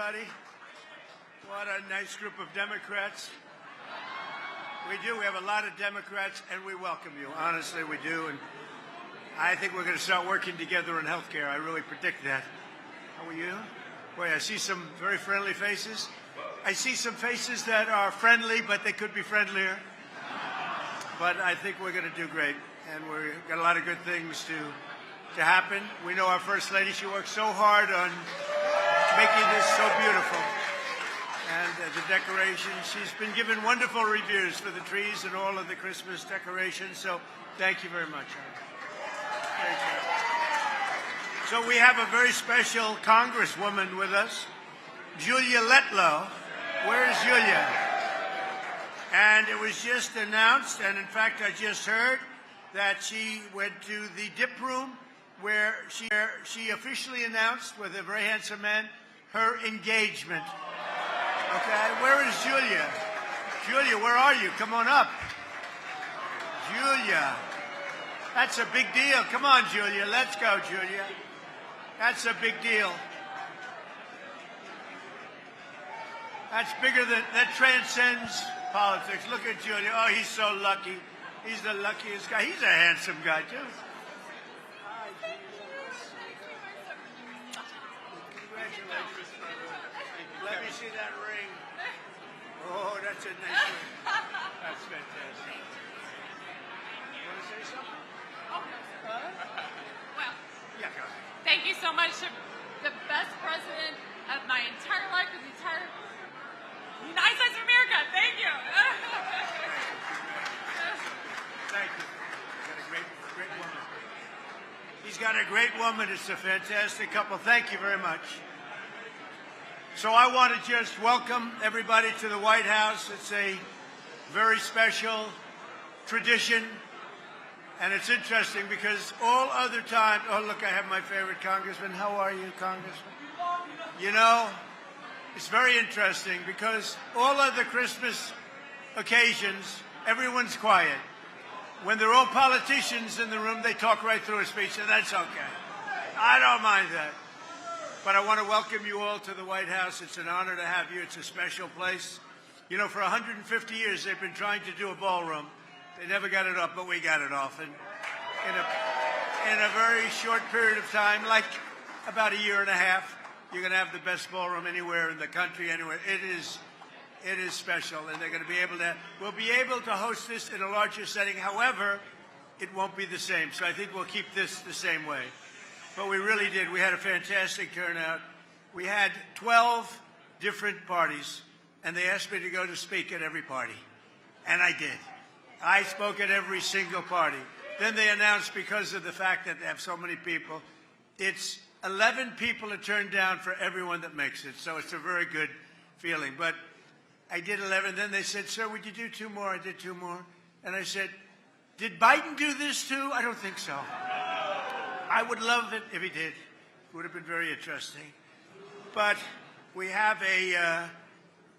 everybody. What a nice group of Democrats. We do. We have a lot of Democrats, and we welcome you. Honestly, we do. And I think we're going to start working together in health care. I really predict that. How are you? Boy, I see some very friendly faces. I see some faces that are friendly, but they could be friendlier. But I think we're going to do great. And we've got a lot of good things to happen. We know our First Lady, she worked so hard on making this so beautiful. And the decorations, she's been given wonderful reviews for the trees and all of the Christmas decorations. So thank you very much. Thank you. So we have a very special Congresswoman with us, Julia Letlow. Where is Julia? And it was just announced, and in fact I just heard, that she went to the dip room where she officially announced with a very handsome man her engagement. Okay, where is Julia? Julia, where are you? Come on up. Julia, that's a big deal. Come on, Julia, let's go, Julia. That's a big deal. That's bigger than, that transcends politics. Look at Julia. Oh, he's so lucky. He's the luckiest guy. He's a handsome guy, too. Hi, congratulations. Let me see that ring. Oh, that's a nice ring. That's fantastic. You want to say something? Well, yeah, go ahead. Thank you so much to the best president of my entire life, of the entire United States of America. Thank you. Thank you. He's got a great woman. He's got a great woman. It's a fantastic couple. Thank you very much. So I want to just welcome everybody to the White House. It's a very special tradition. And it's interesting because all other times, oh, look, I have my favorite congressman. How are you, Congressman? You know, it's very interesting because all other Christmas occasions, everyone's quiet. When they're all politicians in the room, they talk right through a speech, and that's okay. I don't mind that. But I want to welcome you all to the White House. It's an honor to have you. It's a special place. You know, for 150 years, they've been trying to do a ballroom. They never got it up, but we got it off. And in a very short period of time, like about a year and a half, you're going to have the best ballroom anywhere in the country, anywhere. It is special, and they're going to be able to, we'll be able to host this in a larger setting. However, it won't be the same. So I think we'll keep this the same way. But we really did. We had a fantastic turnout. We had 12 different parties, and they asked me to go to speak at every party. And I did. I spoke at every single party. Then they announced, because of the fact that they have so many people, it's 11 people are turned down for everyone that makes it. So it's a very good feeling. But I did 11. Then they said, sir, would you do 2 more? I did 2 more. And I said, did Biden do this too? I don't think so. I would love it if he did. It would have been very interesting. But we have a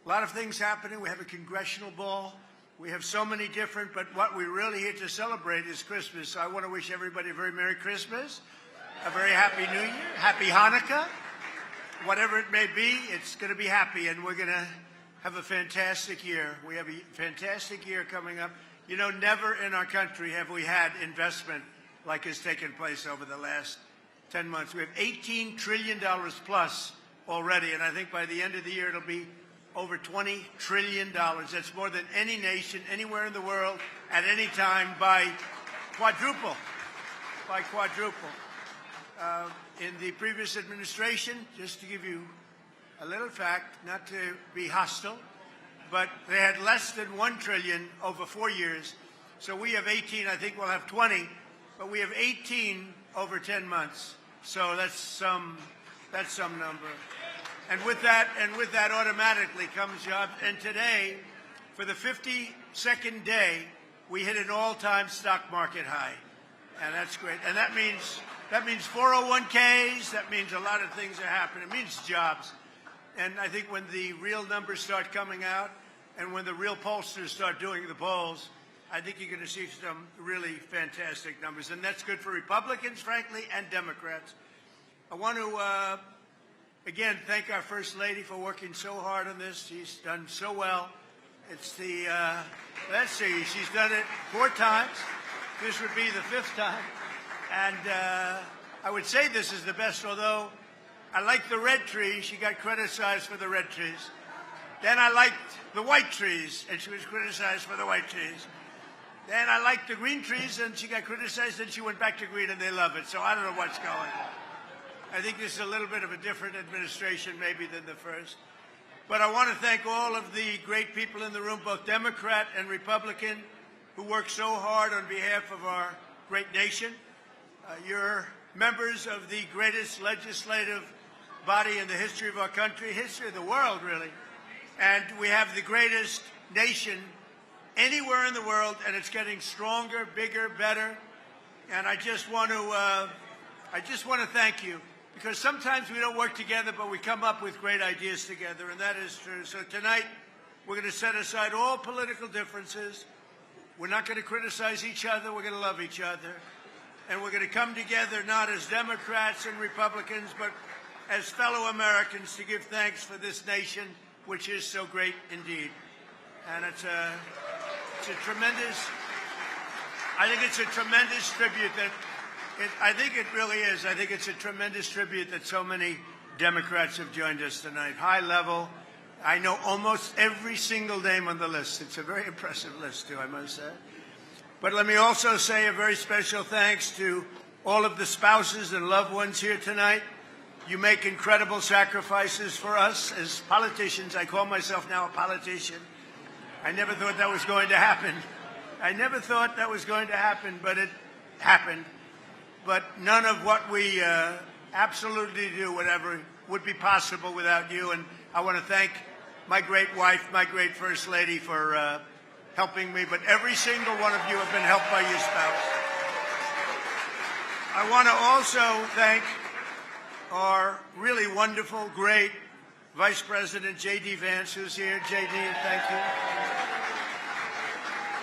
lot of things happening. We have a congressional ball. We have so many different, but what we're really here to celebrate is Christmas. So I want to wish everybody a very Merry Christmas, a very Happy New Year, Happy Hanukkah. Whatever it may be, it's going to be happy, and we're going to have a fantastic year. We have a fantastic year coming up. You know, never in our country have we had investment like has taken place over the last 10 months. We have $18 trillion plus already, and I think by the end of the year it'll be over $20 trillion. That's more than any nation anywhere in the world at any time by quadruple. In the previous administration, just to give you a little fact, not to be hostile, but they had less than $1 trillion over 4 years. So we have 18. I think we'll have 20, but we have 18 over 10 months. So that's some number. And with that automatically comes jobs. And today, for the 52nd day, we hit an all-time stock market high. And that's great. And that means 401ks, that means a lot of things are happening. It means jobs. And I think when the real numbers start coming out and when the real pollsters start doing the polls, I think you're going to see some really fantastic numbers. And that's good for Republicans, frankly, and Democrats. I want to again, thank our First Lady for working so hard on this. She's done so well. It's the, let's see, she's done it 4 times. This would be the 5th time. And I would say this is the best, although I like the red tree. She got criticized for the red trees. Then I liked the white trees, and she was criticized for the white trees. Then I liked the green trees, and she got criticized, and she went back to green, and they love it. So I don't know what's going on. I think this is a little bit of a different administration maybe than the first. But I want to thank all of the great people in the room, both Democrat and Republican, who work so hard on behalf of our great nation. You're members of the greatest legislative body in the history of our country, history of the world, really. And we have the greatest nation anywhere in the world, and it's getting stronger, bigger, better. And I just want to thank you, because sometimes we don't work together, but we come up with great ideas together, and that is true. So tonight, we're going to set aside all political differences. We're not going to criticize each other. We're going to love each other. And we're going to come together not as Democrats and Republicans, but as fellow Americans to give thanks for this nation, which is so great indeed. And it's a tremendous, I think it's a tremendous tribute that, I think it really is. I think it's a tremendous tribute that so many Democrats have joined us tonight. High level. I know almost every single name on the list. It's a very impressive list, too, I must say. But let me also say a very special thanks to all of the spouses and loved ones here tonight. You make incredible sacrifices for us as politicians. I call myself now a politician. I never thought that was going to happen. I never thought that was going to happen, but it happened. But none of what we absolutely do, whatever, would be possible without you. And I want to thank my great wife, my great First Lady, for helping me. But every single one of you have been helped by your spouse. I want to also thank our really wonderful, great Vice President J.D. Vance, who's here. J.D., thank you.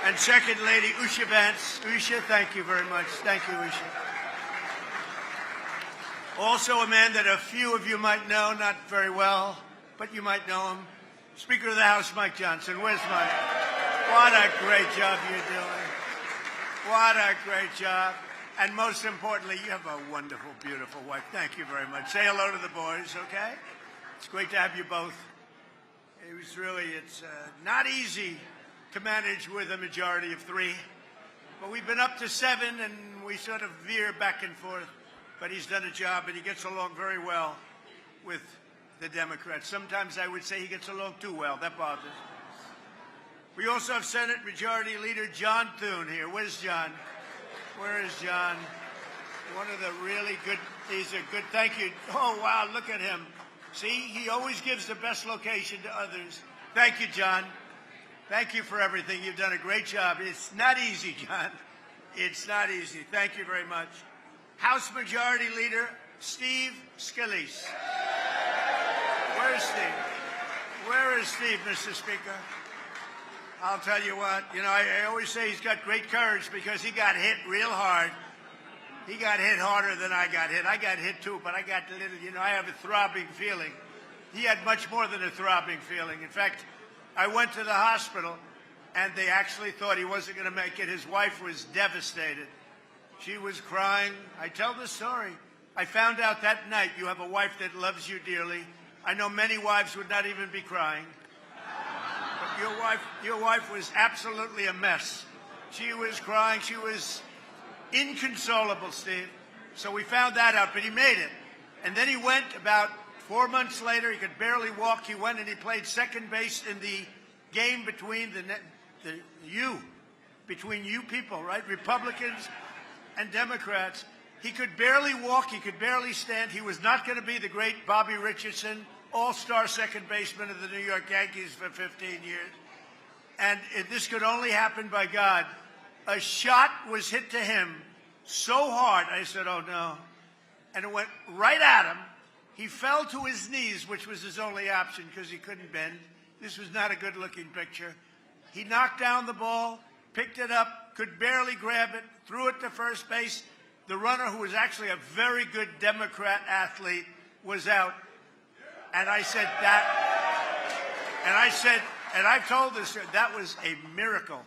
And Second Lady Usha Vance. Usha, thank you very much. Thank you, Usha. Also a man that a few of you might know, not very well, but you might know him. Speaker of the House, Mike Johnson. Where's Mike? What a great job you're doing. What a great job. And most importantly, you have a wonderful, beautiful wife. Thank you very much. Say hello to the boys, okay? It's great to have you both. It's not easy to manage with a majority of 3. But we've been up to 7, and we sort of veer back and forth. But he's done a job, and he gets along very well with the Democrats. Sometimes I would say he gets along too well. That bothers me. We also have Senate Majority Leader John Thune here. Where's John? Where is John? One of the really good, he's a good, thank you. Oh, wow, look at him. See, he always gives the best location to others. Thank you, John. Thank you for everything. You've done a great job. It's not easy, John. It's not easy. Thank you very much. House Majority Leader Steve Scalise. Where is Steve? Where is Steve, Mr. Speaker? I'll tell you what, I always say he's got great courage because he got hit real hard. He got hit harder than I got hit. I got hit too, but I got a little, I have a throbbing feeling. He had much more than a throbbing feeling. In fact, I went to the hospital, and they actually thought he wasn't going to make it. His wife was devastated. She was crying. I tell the story. I found out that night you have a wife that loves you dearly. I know many wives would not even be crying. But your wife was absolutely a mess. She was crying. She was inconsolable, Steve. So we found that out, but he made it. And then he went about 4 months later. He could barely walk. He went and he played second base in the game between between you people, right? Republicans and Democrats. He could barely walk. He could barely stand. He was not going to be the great Bobby Richardson, all-star second baseman of the New York Yankees for 15 years. And this could only happen by God. A shot was hit to him so hard, I said, oh, no. And it went right at him. He fell to his knees, which was his only option because he couldn't bend. This was not a good-looking picture. He knocked down the ball, picked it up, could barely grab it, threw it to first base. The runner, who was actually a very good Democrat athlete, was out. And I said that, and I've told this, that was a miracle.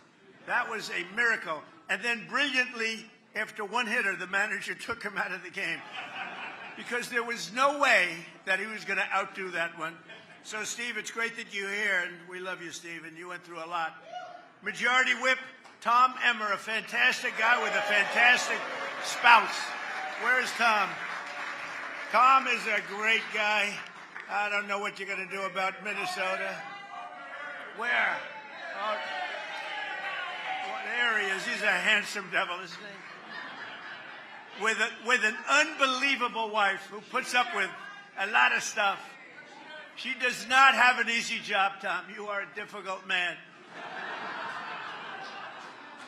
That was a miracle. And then brilliantly, after one hitter, the manager took him out of the game because there was no way that he was going to outdo that one. So, Steve, it's great that you're here, and we love you, Steve, and you went through a lot. Majority Whip Tom Emmer, a fantastic guy with a fantastic spouse. Where is Tom? Tom is a great guy. I don't know what you're going to do about Minnesota. Where? Oh, there he is. He's a handsome devil, isn't he? With an unbelievable wife who puts up with a lot of stuff. She does not have an easy job, Tom. You are a difficult man.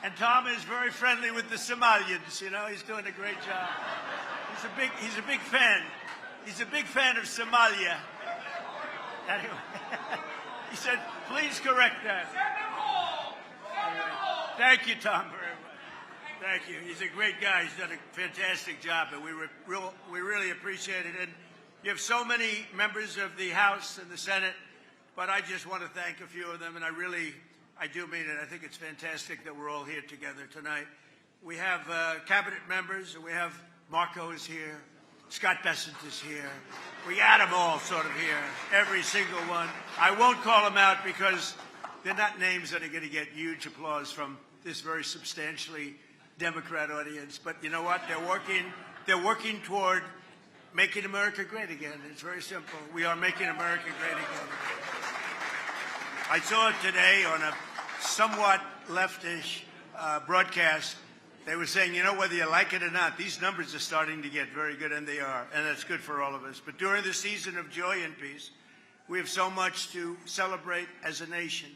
And Tom is very friendly with the Somalians. You know, he's doing a great job. He's a big fan. He's a big fan of Somalia. Anyway, he said, please correct that. Anyway, thank you, Tom, very much. Thank you. He's a great guy. He's done a fantastic job, and we really appreciate it. And you have so many members of the House and the Senate, but I just want to thank a few of them, and I do mean it. I think it's fantastic that we're all here together tonight. We have cabinet members, and we have Marco is here. Scott Bessent is here. We got them all sort of here, every single one. I won't call them out because they're not names that are going to get huge applause from this very substantially Democrat audience. But you know what? They're working toward making America great again. It's very simple. We are making America great again. I saw it today on a somewhat leftish broadcast. They were saying, you know, whether you like it or not, these numbers are starting to get very good, and they are, and that's good for all of us. But during the season of joy and peace, we have so much to celebrate as a nation,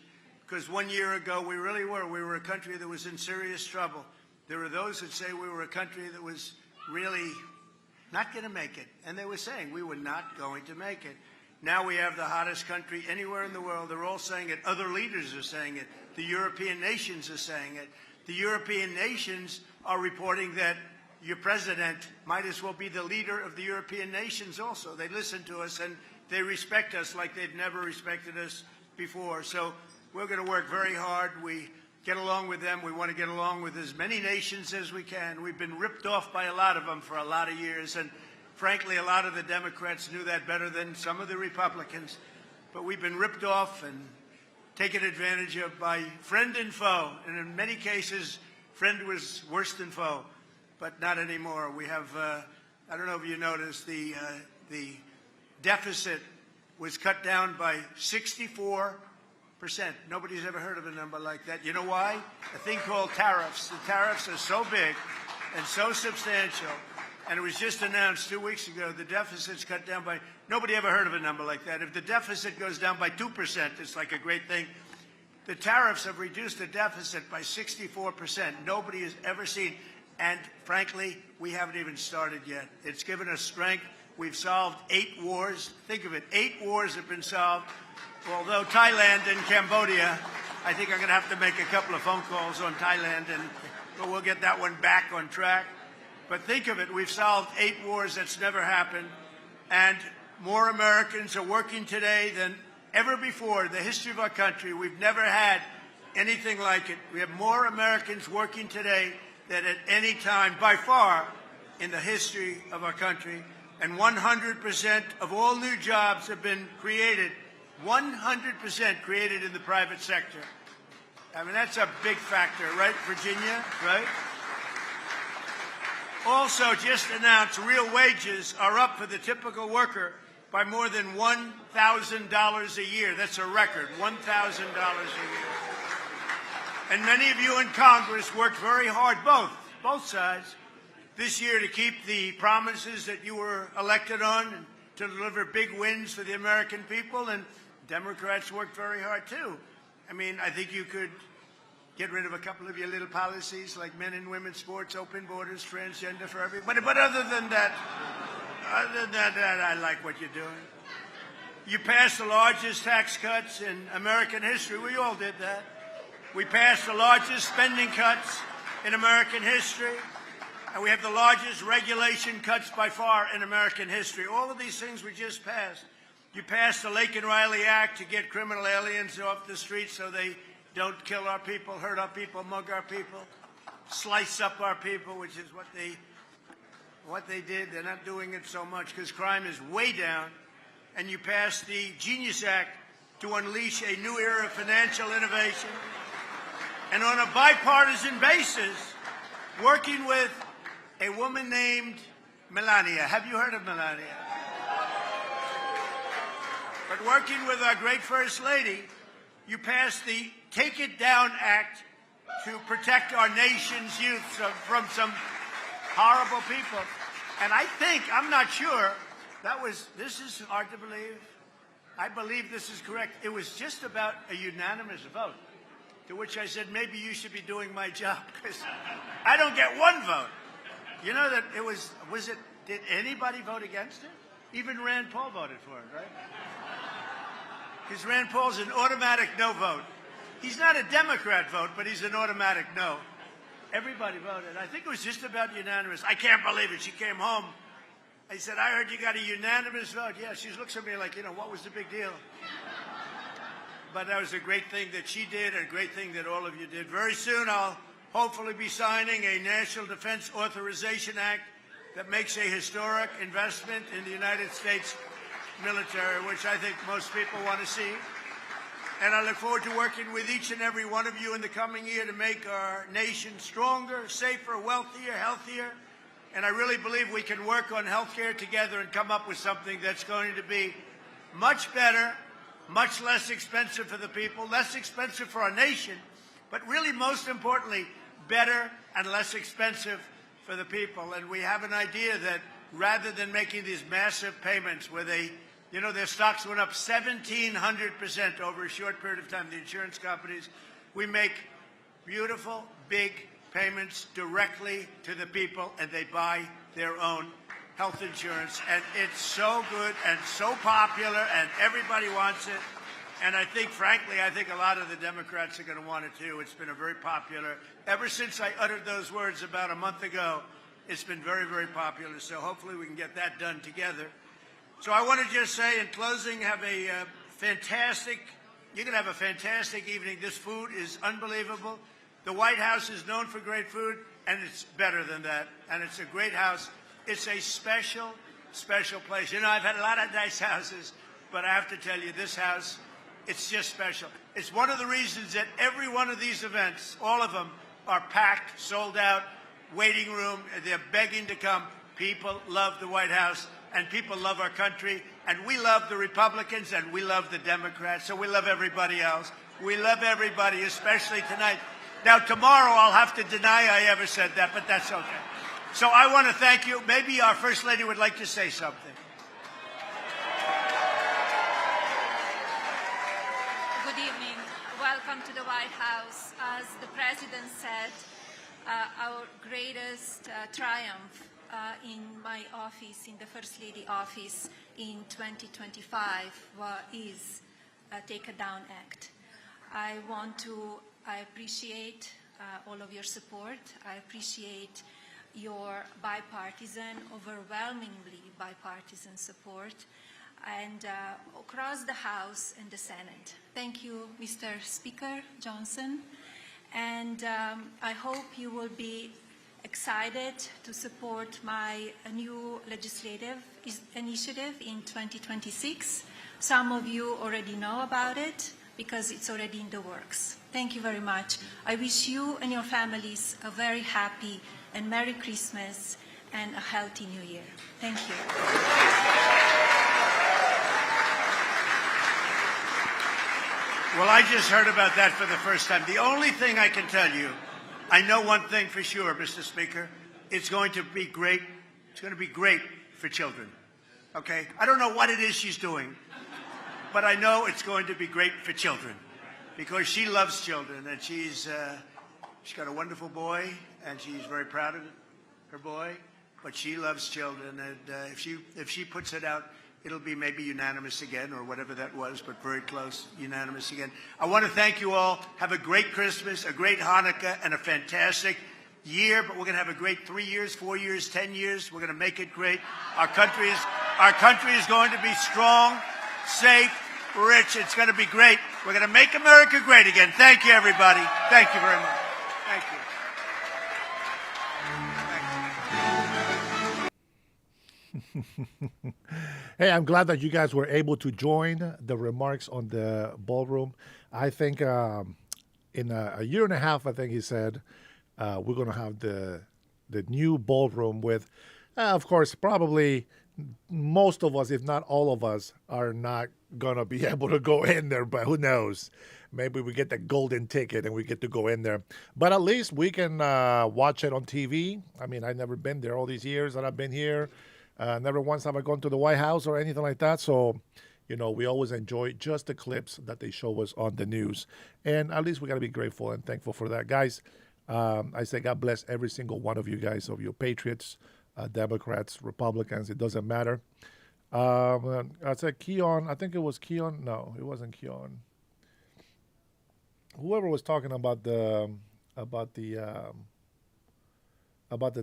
because 1 year ago we really were. We were a country that was in serious trouble. There were those that say we were a country that was really not going to make it, and they were saying we were not going to make it. Now we have the hottest country anywhere in the world. They're all saying it. Other leaders are saying it. The European nations are saying it. The European nations are reporting that your president might as well be the leader of the European nations also. They listen to us, and they respect us like they've never respected us before. So we're going to work very hard. We get along with them. We want to get along with as many nations as we can. We've been ripped off by a lot of them for a lot of years, and frankly, a lot of the Democrats knew that better than some of the Republicans. But we've been ripped off and taken advantage of by friend and foe. And in many cases, friend was worse than foe, but not anymore. We have, I don't know if you noticed, the deficit was cut down by 64%. Nobody's ever heard of a number like that. You know why? A thing called tariffs. The tariffs are so big and so substantial. And it was just announced 2 weeks ago, the deficit's cut down by, nobody ever heard of a number like that. If the deficit goes down by 2%, it's like a great thing. The tariffs have reduced the deficit by 64%. Nobody has ever seen. And frankly, we haven't even started yet. It's given us strength. We've solved 8 wars. Think of it, 8 wars have been solved. Although Thailand and Cambodia, I think I'm going to have to make a couple of phone calls on Thailand, but we'll get that one back on track. But think of it, we've solved 8 wars. That's never happened. And more Americans are working today than ever before in the history of our country. We've never had anything like it. We have more Americans working today than at any time, by far, in the history of our country. And 100% of all new jobs have been created, 100% created in the private sector. I mean, that's a big factor, right, Virginia, right? Also, just announced, real wages are up for the typical worker by more than $1,000 a year. That's a record, $1,000 a year. And many of you in Congress worked very hard, both sides, this year to keep the promises that you were elected on and to deliver big wins for the American people. And Democrats worked very hard, too. I mean, I think you could get rid of a couple of your little policies like men and women's sports, open borders, transgender for everybody. But other than that, I like what you're doing. You passed the largest tax cuts in American history. We all did that. We passed the largest spending cuts in American history. And we have the largest regulation cuts by far in American history. All of these things we just passed. You passed the Lake and Riley Act to get criminal aliens off the streets so they don't kill our people, hurt our people, mug our people, slice up our people, which is what they did. They're not doing it so much because crime is way down. And you passed the Genius Act to unleash a new era of financial innovation. And on a bipartisan basis, working with a woman named Melania. Have you heard of Melania? But working with our great First Lady, you passed the Take It Down Act to protect our nation's youth from some horrible people. And I think, I'm not sure, this is hard to believe. I believe this is correct. It was just about a unanimous vote, to which I said, maybe you should be doing my job, because I don't get one vote. You know that did anybody vote against it? Even Rand Paul voted for it, right? Because Rand Paul's an automatic no vote. He's not a Democrat vote, but he's an automatic no. Everybody voted. I think it was just about unanimous. I can't believe it. She came home. I said, I heard you got a unanimous vote. Yeah, she looks at me like, what was the big deal? But that was a great thing that she did, and a great thing that all of you did. Very soon I'll hopefully be signing a National Defense Authorization Act that makes a historic investment in the United States military, which I think most people want to see. And I look forward to working with each and every one of you in the coming year to make our nation stronger, safer, wealthier, healthier. And I really believe we can work on healthcare together and come up with something that's going to be much better, much less expensive for the people, less expensive for our nation, but really most importantly, better and less expensive for the people. And we have an idea that rather than making these massive payments where their stocks went up 1,700% over a short period of time, the insurance companies, we make beautiful, big payments directly to the people, and they buy their own health insurance. And it's so good and so popular, and everybody wants it. And I think, frankly, a lot of the Democrats are going to want it too. It's been a very popular. Ever since I uttered those words about a month ago, it's been very, very popular. So hopefully we can get that done together. So I want to just say in closing, you're going to have a fantastic evening. This food is unbelievable. The White House is known for great food, and it's better than that. And it's a great house. It's a special, special place. I've had a lot of nice houses, but I have to tell you, this house, it's just special. It's one of the reasons that every one of these events, all of them, are packed, sold out, waiting room. They're begging to come. People love the White House, and people love our country, and we love the Republicans, and we love the Democrats, so we love everybody else. We love everybody, especially tonight. Now, tomorrow I'll have to deny I ever said that, but that's okay. So I want to thank you. Maybe our First Lady would like to say something. Good evening. Welcome to the White House. As the President said, our greatest triumph in my office, in the First Lady office in 2025 is Take It Down Act. I appreciate all of your support. I appreciate your bipartisan, overwhelmingly bipartisan support, and across the House and the Senate. Thank you, Mr. Speaker Johnson. And I hope you will be excited to support my new legislative initiative in 2026. Some of you already know about it because it's already in the works. Thank you very much. I wish you and your families a very happy and Merry Christmas and a healthy New Year. Thank you. Well, I just heard about that for the first time. The only thing I can tell you, I know one thing for sure, Mr. Speaker, it's going to be great. It's going to be great for children. Okay? I don't know what it is she's doing, but I know it's going to be great for children because she loves children, and she's got a wonderful boy, and she's very proud of her boy, but she loves children, and if she puts it out, it'll be maybe unanimous again, or whatever that was, but very close, unanimous again. I want to thank you all. Have a great Christmas, a great Hanukkah, and a fantastic year, but we're going to have a great 3 years, 4 years, 10 years. We're going to make it great. Our country is going to be strong. safe, rich. It's going to be great. We're going to make America great again. Thank you, everybody. Thank you very much. Thank you. Hey, I'm glad that you guys were able to join the remarks on the ballroom. I think in a year and a half, I think he said, we're going to have the new ballroom with, of course, probably most of us, if not all of us, are not going to be able to go in there, but who knows? Maybe we get the golden ticket and we get to go in there. But at least we can watch it on TV. I mean, I've never been there all these years that I've been here. Never once have I gone to the White House or anything like that. So, you know, we always enjoy just the clips that they show us on the news. And at least we got to be grateful and thankful for that. Guys, I say God bless every single one of you guys, of your patriots, Democrats, Republicans. It doesn't matter. I said Keon. I think it was Keon. No, it wasn't Keon. Whoever was talking about the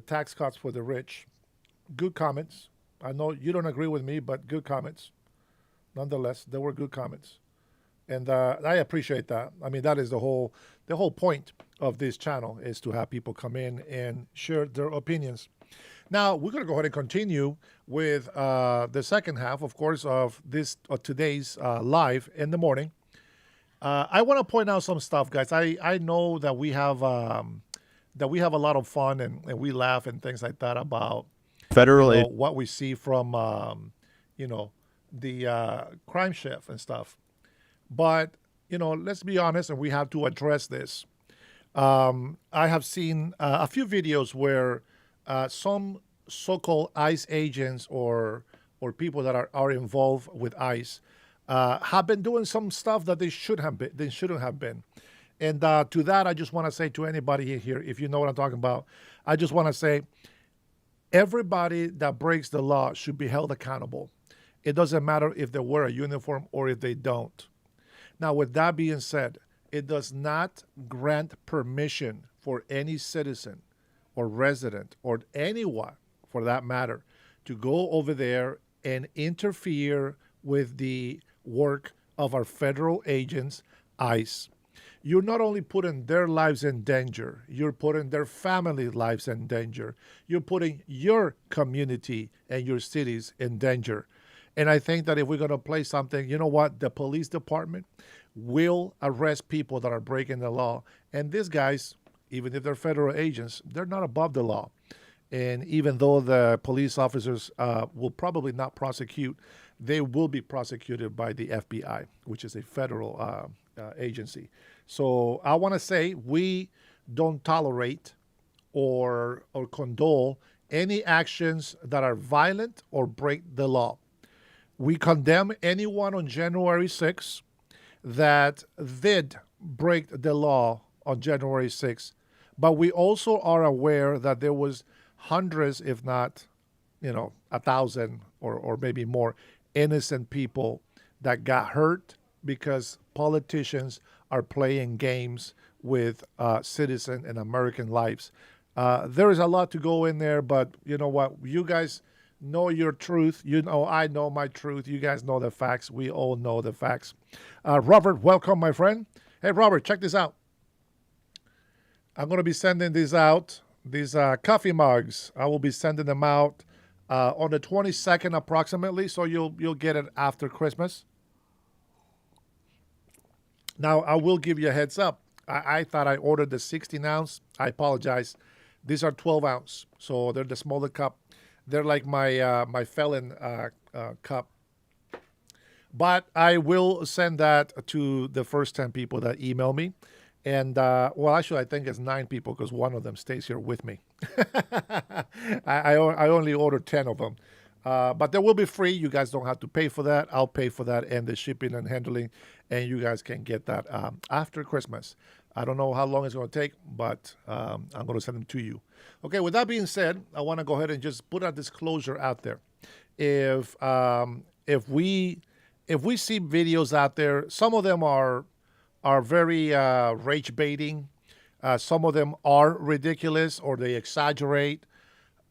tax cuts for the rich. Good comments. I know you don't agree with me, but good comments. Nonetheless, there were good comments, and I appreciate that. I mean, that is the whole point of this channel, is to have people come in and share their opinions. Now we're going to go ahead and continue with the second half, of course, of today's live in the morning. I want to point out some stuff, guys. I know that we have a lot of fun and we laugh and things like that about federal what we see from the crime shift and stuff. But let's be honest, and we have to address this. I have seen a few videos where some so-called ICE agents or people that are involved with ICE have been doing some stuff that they shouldn't have been. And to that, I just want to say to anybody here, if you know what I'm talking about, I just want to say, everybody that breaks the law should be held accountable. It doesn't matter if they wear a uniform or if they don't. Now, with that being said, it does not grant permission for any citizen or resident or anyone, for that matter, to go over there and interfere with the work of our federal agents, ICE. You're not only putting their lives in danger, you're putting their family lives in danger. You're putting your community and your cities in danger. And I think that if we're going to play something, you know what? The police department will arrest people that are breaking the law. And these guys, even if they're federal agents, they're not above the law. And even though the police officers will probably not prosecute, they will be prosecuted by the FBI, which is a federal agency. So I want to say we don't tolerate or condone any actions that are violent or break the law. We condemn anyone on January 6th that did break the law on January 6th, but we also are aware that there was hundreds, if not, 1,000 or maybe more innocent people that got hurt because politicians are playing games with citizen and American lives. There is a lot to go in there, but you know what? You guys know your truth. I know my truth. You guys know the facts. We all know the facts. Robert, welcome, my friend. Hey, Robert, check this out. I'm going to be sending these out, these coffee mugs. I will be sending them out on the 22nd approximately, so you'll get it after Christmas. Now, I will give you a heads up. I thought I ordered the 16 ounce. I apologize. These are 12 ounce, so they're the smaller cup. They're like my felon cup. But I will send that to the first 10 people that email me. And, actually, I think it's 9 people because one of them stays here with me. I only ordered 10 of them. But they will be free. You guys don't have to pay for that. I'll pay for that and the shipping and handling, and you guys can get that after Christmas. I don't know how long it's going to take, but I'm going to send them to you. Okay, with that being said, I want to go ahead and just put a disclosure out there. If we see videos out there, some of them are very rage baiting. Some of them are ridiculous or they exaggerate.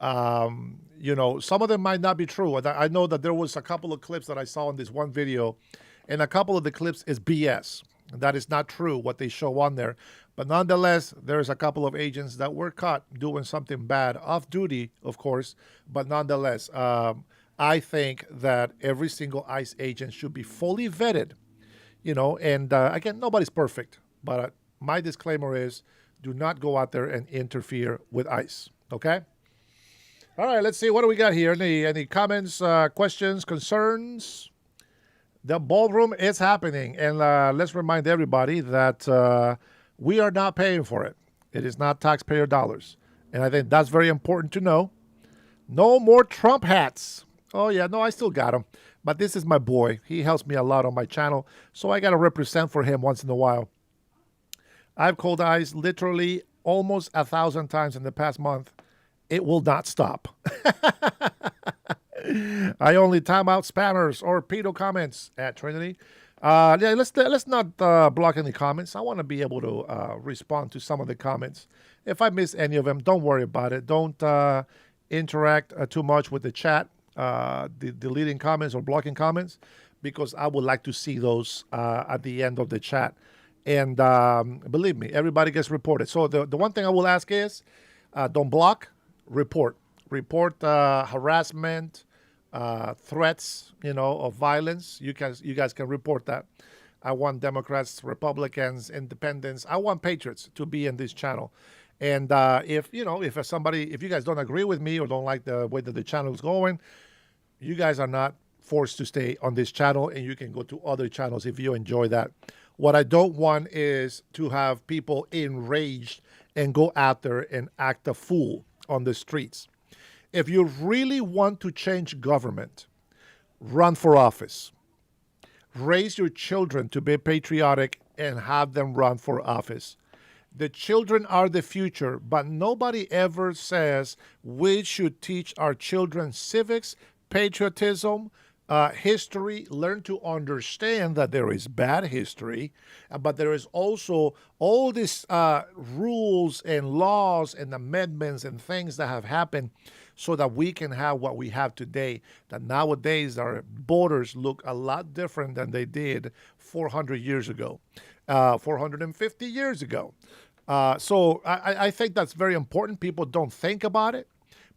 Some of them might not be true. And I know that there was a couple of clips that I saw in this one video, and a couple of the clips is BS. That is not true, what they show on there. But nonetheless, there's a couple of agents that were caught doing something bad, off duty, of course. But nonetheless, I think that every single ICE agent should be fully vetted, and again, nobody's perfect. But my disclaimer is, do not go out there and interfere with ICE, okay? All right, let's see. What do we got here? Any comments, questions, concerns? The ballroom is happening. And let's remind everybody that we are not paying for it. It is not taxpayer dollars. And I think that's very important to know. No more Trump hats. Oh, yeah. No, I still got them. But this is my boy. He helps me a lot on my channel. So I got to represent for him once in a while. I've called ICE literally almost 1,000 times in the past month. It will not stop. I only time out spammers or pedo comments at Trinity. Let's not block any comments. I want to be able to respond to some of the comments. If I miss any of them, don't worry about it. Don't interact too much with the chat, deleting comments or blocking comments, because I would like to see those at the end of the chat. And believe me, everybody gets reported. So the one thing I will ask is, don't block, report. Report harassment, threats, of violence. You guys can report that. I want Democrats, Republicans, Independents. I want patriots to be in this channel. And if you guys don't agree with me or don't like the way that the channel is going, you guys are not forced to stay on this channel, and you can go to other channels if you enjoy that. What I don't want is to have people enraged and go out there and act a fool on the streets. If you really want to change government, run for office. Raise your children to be patriotic and have them run for office. The children are the future, but nobody ever says we should teach our children civics, patriotism, history, learn to understand that there is bad history, but there is also all these rules and laws and amendments and things that have happened so that we can have what we have today. That nowadays our borders look a lot different than they did 400 years ago, 450 years ago. So I think that's very important. People don't think about it.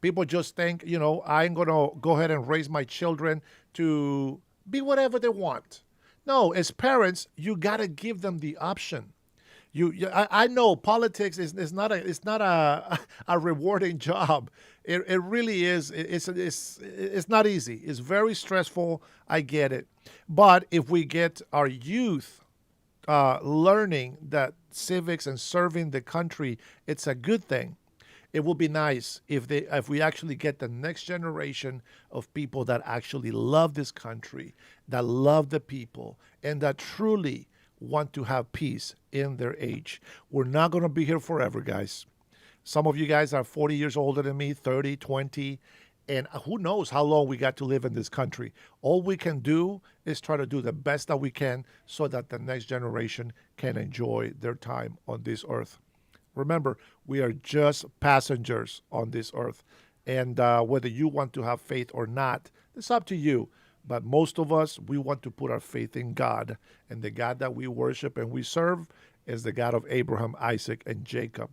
People just think, I'm going to go ahead and raise my children to be whatever they want. No, as parents, you got to give them the option. I know politics is not a rewarding job. It really is. It's not easy. It's very stressful. I get it. But if we get our youth learning that civics and serving the country, it's a good thing. It will be nice if we actually get the next generation of people that actually love this country, that love the people, and that truly want to have peace in their age. We're not going to be here forever, guys. Some of you guys are 40 years older than me, 30, 20, and who knows how long we got to live in this country. All we can do is try to do the best that we can so that the next generation can enjoy their time on this earth. Remember, we are just passengers on this earth. And whether you want to have faith or not, it's up to you. But most of us, we want to put our faith in God. And the God that we worship and we serve is the God of Abraham, Isaac, and Jacob.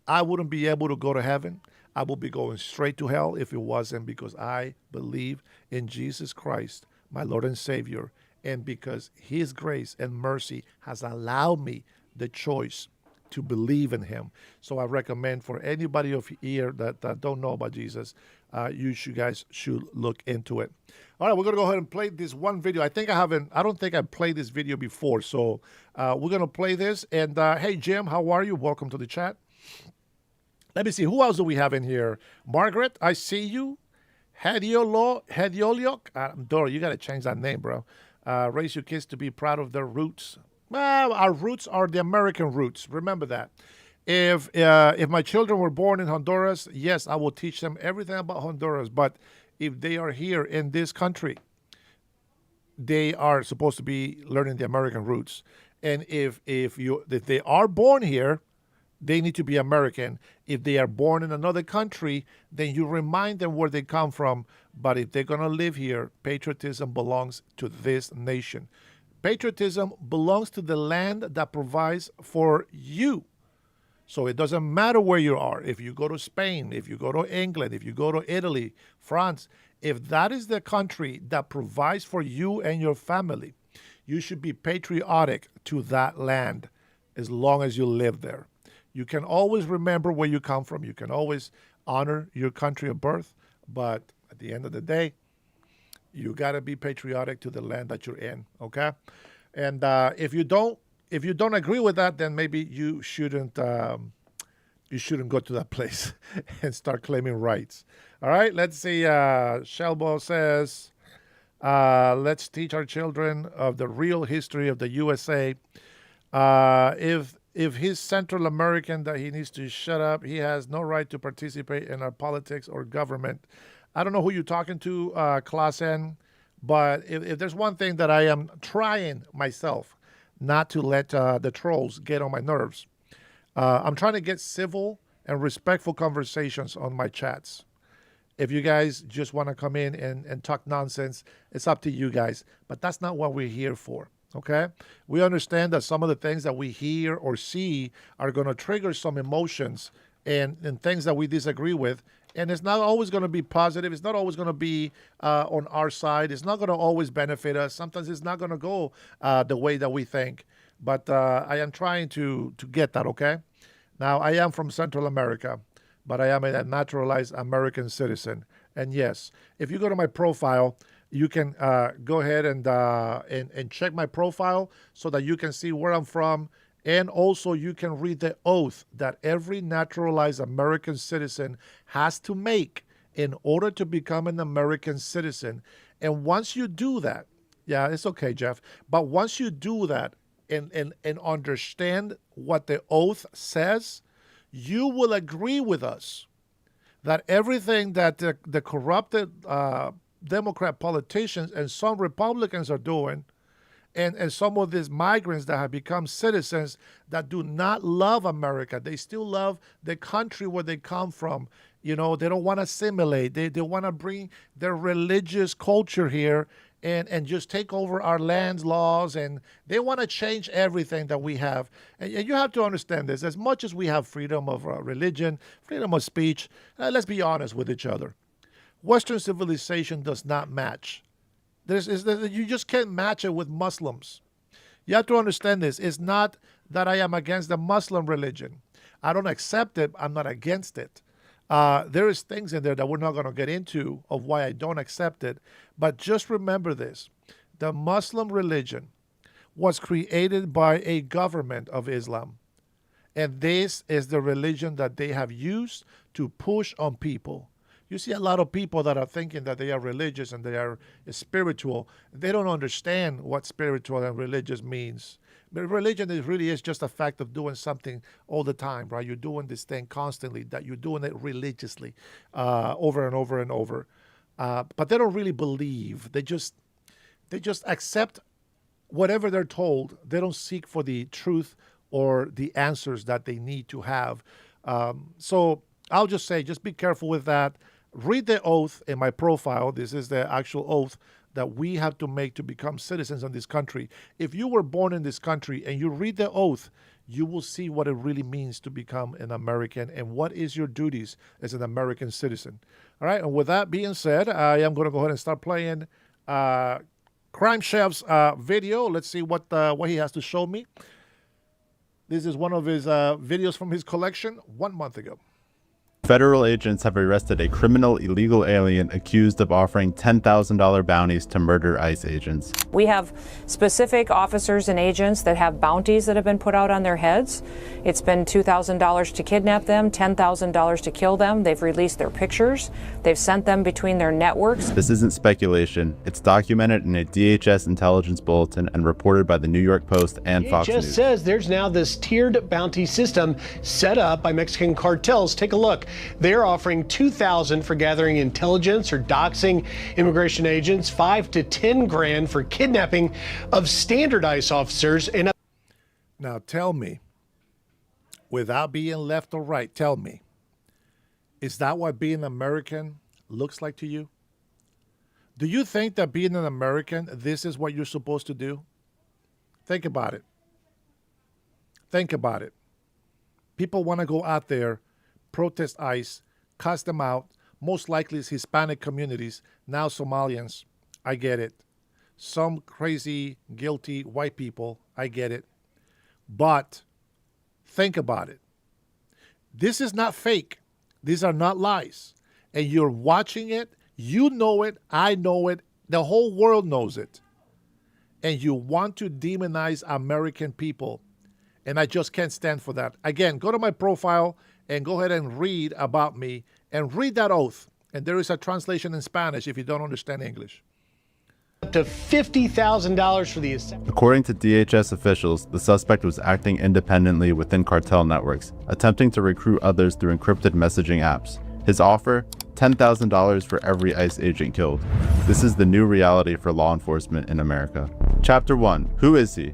I wouldn't be able to go to heaven. I would be going straight to hell if it wasn't because I believe in Jesus Christ, my Lord and Savior, and because His grace and mercy has allowed me the choice to believe in Him. So I recommend for anybody of here that don't know about Jesus, you guys should look into it. All right, we're gonna go ahead and play this one video. I don't think I've played this video before, so we're gonna play this. And hey, Jim, how are you? Welcome to the chat. Let me see, who else do we have in here? Margaret, I see you. Hedioliok. Dora, you got to change that name, bro. Raise your kids to be proud of their roots. Well, our roots are the American roots. Remember that. If my children were born in Honduras, yes, I will teach them everything about Honduras. But if they are here in this country, they are supposed to be learning the American roots. And if they are born here, they need to be American. If they are born in another country, then you remind them where they come from. But if they're going to live here, patriotism belongs to this nation. Patriotism belongs to the land that provides for you. So it doesn't matter where you are. If you go to Spain, if you go to England, if you go to Italy, France, if that is the country that provides for you and your family, you should be patriotic to that land as long as you live there. You can always remember where you come from. You can always honor your country of birth. But at the end of the day, you got to be patriotic to the land that you're in, okay? And if you don't agree with that, then maybe you shouldn't go to that place and start claiming rights. All right, let's see. Shelbo says, let's teach our children of the real history of the USA. If he's Central American, that he needs to shut up. He has no right to participate in our politics or government. I don't know who you're talking to, Class N, but if there's one thing that I am trying myself not to let the trolls get on my nerves, I'm trying to get civil and respectful conversations on my chats. If you guys just want to come in and talk nonsense, it's up to you guys. But that's not what we're here for, okay? We understand that some of the things that we hear or see are going to trigger some emotions and things that we disagree with. And it's not always going to be positive. It's not always going to be on our side. It's not going to always benefit us. Sometimes it's not going to go the way that we think. But I am trying to get that, okay? Now, I am from Central America, but I am a naturalized American citizen. And yes, if you go to my profile, you can go ahead and check my profile so that you can see where I'm from. And also you can read the oath that every naturalized American citizen has to make in order to become an American citizen. And once you do that, yeah, it's okay, Jeff. But once you do that and understand what the oath says, you will agree with us that everything that the corrupted Democrat politicians and some Republicans are doing, and some of these migrants that have become citizens that do not love America. They still love the country where they come from. You know, they don't want to assimilate. They want to bring their religious culture here and just take over our lands, laws, and they want to change everything that we have. And you have to understand this. As much as we have freedom of religion, freedom of speech, let's be honest with each other. Western civilization does not match. You just can't match it with Muslims. You have to understand this. It's not that I am against the Muslim religion. I don't accept it. I'm not against it. There is things in there that we're not going to get into of why I don't accept it. But just remember this. The Muslim religion was created by a government of Islam. And this is the religion that they have used to push on people. You see a lot of people that are thinking that they are religious and they are spiritual. They don't understand what spiritual and religious means. But religion really is just a fact of doing something all the time, right? You're doing this thing constantly, that you're doing it religiously over and over and over. But they don't really believe. They just accept whatever they're told. They don't seek for the truth or the answers that they need to have. So I'll just say, just be careful with that. Read the oath in my profile. This is the actual oath that we have to make to become citizens in this country. If you were born in this country and you read the oath, you will see what it really means to become an American and what is your duties as an American citizen. All right, and with that being said, I am going to go ahead and start playing Crime Chef's video. Let's see what he has to show me. This is one of his videos from his collection 1 month ago. Federal agents have arrested a criminal illegal alien accused of offering $10,000 bounties to murder ICE agents. We have specific officers and agents that have bounties that have been put out on their heads. It's been $2,000 to kidnap them, $10,000 to kill them. They've released their pictures. They've sent them between their networks. This isn't speculation. It's documented in a DHS intelligence bulletin and reported by the New York Post and Fox News. DHS says there's now this tiered bounty system set up by Mexican cartels. Take a look. They're offering $2,000 for gathering intelligence or doxing immigration agents, $5 to $10 grand for kidnapping of standard ICE officers. And now tell me, without being left or right, tell me, is that what being American looks like to you? Do you think that being an American, this is what you're supposed to do? Think about it. Think about it. People want to go out there, protest ICE, cuss them out. Most likely it's Hispanic communities, now Somalians. I get it. Some crazy, guilty white people. I get it. But think about it. This is not fake. These are not lies. And you're watching it. You know it. I know it. The whole world knows it. And you want to demonize American people. And I just can't stand for that. Again, go to my profile and go ahead and read about me and read that oath. And there is a translation in Spanish if you don't understand English. Up to $50,000 for the According to DHS officials, the suspect was acting independently within cartel networks, attempting to recruit others through encrypted messaging apps. His offer? $10,000 for every ICE agent killed. This is the new reality for law enforcement in America. Chapter 1. Who is he?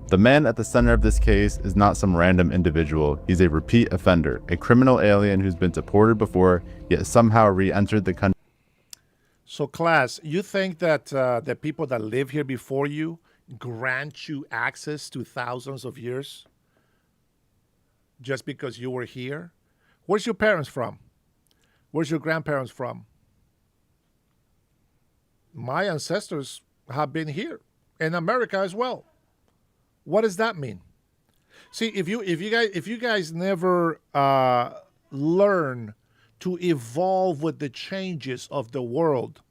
The man at the center of this case is not some random individual. He's a repeat offender, a criminal alien who's been deported before, yet somehow re-entered the country. So, class, you think that the people that live here before you grant you access to thousands of years just because you were here? Where's your parents from? Where's your grandparents from? My ancestors have been here in America as well. What does that mean? See, if you guys never learn to evolve with the changes of the world,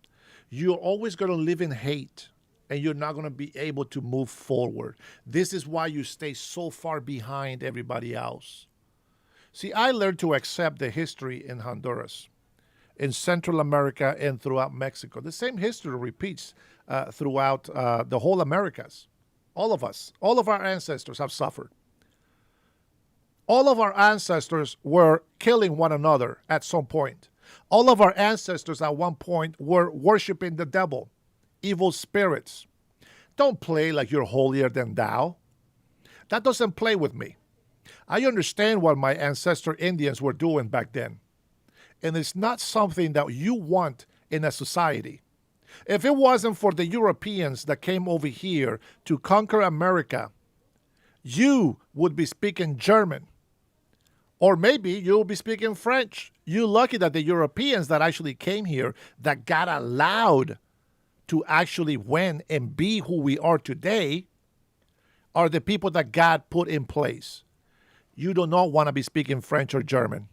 you're always going to live in hate and you're not going to be able to move forward. This is why you stay so far behind everybody else. See, I learned to accept the history in Honduras, in Central America, and throughout Mexico. The same history repeats throughout the whole Americas. All of us, all of our ancestors have suffered. All of our ancestors were killing one another at some point. All of our ancestors at one point were worshiping the devil, evil spirits. Don't play like you're holier than thou. That doesn't play with me. I understand what my ancestor Indians were doing back then. And it's not something that you want in a society. If it wasn't for the Europeans that came over here to conquer America, you would be speaking German. Or maybe you'll be speaking French. You're lucky that the Europeans that actually came here, that got allowed to actually win and be who we are today, are the people that God put in place. You do not want to be speaking French or German.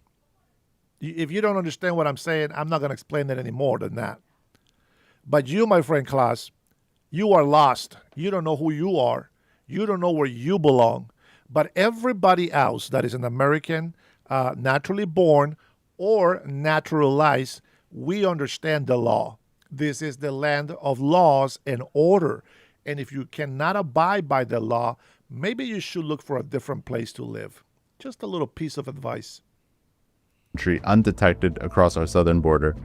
If you don't understand what I'm saying, I'm not going to explain it any more than that. But you, my friend class, you are lost. You don't know who you are. You don't know where you belong. But everybody else that is an American, naturally born or naturalized, we understand the law. This is the land of laws and order. And if you cannot abide by the law, maybe you should look for a different place to live. Just a little piece of advice. Undetected across our southern border.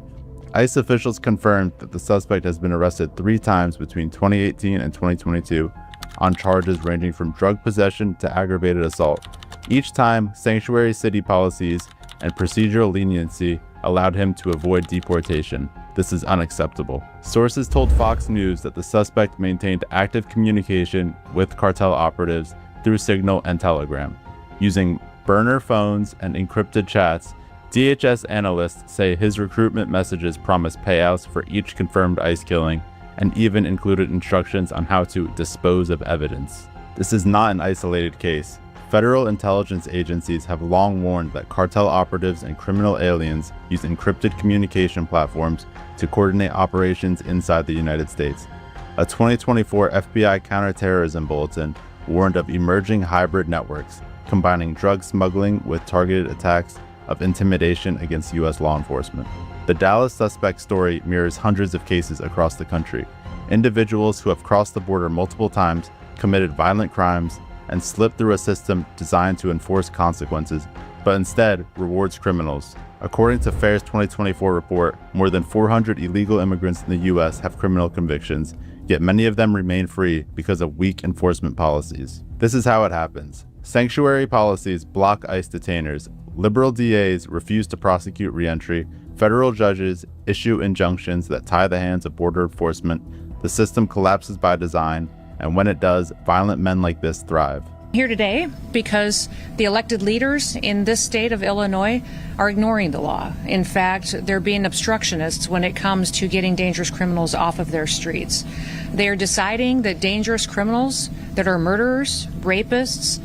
ICE officials confirmed that the suspect has been arrested 3 times between 2018 and 2022 on charges ranging from drug possession to aggravated assault. Each time, sanctuary city policies and procedural leniency allowed him to avoid deportation. This is unacceptable. Sources told Fox News that the suspect maintained active communication with cartel operatives through Signal and Telegram. Using burner phones and encrypted chats, DHS analysts say his recruitment messages promised payouts for each confirmed ICE killing and even included instructions on how to dispose of evidence. This is not an isolated case. Federal intelligence agencies have long warned that cartel operatives and criminal aliens use encrypted communication platforms to coordinate operations inside the United States. A 2024 FBI counterterrorism bulletin warned of emerging hybrid networks, combining drug smuggling with targeted attacks of intimidation against U.S. law enforcement. The Dallas suspect story mirrors hundreds of cases across the country. Individuals who have crossed the border multiple times, committed violent crimes, and slipped through a system designed to enforce consequences, but instead rewards criminals. According to FAIR's 2024 report, more than 400 illegal immigrants in the U.S. have criminal convictions, yet many of them remain free because of weak enforcement policies. This is how it happens. Sanctuary policies block ICE detainers. Liberal DAs refuse to prosecute reentry. Federal judges issue injunctions that tie the hands of border enforcement. The system collapses by design, and when it does, violent men like this thrive. Here today because the elected leaders in this state of Illinois are ignoring the law. In fact, they're being obstructionists when it comes to getting dangerous criminals off of their streets. They are deciding that dangerous criminals that are murderers, rapists,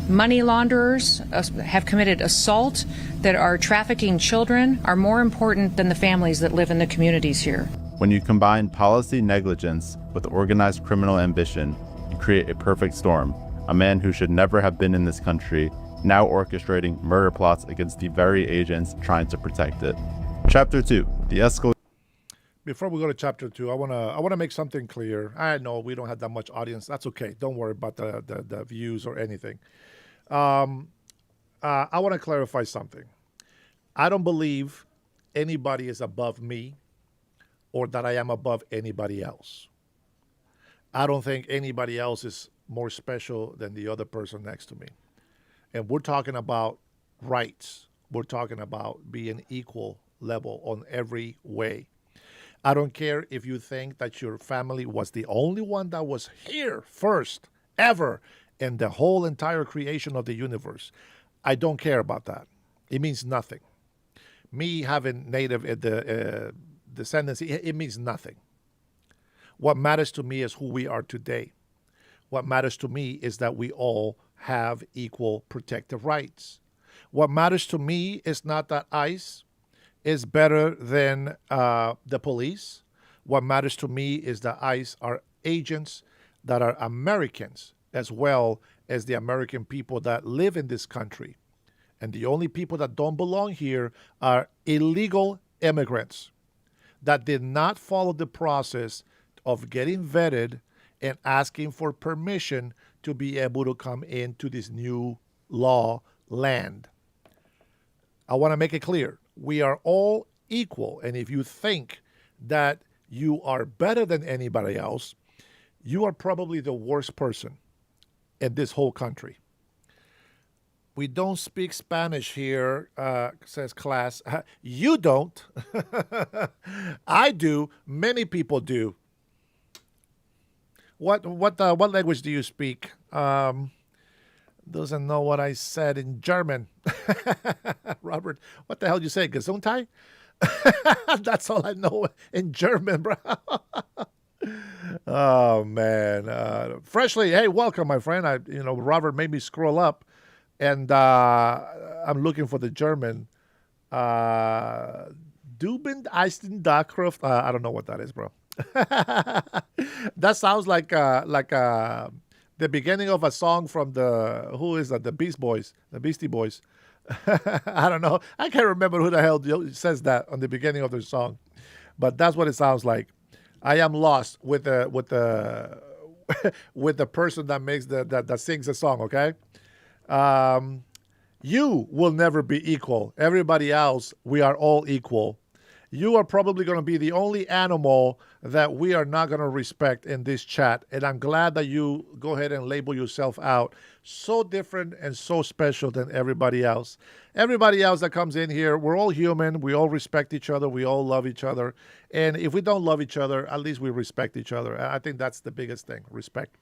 money launderers, have committed assault, that are trafficking children, are more important than the families that live in the communities here. When you combine policy negligence with organized criminal ambition, you create a perfect storm. A man who should never have been in this country, now orchestrating murder plots against the very agents trying to protect it. Chapter 2, the escalation. Before we go to chapter 2, I wanna make something clear. I know we don't have that much audience. That's okay. Don't worry about the views or anything. I want to clarify something. I don't believe anybody is above me or that I am above anybody else. I don't think anybody else is more special than the other person next to me. And we're talking about rights. We're talking about being equal level on every way. I don't care if you think that your family was the only one that was here first, ever, in the whole entire creation of the universe. I don't care about that. It means nothing. Me having native descendants, it means nothing. What matters to me is who we are today. What matters to me is that we all have equal protective rights. What matters to me is not that ICE is better than the police. What matters to me is that ICE are agents that are Americans as well as the American people that live in this country. And the only people that don't belong here are illegal immigrants that did not follow the process of getting vetted and asking for permission to be able to come into this new law land. I want to make it clear. We are all equal. And if you think that you are better than anybody else, you are probably the worst person in this whole country. We don't speak Spanish here, says class. You don't. I do. Many people do. What language do you speak? Doesn't know what I said in German. Robert, what the hell did you say? Gesundheit? That's all I know in German, bro. Oh man. Freshly, hey, welcome, my friend. Robert made me scroll up, and I'm looking for the German. Dubend Eisten Dachkraft. I don't know what that is, bro. That sounds like the beginning of a song from the Beastie Boys. I don't know. I can't remember who the hell says that on the beginning of the song, but that's what it sounds like. I am lost with the with the person that makes that sings the song. Okay, you will never be equal. Everybody else, we are all equal. You are probably going to be the only animal that we are not going to respect in this chat. And I'm glad that you go ahead and label yourself out. So different and so special than everybody else. Everybody else that comes in here, we're all human. We all respect each other. We all love each other. And if we don't love each other, at least we respect each other. I think that's the biggest thing. Respect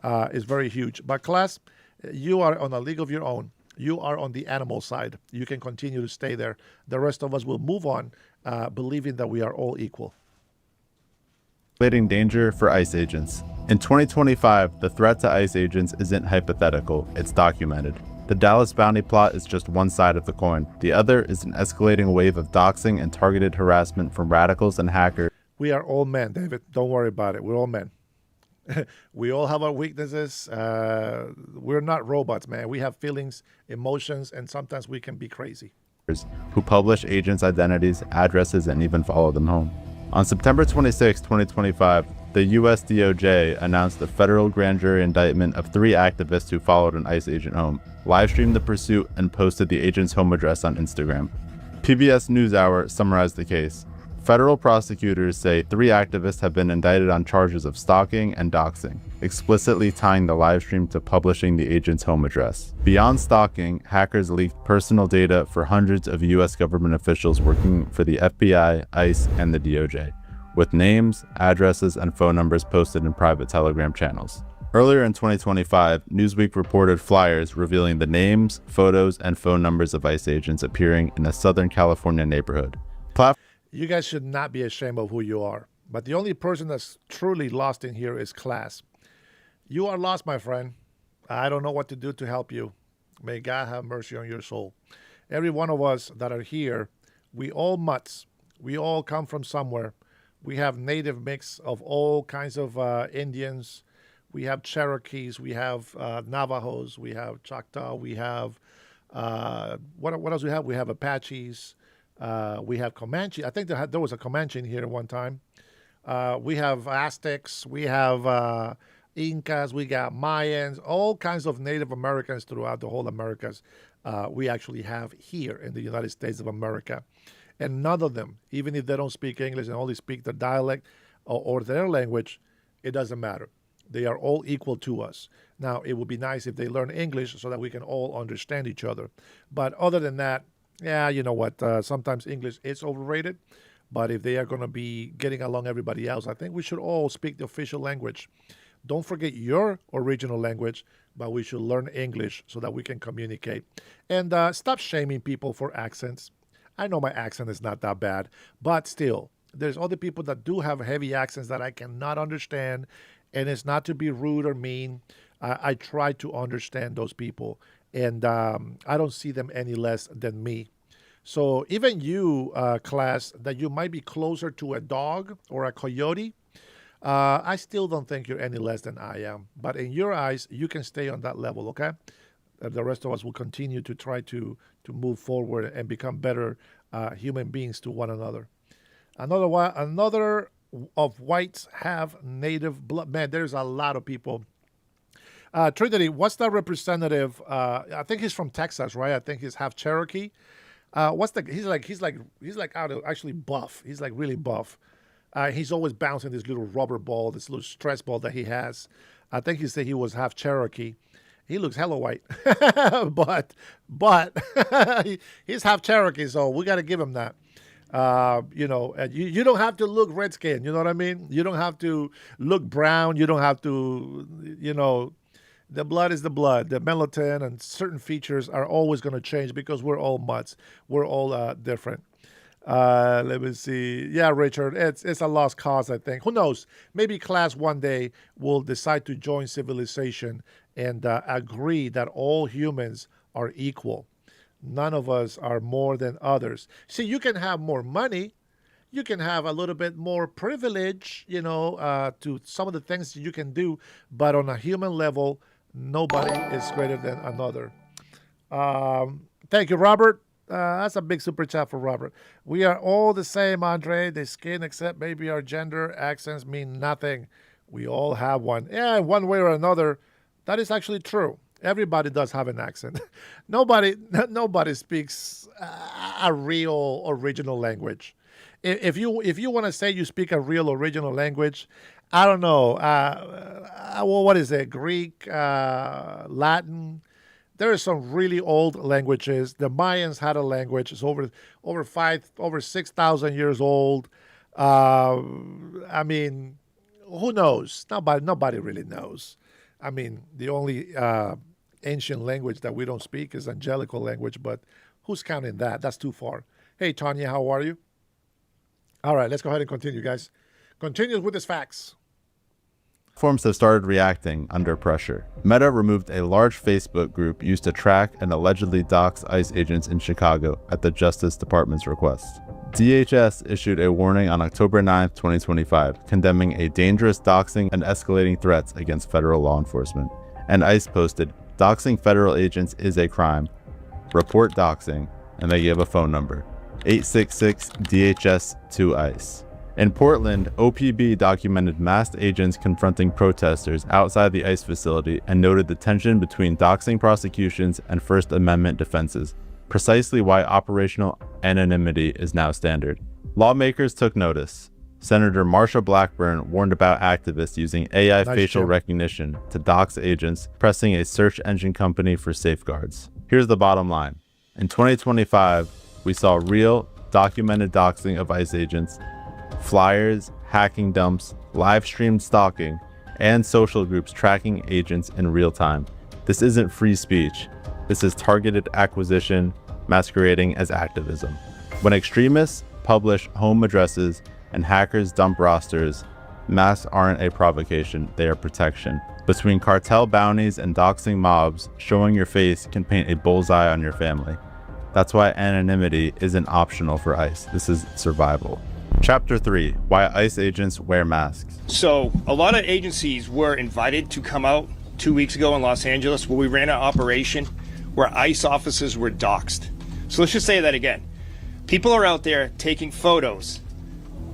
is very huge. But class, you are on a league of your own. You are on the animal side. You can continue to stay there. The rest of us will move on, believing that we are all equal. Danger for ICE agents. In 2025, the threat to ICE agents isn't hypothetical, it's documented. The Dallas bounty plot is just one side of the coin. The other is an escalating wave of doxing and targeted harassment from radicals and hackers. We are all men, David. Don't worry about it. We're all men. We all have our weaknesses. We're not robots, man. We have feelings, emotions, and sometimes we can be crazy. Who publish agents' identities, addresses, and even follow them home. On September 26, 2025, the U.S. DOJ announced a federal grand jury indictment of 3 activists who followed an ICE agent home, live-streamed the pursuit, and posted the agent's home address on Instagram. PBS NewsHour summarized the case. Federal prosecutors say 3 activists have been indicted on charges of stalking and doxing, explicitly tying the livestream to publishing the agent's home address. Beyond stalking, hackers leaked personal data for hundreds of U.S. government officials working for the FBI, ICE, and the DOJ, with names, addresses, and phone numbers posted in private Telegram channels. Earlier in 2025, Newsweek reported flyers revealing the names, photos, and phone numbers of ICE agents appearing in a Southern California neighborhood. You guys should not be ashamed of who you are. But the only person that's truly lost in here is class. You are lost, my friend. I don't know what to do to help you. May God have mercy on your soul. Every one of us that are here, we all mutts. We all come from somewhere. We have native mix of all kinds of Indians. We have Cherokees. We have Navajos. We have Choctaw. We have, what else we have? We have Apaches. We have Comanche. I think there was a Comanche in here one time. We have Aztecs. We have Incas. We got Mayans. All kinds of Native Americans throughout the whole Americas. We actually have here in the United States of America. And none of them, even if they don't speak English and only speak their dialect or their language, it doesn't matter. They are all equal to us. Now, it would be nice if they learn English so that we can all understand each other. But other than that, yeah, you know what? Sometimes English is overrated. But if they are going to be getting along everybody else, I think we should all speak the official language. Don't forget your original language, but we should learn English so that we can communicate. And stop shaming people for accents. I know my accent is not that bad, but still, there's other people that do have heavy accents that I cannot understand, and it's not to be rude or mean. I try to understand those people, and I don't see them any less than me. So even you, class, that you might be closer to a dog or a coyote, I still don't think you're any less than I am. But in your eyes, you can stay on that level, okay? The rest of us will continue to try to move forward and become better human beings to one another. Another of whites have native blood. Man, there's a lot of people. Trinity, what's that representative? I think he's from Texas, right? I think he's half Cherokee. He's like actually buff. He's like really buff. He's always bouncing this little rubber ball, this little stress ball that he has. I think he said he was half Cherokee. He looks hella white, but he's half Cherokee, so we got to give him that. You don't have to look redskin. You know what I mean? You don't have to look brown. You don't have to, the blood is the blood. The melatonin and certain features are always going to change because we're all mutts. We're all different. Let me see. Yeah, Richard, it's a lost cause, I think. Who knows? Maybe class one day will decide to join civilization and agree that all humans are equal. None of us are more than others. See, you can have more money. You can have a little bit more privilege, to some of the things you can do. But on a human level, nobody is greater than another. Thank you, Robert. That's a big super chat for Robert. We are all the same, Andre. The skin, except maybe our gender, accents mean nothing. We all have one. Yeah, one way or another. That is actually true. Everybody does have an accent. Nobody speaks a real original language. If you want to say you speak a real original language, I don't know. What is it? Greek, Latin. There are some really old languages. The Mayans had a language. It's over 6,000 years old. I mean, who knows? Nobody really knows. I mean, the only ancient language that we don't speak is angelical language, but who's counting that? That's too far. Hey, Tanya, how are you? All right, let's go ahead and continue, guys. Continue with his facts. Platforms have started reacting under pressure. Meta removed a large Facebook group used to track and allegedly dox ICE agents in Chicago at the Justice Department's request. DHS issued a warning on October 9, 2025, condemning a dangerous doxing and escalating threats against federal law enforcement. And ICE posted, "Doxing federal agents is a crime. Report doxing," and they gave a phone number, 866-DHS-2ICE. In Portland, OPB documented masked agents confronting protesters outside the ICE facility and noted the tension between doxing prosecutions and First Amendment defenses, precisely why operational anonymity is now standard. Lawmakers took notice. Senator Marsha Blackburn warned about activists using AI facial recognition to dox agents, pressing a search engine company for safeguards. Here's the bottom line. In 2025, we saw real, documented doxing of ICE agents, flyers, hacking dumps, live-streamed stalking, and social groups tracking agents in real time. This isn't free speech. This is targeted acquisition masquerading as activism. When extremists publish home addresses and hackers dump rosters, masks aren't a provocation, they are protection. Between cartel bounties and doxing mobs, showing your face can paint a bullseye on your family. That's why anonymity isn't optional for ICE. This is survival. Chapter 3, Why ICE Agents Wear Masks. So a lot of agencies were invited to come out 2 weeks ago in Los Angeles where we ran an operation where ICE officers were doxed. So let's just say that again. People are out there taking photos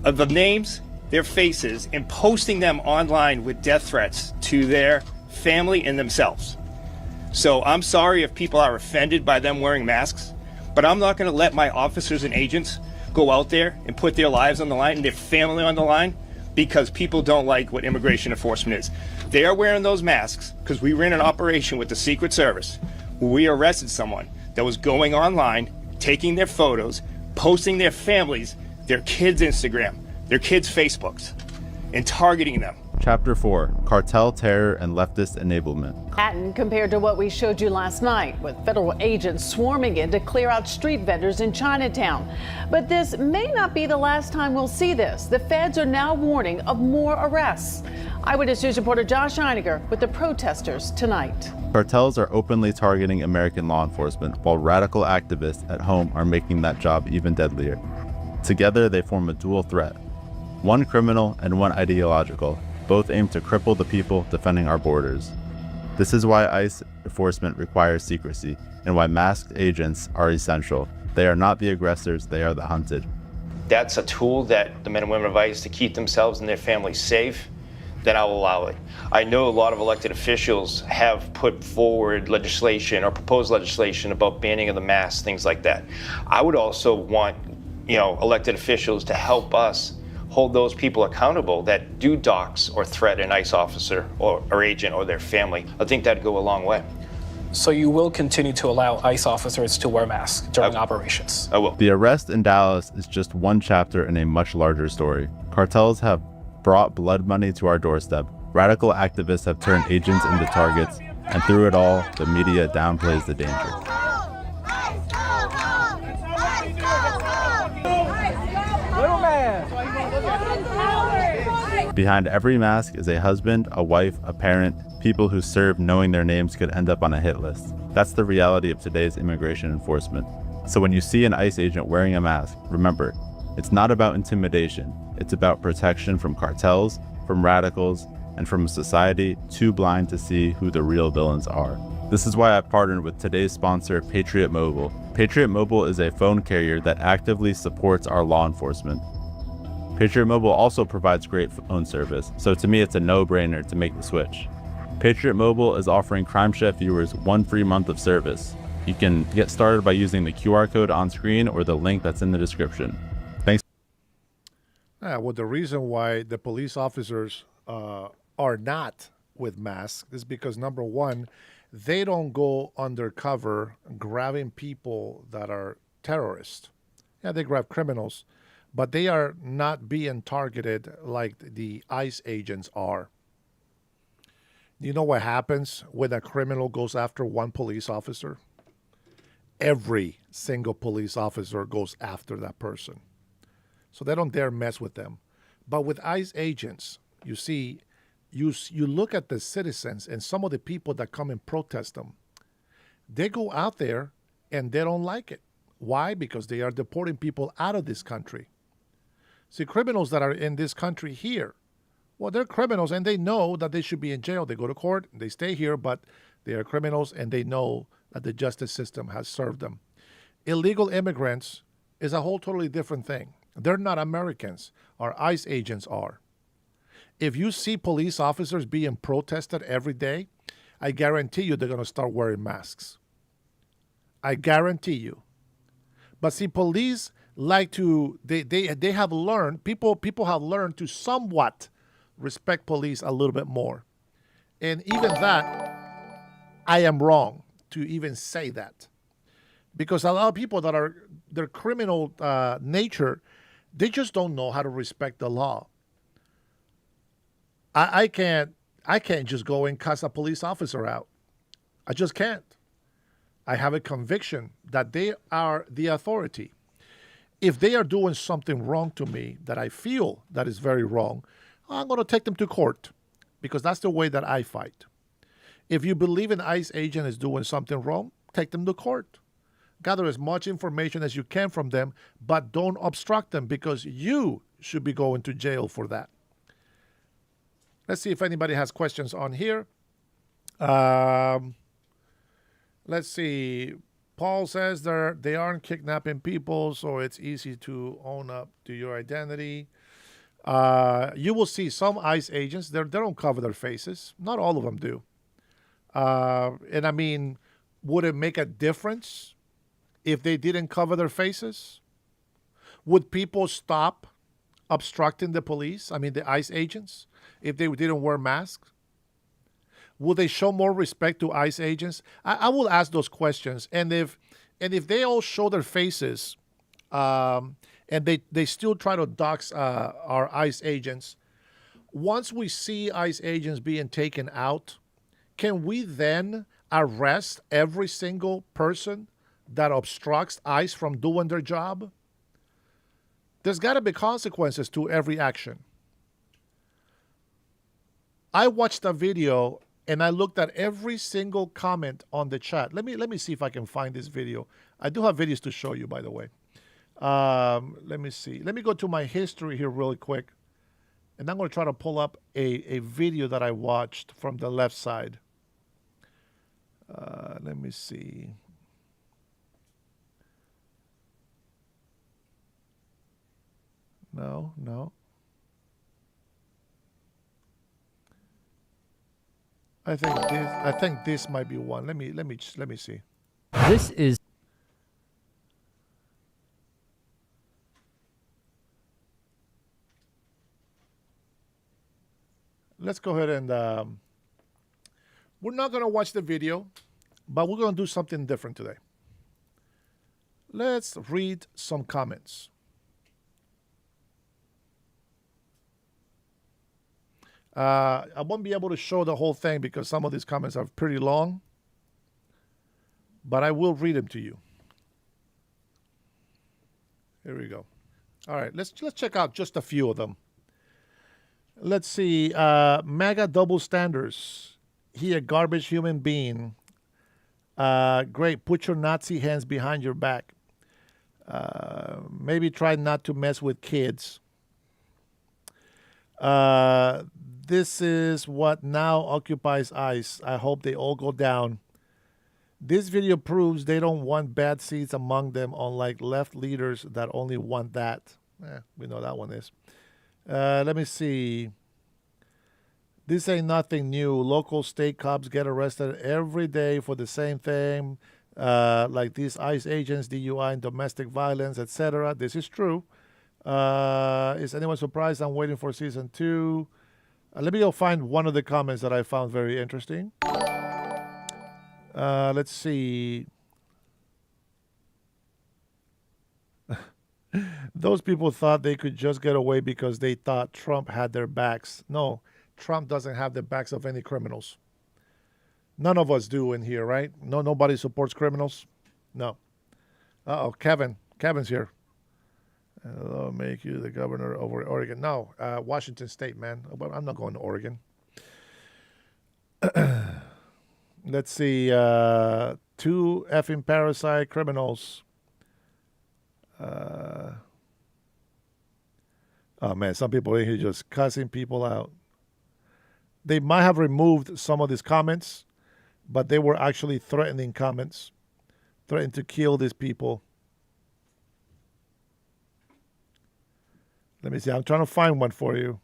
of the names, their faces, and posting them online with death threats to their family and themselves. So I'm sorry if people are offended by them wearing masks, but I'm not going to let my officers and agents go out there and put their lives on the line and their family on the line because people don't like what immigration enforcement is. They are wearing those masks because we ran an operation with the Secret Service where we arrested someone that was going online, taking their photos, posting their families, their kids' Instagram, their kids' Facebooks, and targeting them. Chapter 4, Cartel Terror and Leftist Enablement. Manhattan compared to what we showed you last night, with federal agents swarming in to clear out street vendors in Chinatown. But this may not be the last time we'll see this. The feds are now warning of more arrests. Eyewitness News reporter Josh Einiger with the protesters tonight. Cartels are openly targeting American law enforcement, while radical activists at home are making that job even deadlier. Together, they form a dual threat. One criminal and one ideological. Both aim to cripple the people defending our borders. This is why ICE enforcement requires secrecy and why masked agents are essential. They are not the aggressors, they are the hunted. That's a tool that the men and women of ICE to keep themselves and their families safe, then I'll allow it. I know a lot of elected officials have put forward legislation or proposed legislation about banning of the masks, things like that. I would also want, elected officials to help us hold those people accountable that do dox or threat an ICE officer or agent or their family. I think that'd go a long way. So you will continue to allow ICE officers to wear masks during operations? I will. The arrest in Dallas is just one chapter in a much larger story. Cartels have brought blood money to our doorstep. Radical activists have turned agents into targets, and through it all, the media downplays the danger. Behind every mask is a husband, a wife, a parent, people who serve knowing their names could end up on a hit list. That's the reality of today's immigration enforcement. So when you see an ICE agent wearing a mask, remember, it's not about intimidation. It's about protection from cartels, from radicals, and from a society too blind to see who the real villains are. This is why I partnered with today's sponsor, Patriot Mobile. Patriot Mobile is a phone carrier that actively supports our law enforcement. Patriot Mobile also provides great phone service, so to me it's a no-brainer to make the switch. Patriot Mobile is offering Crime Chef viewers 1 free month of service. You can get started by using the QR code on screen or the link that's in the description. Thanks. Well, the reason why the police officers are not with masks is because, number one, they don't go undercover grabbing people that are terrorists. Yeah, they grab criminals, but they are not being targeted like the ICE agents are. You know what happens when a criminal goes after one police officer? Every single police officer goes after that person. So they don't dare mess with them. But with ICE agents, you see, you look at the citizens and some of the people that come and protest them. They go out there and they don't like it. Why? Because they are deporting people out of this country. See, criminals that are in this country here, well, they're criminals and they know that they should be in jail. They go to court, they stay here, but they are criminals and they know that the justice system has served them. Illegal immigrants is a whole totally different thing. They're not Americans. Our ICE agents are. If you see police officers being protested every day, I guarantee you they're going to start wearing masks. I guarantee you. But see, police like to they have learned people have learned to somewhat respect police a little bit more. And even that, I am wrong to even say that, because a lot of people that are their criminal nature, they just don't know how to respect the law. I can't just go and cuss a police officer out. I just can't. I have a conviction that they are the authority. If they are doing something wrong to me that I feel that is very wrong, I'm going to take them to court, because that's the way that I fight. If you believe an ICE agent is doing something wrong, take them to court. Gather as much information as you can from them, but don't obstruct them, because you should be going to jail for that. Let's see if anybody has questions on here. Let's see. Paul says they aren't kidnapping people, so it's easy to own up to your identity. You will see some ICE agents, they don't cover their faces. Not all of them do. And I mean, would it make a difference if they didn't cover their faces? Would people stop obstructing the police, I mean the ICE agents, if they didn't wear masks? Will they show more respect to ICE agents? I will ask those questions. And if they all show their faces, and they still try to dox our ICE agents, once we see ICE agents being taken out, can we then arrest every single person that obstructs ICE from doing their job? There's got to be consequences to every action. I watched a video and I looked at every single comment on the chat. Let me see if I can find this video. I do have videos to show you, by the way. Let me see. Let me go to my history here really quick. And I'm going to try to pull up a video that I watched from the left side. Let me see. No. I think this might be one. Let me see. This is Let's go ahead and we're not going to watch the video, but we're going to do something different today. Let's read some comments. I won't be able to show the whole thing because some of these comments are pretty long, but I will read them to you. Here we go. All right, let's check out just a few of them. Let's see. MAGA double standards. He a garbage human being. Great. Put your Nazi hands behind your back. Maybe try not to mess with kids. This is what now occupies ICE. I hope they all go down. This video proves they don't want bad seeds among them, unlike left leaders that only want that. We know that one is. Let me see. This ain't nothing new. Local state cops get arrested every day for the same thing, like these ICE agents, DUI and domestic violence, etc. This is true. Is anyone surprised I'm waiting for season 2? Let me go find one of the comments that I found very interesting. Let's see. Those people thought they could just get away because they thought Trump had their backs. No, Trump doesn't have the backs of any criminals. None of us do in here, right? No, nobody supports criminals? No. Uh-oh, Kevin's here. I'll make you the governor over Oregon. No, Washington State, man. I'm not going to Oregon. Let's see. 2 effing parasite criminals. Oh, man, some people in here just cussing people out. They might have removed some of these comments, but they were actually threatening comments. Threatening to kill these people. Let me see. I'm trying to find one for you.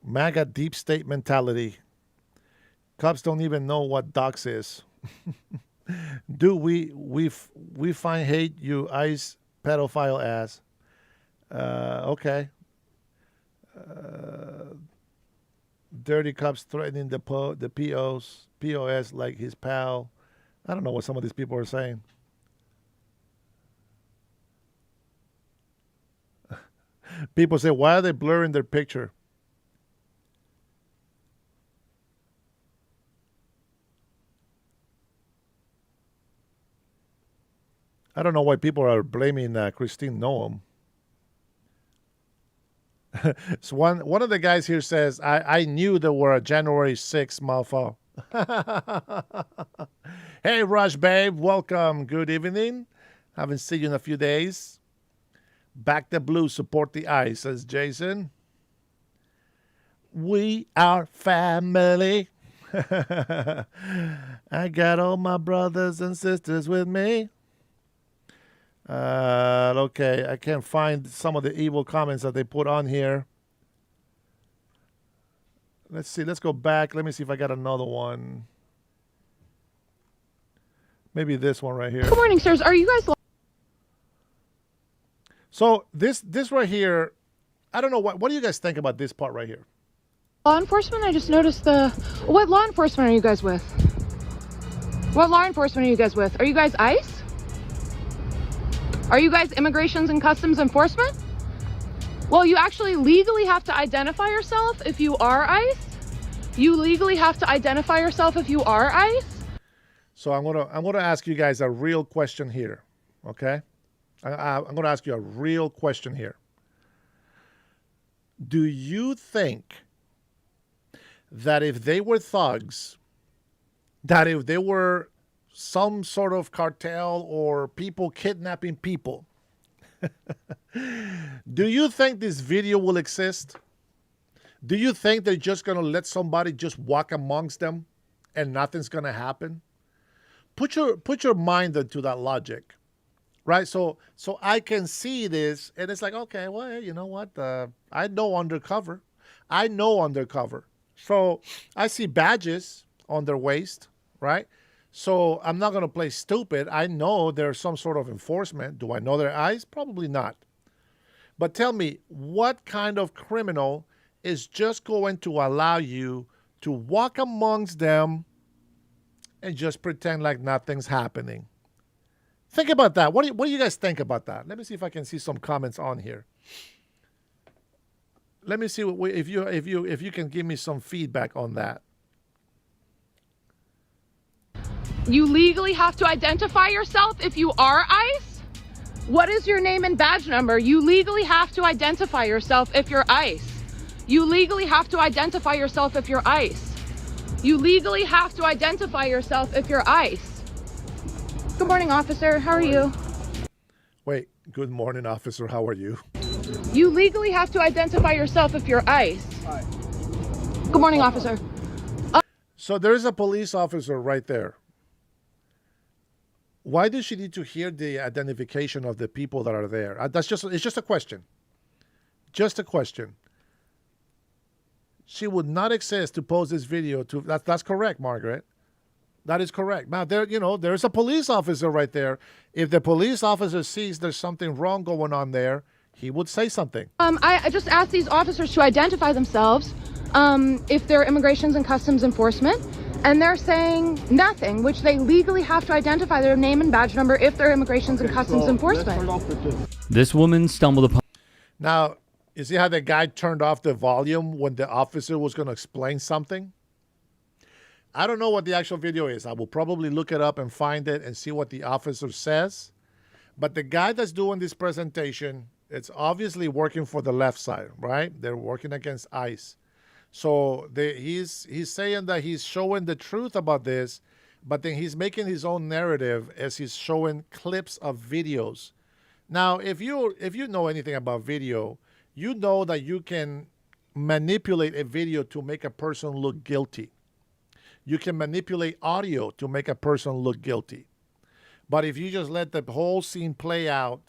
MAGA deep state mentality. Cops don't even know what docs is. Do we find hate you ICE pedophile ass? Okay. Dirty cops threatening the POS like his pal. I don't know what some of these people are saying. People say, why are they blurring their picture? I don't know why people are blaming Christine Noam. So one of the guys here says, I knew there were a January 6th mofo. Hey, Rush Babe, welcome. Good evening. Haven't seen you in a few days. Back the blue, support the ice, says Jason. We are family. I got all my brothers and sisters with me. Okay, I can't find some of the evil comments that they put on here. Let's see. Let's go back. Let me see if I got another one. Maybe this one right here. Good morning, sirs. Are you guys... So this right here, I don't know. What do you guys think about this part right here? Law enforcement? I just noticed the... What law enforcement are you guys with? What law enforcement are you guys with? Are you guys ICE? Are you guys Immigrations and Customs Enforcement? Well, you actually legally have to identify yourself if you are ICE. You legally have to identify yourself if you are ICE. So I'm gonna ask you guys a real question here, okay? I'm gonna ask you a real question here. Do you think that if they were thugs, that if they were some sort of cartel or people kidnapping people, do you think this video will exist? Do you think they're just going to let somebody just walk amongst them and nothing's going to happen? Put your mind into that logic, right? So I can see this and it's like, okay, well, you know what? I know undercover. So I see badges on their waist, right? So I'm not going to play stupid. I know there's some sort of enforcement. Do I know their eyes? Probably not. But tell me, what kind of criminal is just going to allow you to walk amongst them and just pretend like nothing's happening? Think about that. What do you guys think about that? Let me see if I can see some comments on here. Let me see if you can give me some feedback on that. You legally have to identify yourself if you are ICE. What is your name and badge number? You legally have to identify yourself if you're ICE. You legally have to identify yourself if you're ICE. You legally have to identify yourself if you're ICE. Good morning, officer. How are you? Wait, good morning, officer. How are you? You legally have to identify yourself if you're ICE. Good morning, officer. So there's a police officer right there. Why does she need to hear the identification of the people that are there? It's just a question. Just a question. She would not exist to post this video to. That's correct, Margaret. That is correct. Now there's a police officer right there. If the police officer sees there's something wrong going on there, he would say something. I just asked these officers to identify themselves, if they're Immigrations and Customs Enforcement, and they're saying nothing, which they legally have to identify their name and badge number if they're Immigrations and Customs Enforcement. This woman stumbled upon. Now, you see how the guy turned off the volume when the officer was going to explain something? I don't know what the actual video is. I will probably look it up and find it and see what the officer says. But the guy that's doing this presentation, it's obviously working for the left side, right? They're working against ICE. So he's saying that he's showing the truth about this, but then he's making his own narrative as he's showing clips of videos. Now, if you know anything about video, you know that you can manipulate a video to make a person look guilty. You can manipulate audio to make a person look guilty. But if you just let the whole scene play out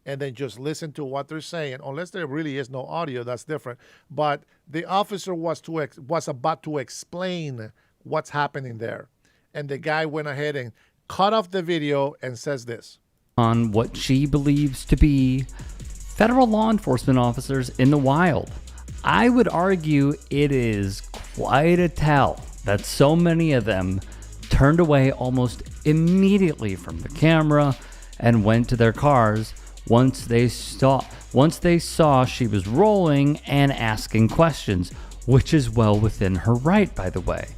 and then just listen to what they're saying. Unless there really is no audio, that's different. But the officer was about to explain what's happening there. And the guy went ahead and cut off the video and says this. On what she believes to be federal law enforcement officers in the wild. I would argue it is quite a tell that so many of them turned away almost immediately from the camera and went to their cars once they saw she was rolling and asking questions, which is well within her right, by the way.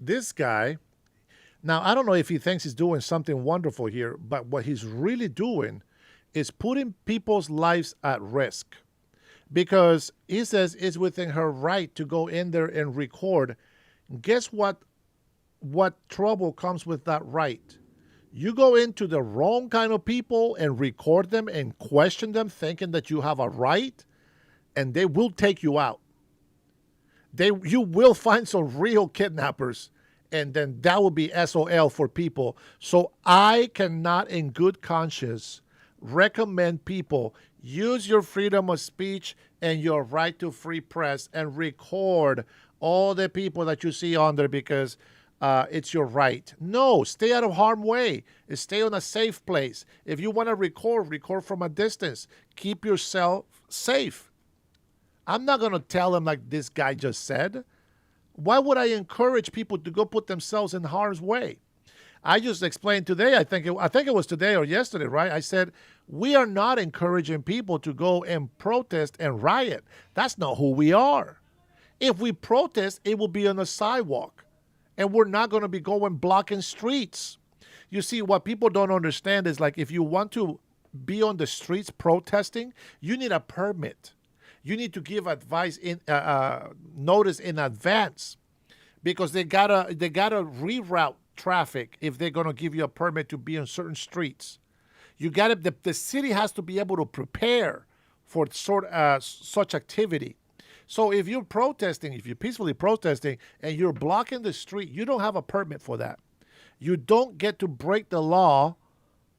This guy, I don't know if he thinks he's doing something wonderful here, but what he's really doing is putting people's lives at risk, because he says it's within her right to go in there and record. Guess what trouble comes with that right? You go into the wrong kind of people and record them and question them thinking that you have a right, and they will take you out. You will find some real kidnappers, and then that will be SOL for people. So I cannot in good conscience recommend people use your freedom of speech and your right to free press and record all the people that you see on there because it's your right. No, stay out of harm's way. Stay on a safe place. If you want to record from a distance. Keep yourself safe. I'm not going to tell them like this guy just said. Why would I encourage people to go put themselves in harm's way? I just explained today, I think it was today or yesterday, right? I said, we are not encouraging people to go and protest and riot. That's not who we are. If we protest, it will be on the sidewalk. And we're not going to be going blocking streets. You see, what people don't understand is like if you want to be on the streets protesting, you need a permit. You need to give advice notice in advance, because they gotta reroute traffic if they're gonna give you a permit to be on certain streets. The city has to be able to prepare for such activity. So if you're peacefully protesting and you're blocking the street, you don't have a permit for that. You don't get to break the law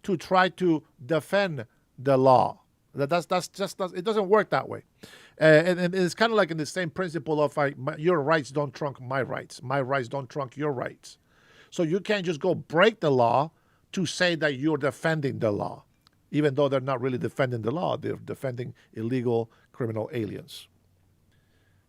to try to defend the law. It doesn't work that way. And it's kind of like in the same principle of your rights don't trump my rights. My rights don't trump your rights. So you can't just go break the law to say that you're defending the law, even though they're not really defending the law. They're defending illegal criminal aliens.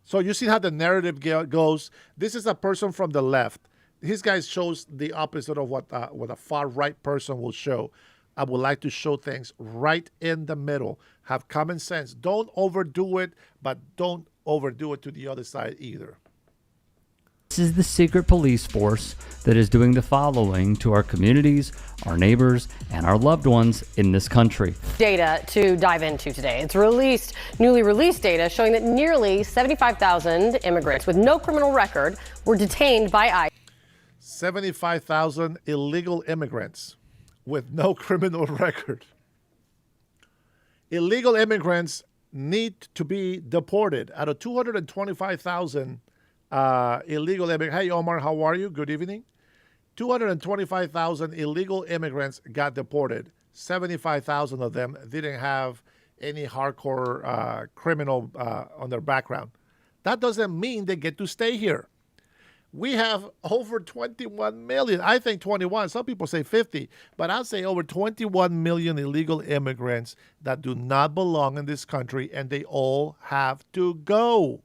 So you see how the narrative goes. This is a person from the left. This guy shows the opposite of what a far right person will show. I would like to show things right in the middle. Have common sense. Don't overdo it, but don't overdo it to the other side either. This is the secret police force that is doing the following to our communities, our neighbors, and our loved ones in this country. Data to dive into today. It's newly released data showing that nearly 75,000 immigrants with no criminal record were detained by ICE. 75,000 illegal immigrants with no criminal record. Illegal immigrants need to be deported. Out of 225,000 illegal immigrants. Hey, Omar, how are you? Good evening. 225,000 illegal immigrants got deported. 75,000 of them didn't have any hardcore criminal on their background. That doesn't mean they get to stay here. We have over 21 million. I think 21. Some people say 50. But I'll say over 21 million illegal immigrants that do not belong in this country, and they all have to go.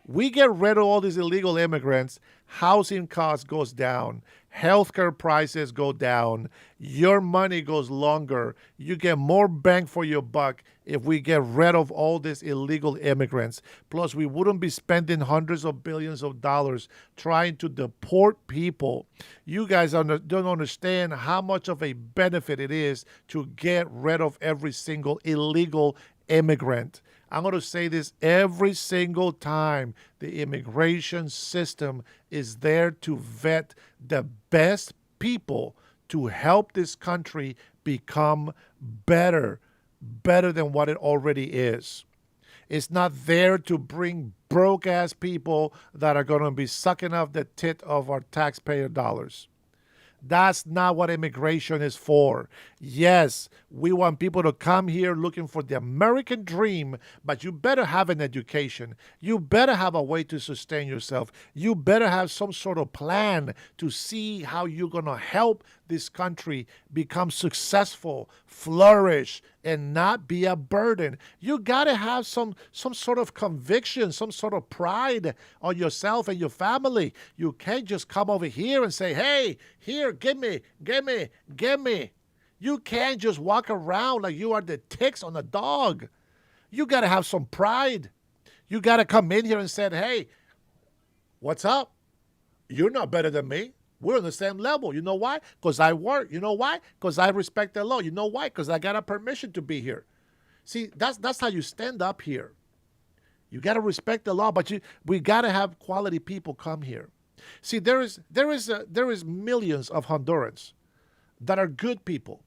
We get rid of all these illegal immigrants, housing costs goes down, healthcare prices go down, your money goes longer, you get more bang for your buck if we get rid of all these illegal immigrants. Plus, we wouldn't be spending hundreds of billions of dollars trying to deport people. You guys don't understand how much of a benefit it is to get rid of every single illegal immigrant. I'm going to say this every single time. The immigration system is there to vet the best people to help this country become better than what it already is. It's not there to bring broke-ass people that are going to be sucking off the tit of our taxpayer dollars. That's not what immigration is for. Yes, we want people to come here looking for the American dream, but you better have an education. You better have a way to sustain yourself. You better have some sort of plan to see how you're going to help this country become successful, flourish, and not be a burden. You got to have some sort of conviction, some sort of pride on yourself and your family. You can't just come over here and say, hey, here, give me, give me, give me. You can't just walk around like you are the ticks on a dog. You got to have some pride. You got to come in here and say, hey, what's up? You're not better than me. We're on the same level. You know why? Because I work. You know why? Because I respect the law. You know why? Because I got a permission to be here. See, that's how you stand up here. You got to respect the law, but we got to have quality people come here. See, there is millions of Hondurans that are good people.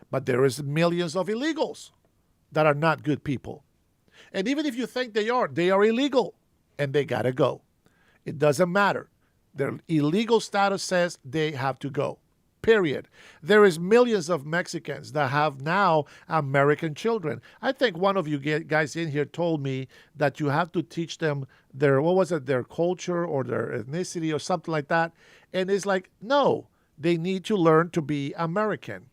But there is millions of illegals that are not good people. And even if you think they are illegal and they got to go. It doesn't matter. Their illegal status says they have to go. Period. There is millions of Mexicans that have now American children. I think one of you guys in here told me that you have to teach them their culture or their ethnicity or something like that. And it's like, no, they need to learn to be American.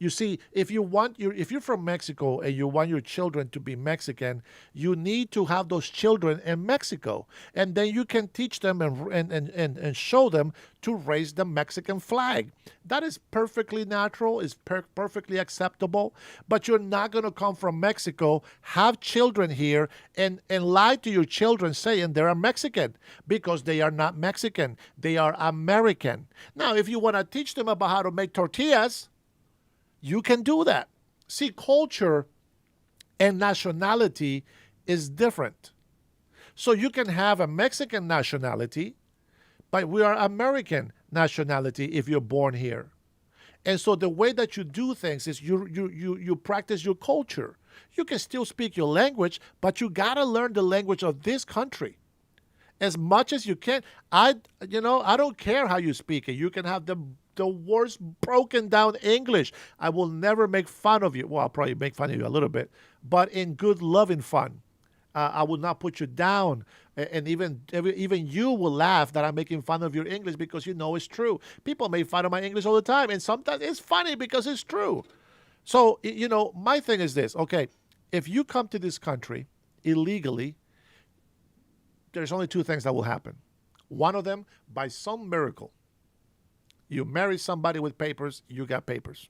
You see, if you're from Mexico and you want your children to be Mexican, you need to have those children in Mexico. And then you can teach them and show them to raise the Mexican flag. That is perfectly natural, is perfectly acceptable. But you're not going to come from Mexico, have children here, and lie to your children saying they're Mexican, because they are not Mexican. They are American. Now, if you want to teach them about how to make tortillas, you can do that. See, culture and nationality is different. So you can have a Mexican nationality, but we are American nationality if you're born here. And so the way that you do things is you practice your culture. You can still speak your language, but you got to learn the language of this country as much as you can. I don't care how you speak it. You can have the worst broken down English. I will never make fun of you. Well, I'll probably make fun of you a little bit, but in good, loving fun. I will not put you down. And even you will laugh that I'm making fun of your English because you know it's true. People make fun of my English all the time, and sometimes it's funny because it's true. So, my thing is this. Okay, if you come to this country illegally, there's only two things that will happen. One of them, by some miracle, you marry somebody with papers, you got papers.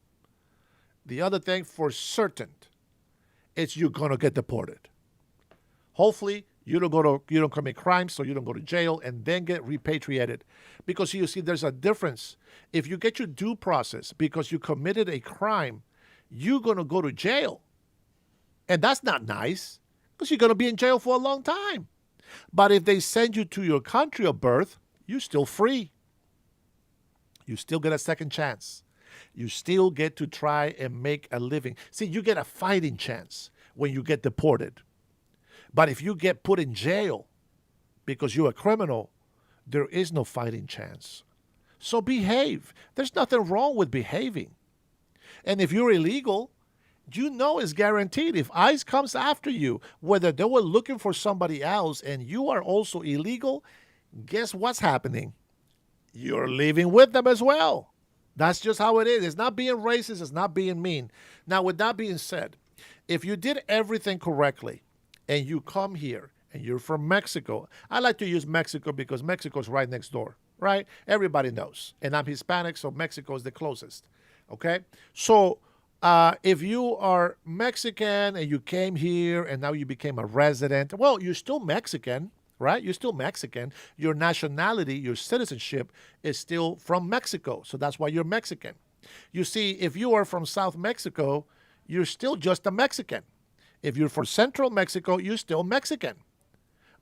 The other thing, for certain, is you're going to get deported. Hopefully, you don't commit crimes, so you don't go to jail and then get repatriated. Because you see, there's a difference. If you get your due process because you committed a crime, you're going to go to jail. And that's not nice, because you're going to be in jail for a long time. But if they send you to your country of birth, you're still free. You still get a second chance. You still get to try and make a living. See, you get a fighting chance when you get deported. But if you get put in jail because you're a criminal, there is no fighting chance. So behave. There's nothing wrong with behaving. And if you're illegal, you know it's guaranteed. If ICE comes after you, whether they were looking for somebody else and you are also illegal, guess what's happening? You're living with them as well. That's just how it is. It's not being racist. It's not being mean. Now, with that being said, if you did everything correctly and you come here and you're from Mexico, I like to use Mexico because Mexico's right next door, right? Everybody knows. And I'm Hispanic, so Mexico is the closest, okay? So if you are Mexican and you came here and now you became a resident, well, you're still Mexican, right? You're still Mexican. Your nationality, your citizenship is still from Mexico. So that's why you're Mexican. You see, if you are from South Mexico, you're still just a Mexican. If you're from Central Mexico, you're still Mexican.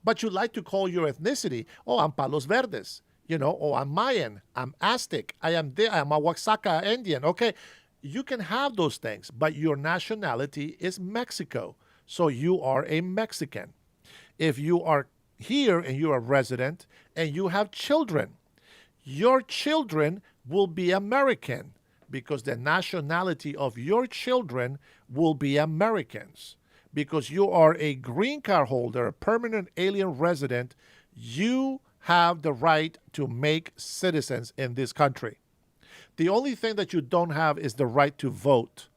But you like to call your ethnicity, oh, I'm Palos Verdes, oh, I'm Mayan, I'm Aztec, I'm a Oaxaca Indian, okay? You can have those things, but your nationality is Mexico. So you are a Mexican. If you are here and you're a resident and you have children, your children will be American. because the nationality of your children will be Americans. Because you are a green card holder, a permanent alien resident, you have the right to make citizens in this country. The only thing that you don't have is the right to vote.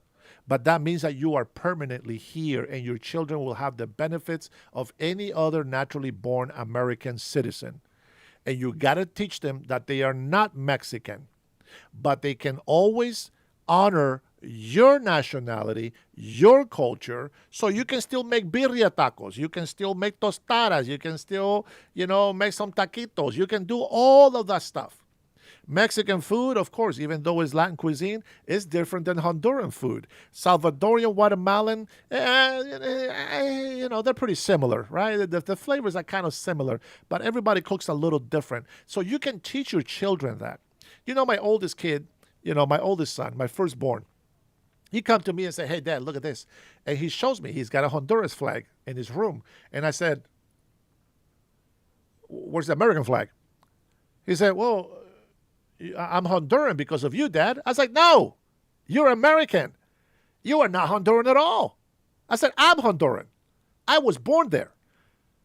But that means that you are permanently here and your children will have the benefits of any other naturally born American citizen. And you got to teach them that they are not Mexican, but they can always honor your nationality, your culture, so you can still make birria tacos, you can still make tostadas, you can still, make some taquitos, you can do all of that stuff. Mexican food, of course, even though it's Latin cuisine, is different than Honduran food. Salvadorian, Guatemalan, they're pretty similar, right? The flavors are kind of similar, but everybody cooks a little different. So you can teach your children that. My oldest kid, my oldest son, my firstborn, he come to me and say, "Hey, Dad, look at this." And he shows me he's got a Honduras flag in his room. And I said, "Where's the American flag?" He said, "Well, I'm Honduran because of you, Dad." I was like, "No, you're American. You are not Honduran at all." I said, "I'm Honduran. I was born there.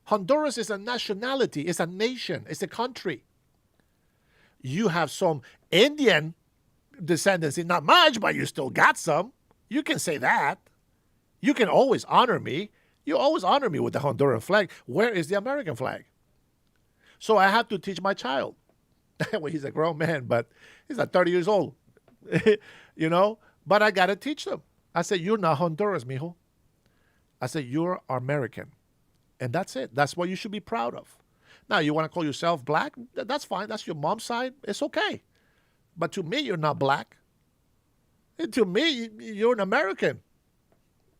Honduras is a nationality. It's a nation. It's a country. You have some Indian descendancy, not much, but you still got some. You can say that. You can always honor me. You always honor me with the Honduran flag. Where is the American flag?" So I had to teach my child. Well, he's a grown man, but he's like 30 years old, but I got to teach them. I said, "You're not Honduras, mijo." I said, "You're American." And that's it. That's what you should be proud of. Now, you want to call yourself black? That's fine. That's your mom's side. It's okay. But to me, you're not black. And to me, you're an American.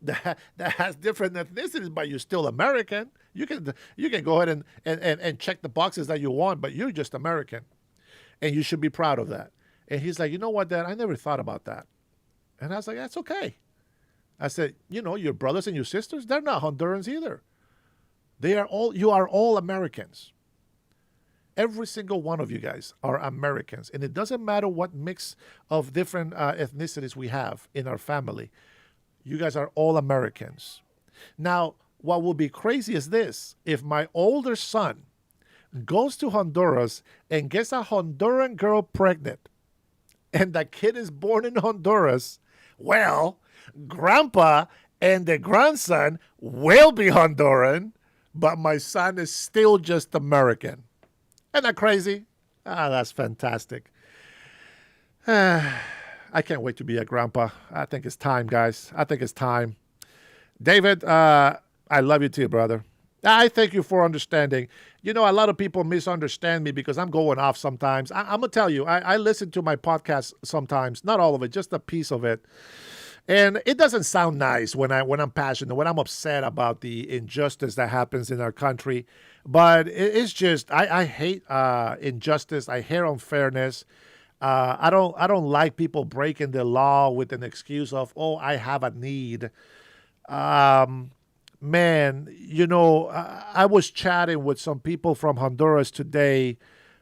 That has different ethnicities, but you're still American. You can go ahead and check the boxes that you want, but you're just American. And you should be proud of that. And he's like, "You know what, Dad? I never thought about that." And I was like, "That's okay." I said, "Your brothers and your sisters, they're not Hondurans either. You are all Americans. Every single one of you guys are Americans. And it doesn't matter what mix of different ethnicities we have in our family. You guys are all Americans." Now, what will be crazy is this. If my older son goes to Honduras and gets a Honduran girl pregnant, and the kid is born in Honduras, well, Grandpa and the grandson will be Honduran, but my son is still just American. Isn't that crazy? That's fantastic. I can't wait to be a grandpa. I think it's time, guys. I think it's time. David, I love you too, brother. I thank you for understanding. A lot of people misunderstand me because I'm going off sometimes. I'm going to tell you, I listen to my podcast sometimes, not all of it, just a piece of it. And it doesn't sound nice when I'm passionate, when I'm upset about the injustice that happens in our country. But it's just, I hate injustice. I hate unfairness. I don't like people breaking the law with an excuse of, "Oh, I have a need." Man, I was chatting with some people from Honduras today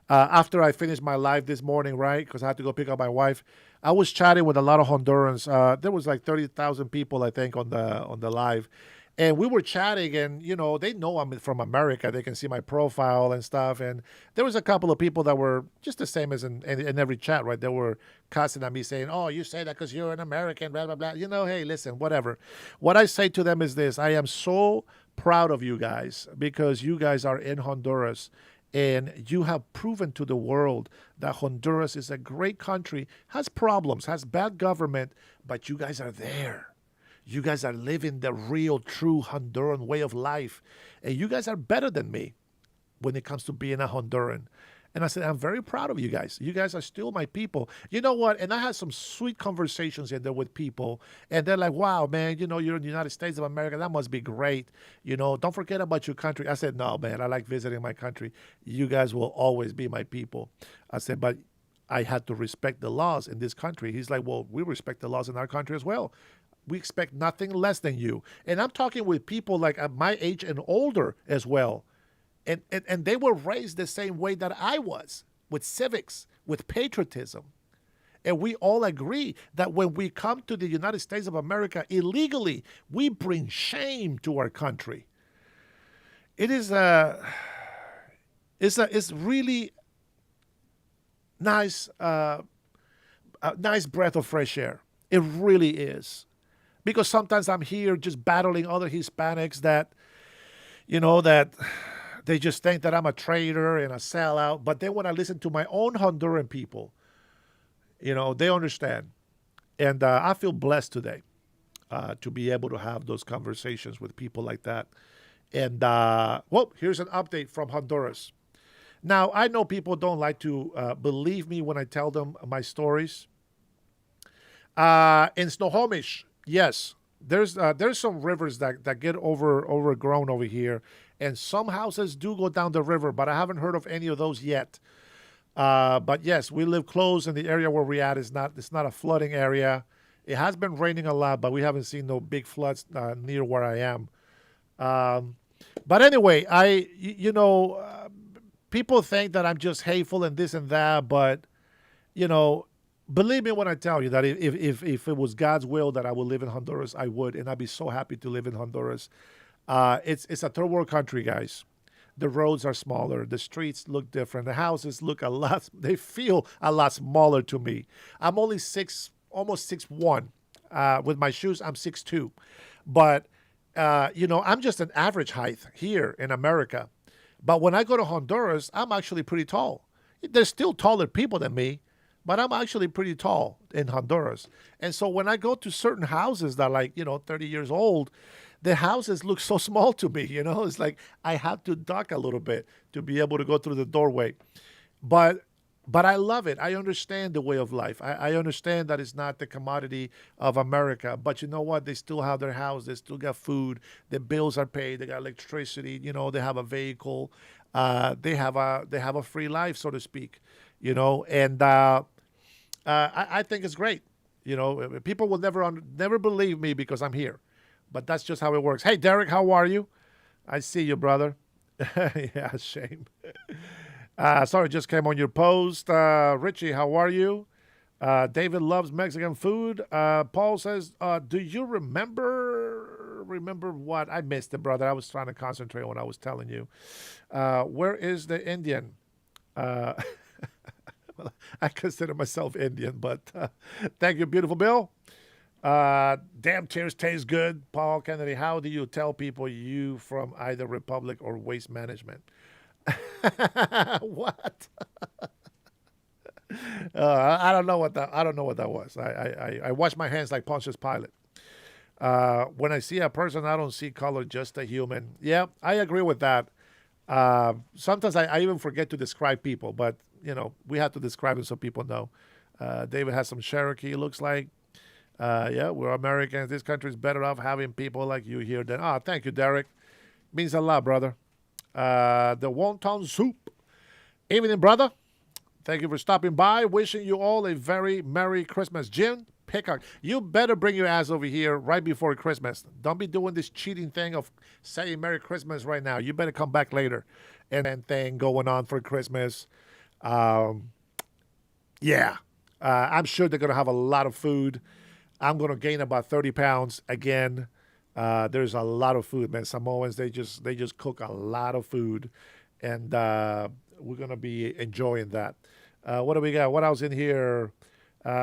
after I finished my live this morning, right? Because I had to go pick up my wife. I was chatting with a lot of Hondurans. There was like 30,000 people, I think, on the live. And we were chatting, and, they know I'm from America. They can see my profile and stuff. And there was a couple of people that were just the same as in every chat, right? They were cussing at me saying, "Oh, you say that because you're an American, blah, blah, blah." Hey, listen, whatever. What I say to them is this. I am so proud of you guys because you guys are in Honduras. And you have proven to the world that Honduras is a great country, has problems, has bad government, but you guys are there. You guys are living the real, true Honduran way of life. And you guys are better than me when it comes to being a Honduran. And I said, I'm very proud of you guys. You guys are still my people. You know what? And I had some sweet conversations in there with people. And they're like, "Wow, man, you're in the United States of America. That must be great. Don't forget about your country." I said, "No, man, I like visiting my country. You guys will always be my people." I said, "But I had to respect the laws in this country." He's like, "Well, we respect the laws in our country as well. We expect nothing less than you." And I'm talking with people like at my age and older as well. And they were raised the same way that I was, with civics, with patriotism. And we all agree that when we come to the United States of America illegally, we bring shame to our country. It is it's really nice, a nice breath of fresh air. It really is. Because sometimes I'm here just battling other Hispanics that, that they just think that I'm a traitor and a sellout. But then when I listen to my own Honduran people, they understand. And I feel blessed today to be able to have those conversations with people like that. And, here's an update from Honduras. Now, I know people don't like to believe me when I tell them my stories. In Snohomish, yes, there's some rivers that get overgrown over here, and some houses do go down the river, but I haven't heard of any of those yet. But yes, we live close, and the area where we're at it's not a flooding area. It has been raining a lot, but we haven't seen no big floods near where I am. But anyway, people think that I'm just hateful and this and that, but believe me when I tell you that if it was God's will that I would live in Honduras, I would, and I'd be so happy to live in Honduras. It's a third world country, guys. The roads are smaller. The streets look different. The houses they feel a lot smaller to me. I'm only almost 6'1". With my shoes, I'm 6'2". But, I'm just an average height here in America. But when I go to Honduras, I'm actually pretty tall. There's still taller people than me, but I'm actually pretty tall in Honduras. And so when I go to certain houses that are 30 years old, the houses look so small to me, It's like I have to duck a little bit to be able to go through the doorway. But I love it. I understand the way of life. I understand that it's not the commodity of America. But you know what? They still have their house. They still got food. Their bills are paid. They got electricity. They have a vehicle. They have a free life, so to speak. And I think it's great. People will never believe me because I'm here. But that's just how it works. Hey, Derek, how are you? I see you, brother. Yeah, shame. Sorry, just came on your post. Richie, how are you? David loves Mexican food. Paul says, do you remember what? I missed it, brother. I was trying to concentrate on what I was telling you. Where is the Indian? Well, I consider myself Indian, but thank you, beautiful Bill. Damn tears taste good. Paul Kennedy, how do you tell people you from either Republic or Waste Management? What? I don't know what that was. I wash my hands like Pontius Pilate. When I see a person, I don't see color, just a human. Yeah, I agree with that. Sometimes I even forget to describe people, but we have to describe them so people know. David has some Cherokee, it looks like. Yeah, we're Americans. This country is better off having people like you here than... thank you, Derek. Means a lot, brother. The wonton soup. Evening, brother. Thank you for stopping by. Wishing you all a very Merry Christmas. Jim Pickard, you better bring your ass over here right before Christmas. Don't be doing this cheating thing of saying Merry Christmas right now. You better come back later. And thing going on for Christmas. Yeah. I'm sure they're going to have a lot of food. I'm going to gain about 30 pounds again. There's a lot of food, man. Samoans, they just cook a lot of food. And we're going to be enjoying that. What do we got? What else in here?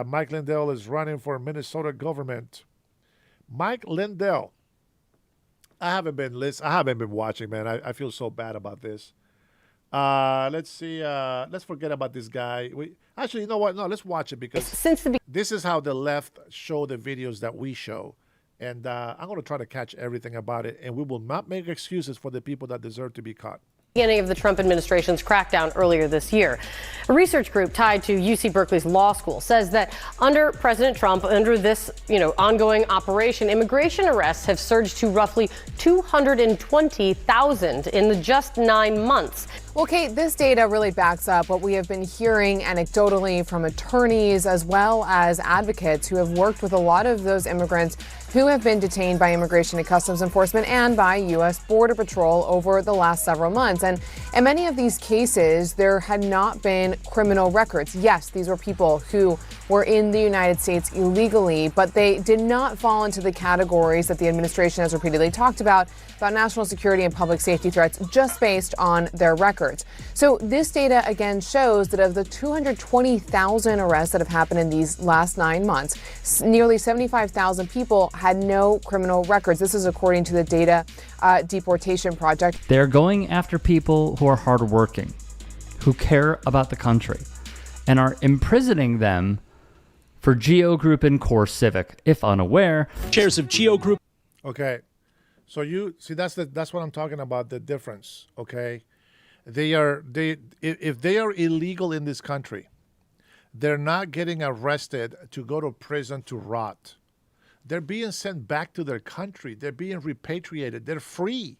Mike Lindell is running for Minnesota government. Mike Lindell. I haven't been watching, man. I feel so bad about this. Let's see. Let's forget about this guy. Actually, you know what? No, let's watch it because this is how the left show the videos that we show. And I'm going to try to catch everything about it. And we will not make excuses for the people that deserve to be caught. Beginning of the Trump administration's crackdown earlier this year. A research group tied to UC Berkeley's law school says that under President Trump, under this, ongoing operation, immigration arrests have surged to roughly 220,000 in just 9 months. Well, Kate, this data really backs up what we have been hearing anecdotally from attorneys as well as advocates who have worked with a lot of those immigrants who have been detained by Immigration and Customs Enforcement and by U.S. Border Patrol over the last several months. And in many of these cases, there had not been criminal records. Yes, these were people who were in the United States illegally, but they did not fall into the categories that the administration has repeatedly talked about national security and public safety threats just based on their records. So this data again shows that of the 220,000 arrests that have happened in these last 9 months, nearly 75,000 people had no criminal records. This is according to the Data Deportation Project. They're going after people who are hardworking, who care about the country, and are imprisoning them for Geo Group and Core Civic, if unaware. Chairs of Geo Group. Okay. So you see that's what I'm talking about, the difference, okay? If they are illegal in this country, they're not getting arrested to go to prison to rot. They're being sent back to their country. They're being repatriated. They're free.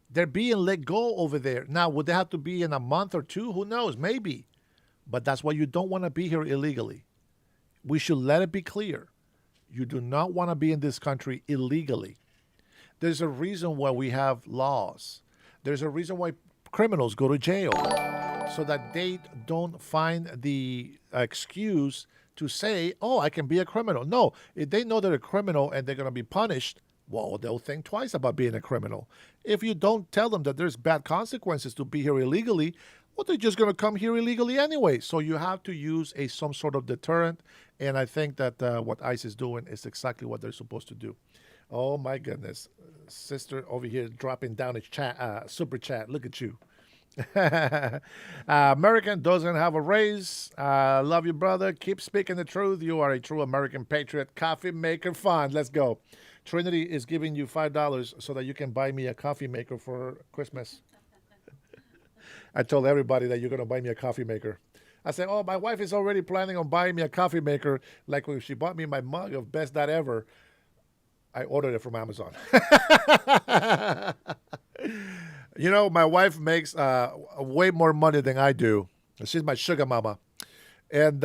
They're being let go over there. Now, would they have to be in a month or two? Who knows? Maybe. But that's why you don't want to be here illegally. We should let it be clear. You do not want to be in this country illegally. There's a reason why we have laws. There's a reason why criminals go to jail, so that they don't find the excuse to say, oh, I can be a criminal. No, if they know they're a criminal and they're going to be punished, well, they'll think twice about being a criminal. If you don't tell them that there's bad consequences to be here illegally, well, they're just going to come here illegally anyway. So you have to use some sort of deterrent, and I think that what ICE is doing is exactly what they're supposed to do. Oh, my goodness. Sister over here dropping down a super chat. Look at you. American doesn't have a raise. Love you, brother. Keep speaking the truth. You are a true American patriot. Coffee maker fund. Let's go. Trinity is giving you $5 so that you can buy me a coffee maker for Christmas. I told everybody that you're going to buy me a coffee maker. I said, oh, my wife is already planning on buying me a coffee maker. Like when she bought me my mug of Best Dad Ever, I ordered it from Amazon. You know, my wife makes way more money than I do. She's my sugar mama. And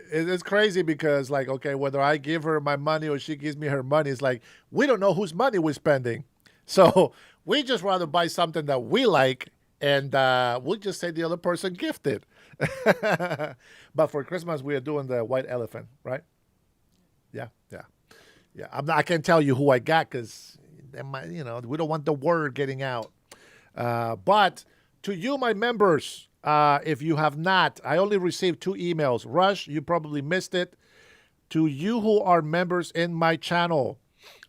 it's crazy because, like, okay, whether I give her my money or she gives me her money, it's like, we don't know whose money we're spending. So we just rather buy something that we like, and we'll just say the other person gifted. But for Christmas, we are doing the white elephant, right? Yeah. I can't tell you who I got because, we don't want the word getting out. But to you, my members, if you have not, I only received 2 emails. Rush, you probably missed it. To you who are members in my channel,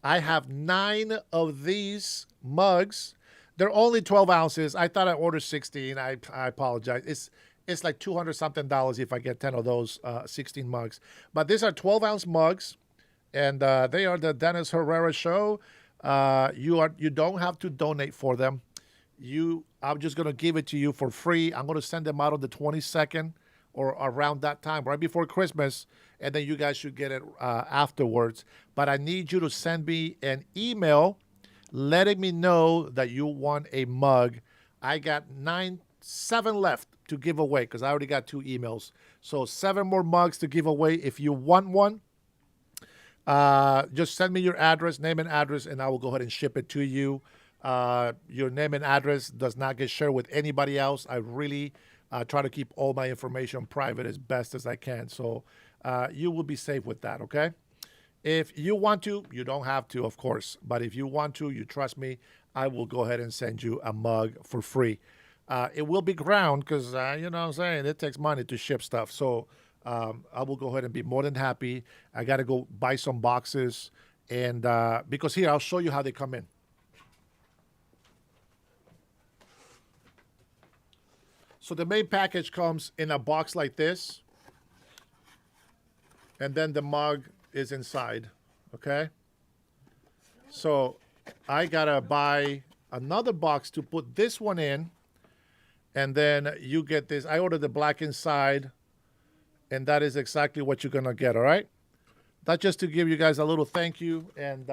I have 9 of these mugs. They're only 12 ounces. I thought I ordered 16. I apologize. It's like $200-something if I get 10 of those 16 mugs. But these are 12-ounce mugs, and they are the Dennis Herrera Show. You don't have to donate for them. I'm just going to give it to you for free. I'm going to send them out on the 22nd or around that time, right before Christmas, and then you guys should get it afterwards. But I need you to send me an email letting me know that you want a mug. I got 7 left to give away because I already got 2 emails. So 7 more mugs to give away. If you want one, just send me your address, name and address, and I will go ahead and ship it to you. Your name and address does not get shared with anybody else. I really try to keep all my information private as best as I can. So you will be safe with that, okay? If you want to, you don't have to, of course. But if you want to, you trust me, I will go ahead and send you a mug for free. It will be ground because, you know what I'm saying, it takes money to ship stuff. So I will go ahead and be more than happy. I got to go buy some boxes. And because here, I'll show you how they come in. So the main package comes in a box like this. And then the mug is inside, okay? So I got to buy another box to put this one in. And then you get this. I ordered the black inside. And that is exactly what you're going to get, all right? That's just to give you guys a little thank you. And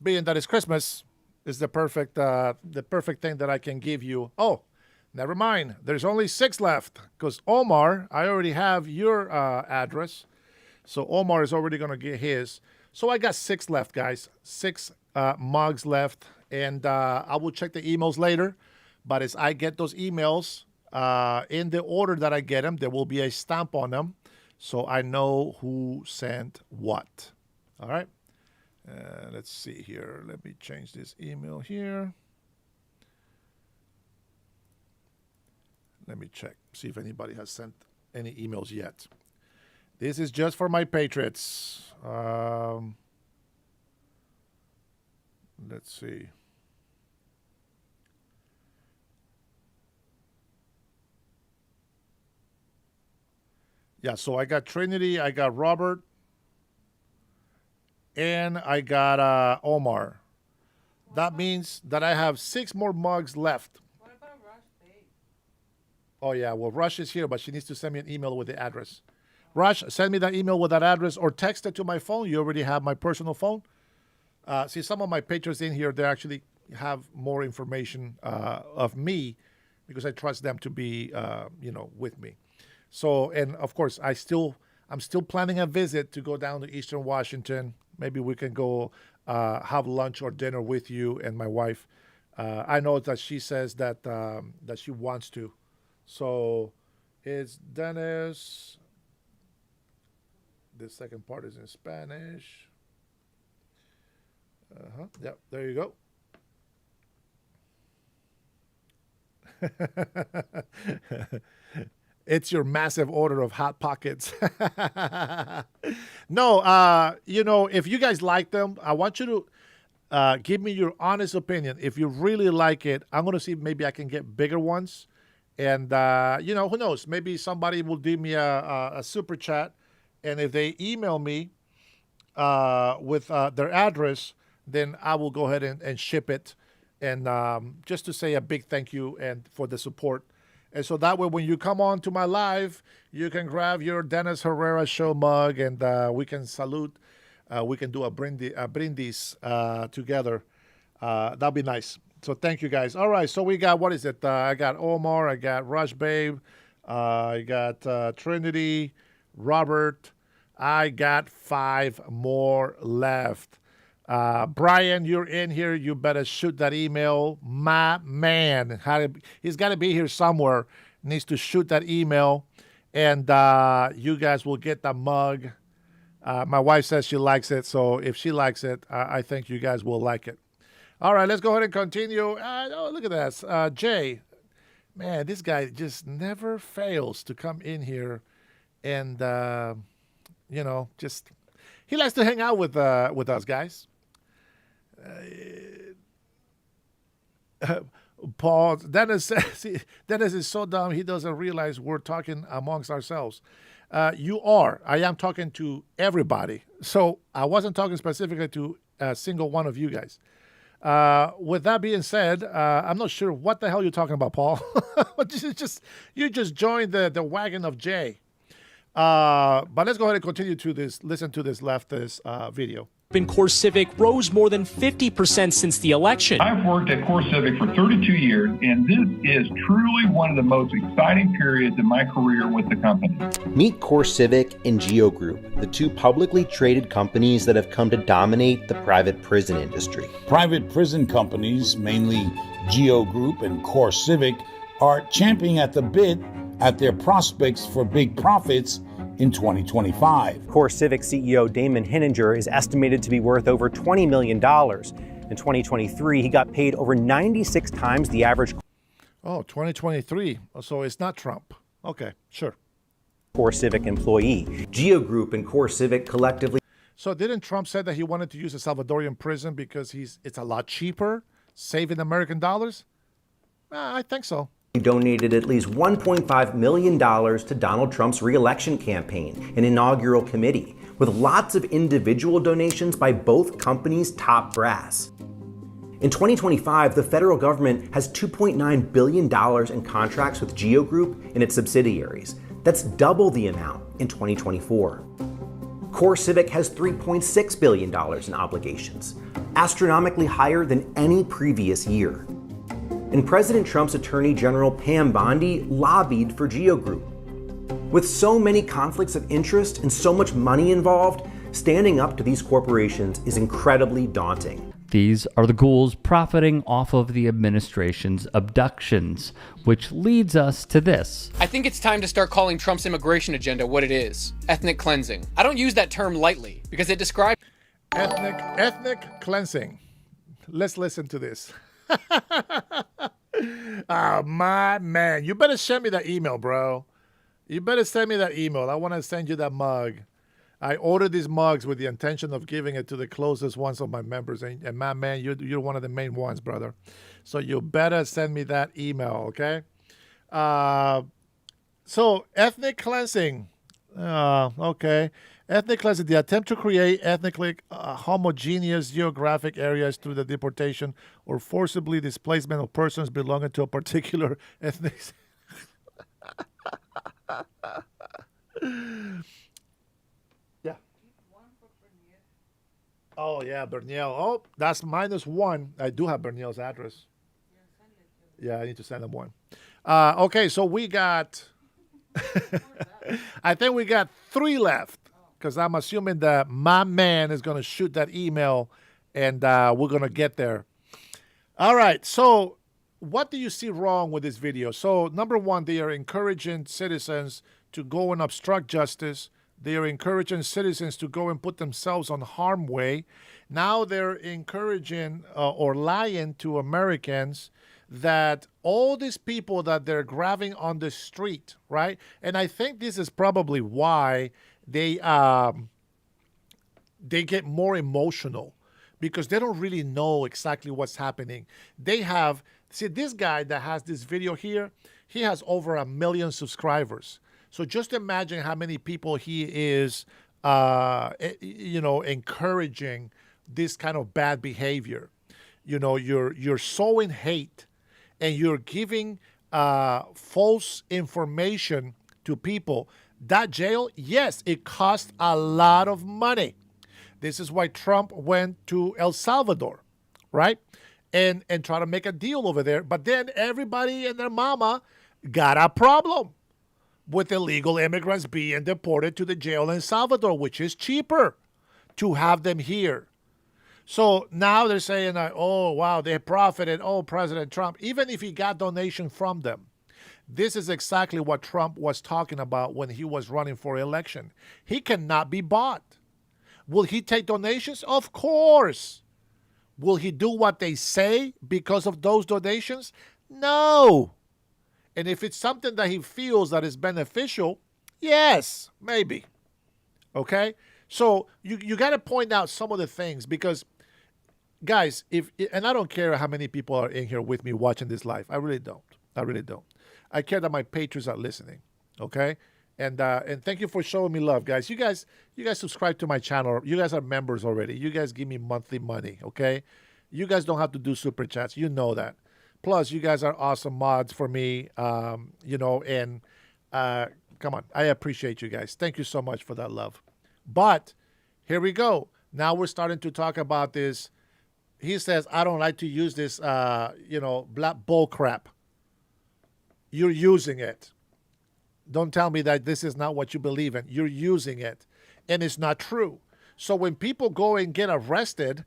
being that it's Christmas, is the perfect thing that I can give you. Oh, never mind. There's only 6 left because Omar, I already have your address. So Omar is already going to get his. So I got 6 left, guys. 6 mugs left. And I will check the emails later. But as I get those emails, in the order that I get them, there will be a stamp on them. So I know who sent what. All right. Let's see here. Let me change this email here. Let me check. See if anybody has sent any emails yet. This is just for my Patriots. Let's see. Yeah, so I got Trinity, I got Robert, and I got Omar. That means that I have 6 more mugs left. What about Rush Babe? Oh, yeah, well, Rush is here, but she needs to send me an email with the address. Rush, send me that email with that address or text it to my phone. You already have my personal phone. See, some of my patrons in here, they actually have more information of me because I trust them to be, with me. So, and of course, I'm still planning a visit to go down to Eastern Washington. Maybe we can go have lunch or dinner with you and my wife. I know that she says that she wants to. So, it's Dennis. The second part is in Spanish. Yep, there you go. It's your massive order of Hot Pockets. No, if you guys like them, I want you to give me your honest opinion. If you really like it, I'm going to see if maybe I can get bigger ones. And, who knows? Maybe somebody will give me a super chat. And if they email me with their address, then I will go ahead and ship it. And just to say a big thank you and for the support. And so that way, when you come on to my live, you can grab your Dennis Herrera show mug and we can salute. We can do a brindis together. That'll be nice. So thank you, guys. All right. So we got, what is it? I got Omar. I got Rush Babe. I got Trinity, Robert. I got 5 more left. Brian, you're in here. You better shoot that email. My man, he's got to be here somewhere. Needs to shoot that email, and you guys will get the mug. My wife says she likes it, so if she likes it, I think you guys will like it. All right, let's go ahead and continue. Oh, look at this. Jay, man, this guy just never fails to come in here, and just he likes to hang out with us guys. Paul, Dennis is so dumb he doesn't realize we're talking amongst ourselves. You are. I am talking to everybody. So I wasn't talking specifically to a single one of you guys. With that being said, I'm not sure what the hell you're talking about, Paul. You just joined the wagon of Jay. But let's go ahead and continue to this. Listen to this leftist video. In CoreCivic rose more than 50% since the election. I've worked at CoreCivic for 32 years, and this is truly one of the most exciting periods in my career with the company. Meet CoreCivic and Geo Group, the 2 publicly traded companies that have come to dominate the private prison industry. Private prison companies, mainly Geo Group and CoreCivic, are champing at the bit at their prospects for big profits in 2025. CoreCivic CEO Damon Hinninger is estimated to be worth over $20 million. In 2023, he got paid over 96 times the average. Oh, 2023. So it's not Trump. Okay, sure. CoreCivic employee. Geo Group and CoreCivic collectively. So didn't Trump say that he wanted to use a Salvadorian prison because it's a lot cheaper, saving American dollars? I think so. He donated at least $1.5 million to Donald Trump's re-election campaign, an inaugural committee, with lots of individual donations by both companies' top brass. In 2025, the federal government has $2.9 billion in contracts with Geo Group and its subsidiaries. That's double the amount in 2024. CoreCivic has $3.6 billion in obligations, astronomically higher than any previous year. And President Trump's Attorney General Pam Bondi lobbied for Geo Group. With so many conflicts of interest and so much money involved, standing up to these corporations is incredibly daunting. These are the ghouls profiting off of the administration's abductions, which leads us to this. I think it's time to start calling Trump's immigration agenda what it is: ethnic cleansing. I don't use that term lightly because it describes ethnic cleansing. Let's listen to this. Oh, my man. You better send me that email, bro. You better send me that email. I want to send you that mug. I ordered these mugs with the intention of giving it to the closest ones of my members. And my man, you're one of the main ones, brother. So you better send me that email, okay? So ethnic cleansing. Okay. Ethnic cleansing, the attempt to create ethnically homogeneous geographic areas through the deportation or forcibly displacement of persons belonging to a particular ethnic. Yeah. Oh, yeah, Berniel. Oh, that's -1. I do have Berniel's address. Yeah, I need to send him one. Okay, so we got, I think we got 3 left, because I'm assuming that my man is going to shoot that email, and we're going to get there. All right, so what do you see wrong with this video? So, number one, they are encouraging citizens to go and obstruct justice. They are encouraging citizens to go and put themselves on harm way. Now they're encouraging or lying to Americans that all these people that they're grabbing on the street, right? And I think this is probably why they get more emotional, because they don't really know exactly what's happening. They have, see, this guy that has this video here, he has over 1 million subscribers. So just imagine how many people he is, encouraging this kind of bad behavior. You know, you're sowing hate, and you're giving false information to people. That jail, yes, it cost a lot of money. This is why Trump went to El Salvador, right? And try to make a deal over there. But then everybody and their mama got a problem with illegal immigrants being deported to the jail in Salvador, which is cheaper to have them here. So now they're saying, oh, wow, they profited. Oh, President Trump, even if he got donation from them. This is exactly what Trump was talking about when he was running for election. He cannot be bought. Will he take donations? Of course. Will he do what they say because of those donations? No. And if it's something that he feels that is beneficial, yes, maybe. Okay? So you got to point out some of the things, because, guys, and I don't care how many people are in here with me watching this live. I really don't. I care that my patrons are listening. Okay? And thank you for showing me love, guys. You guys subscribe to my channel. You guys are members already. You guys give me monthly money, okay? You guys don't have to do super chats. You know that. Plus, you guys are awesome mods for me, come on. I appreciate you guys. Thank you so much for that love. But here we go. Now we're starting to talk about this. He says, I don't like to use this, black bull crap. You're using it. Don't tell me that this is not what you believe in. You're using it, and it's not true. So when people go and get arrested,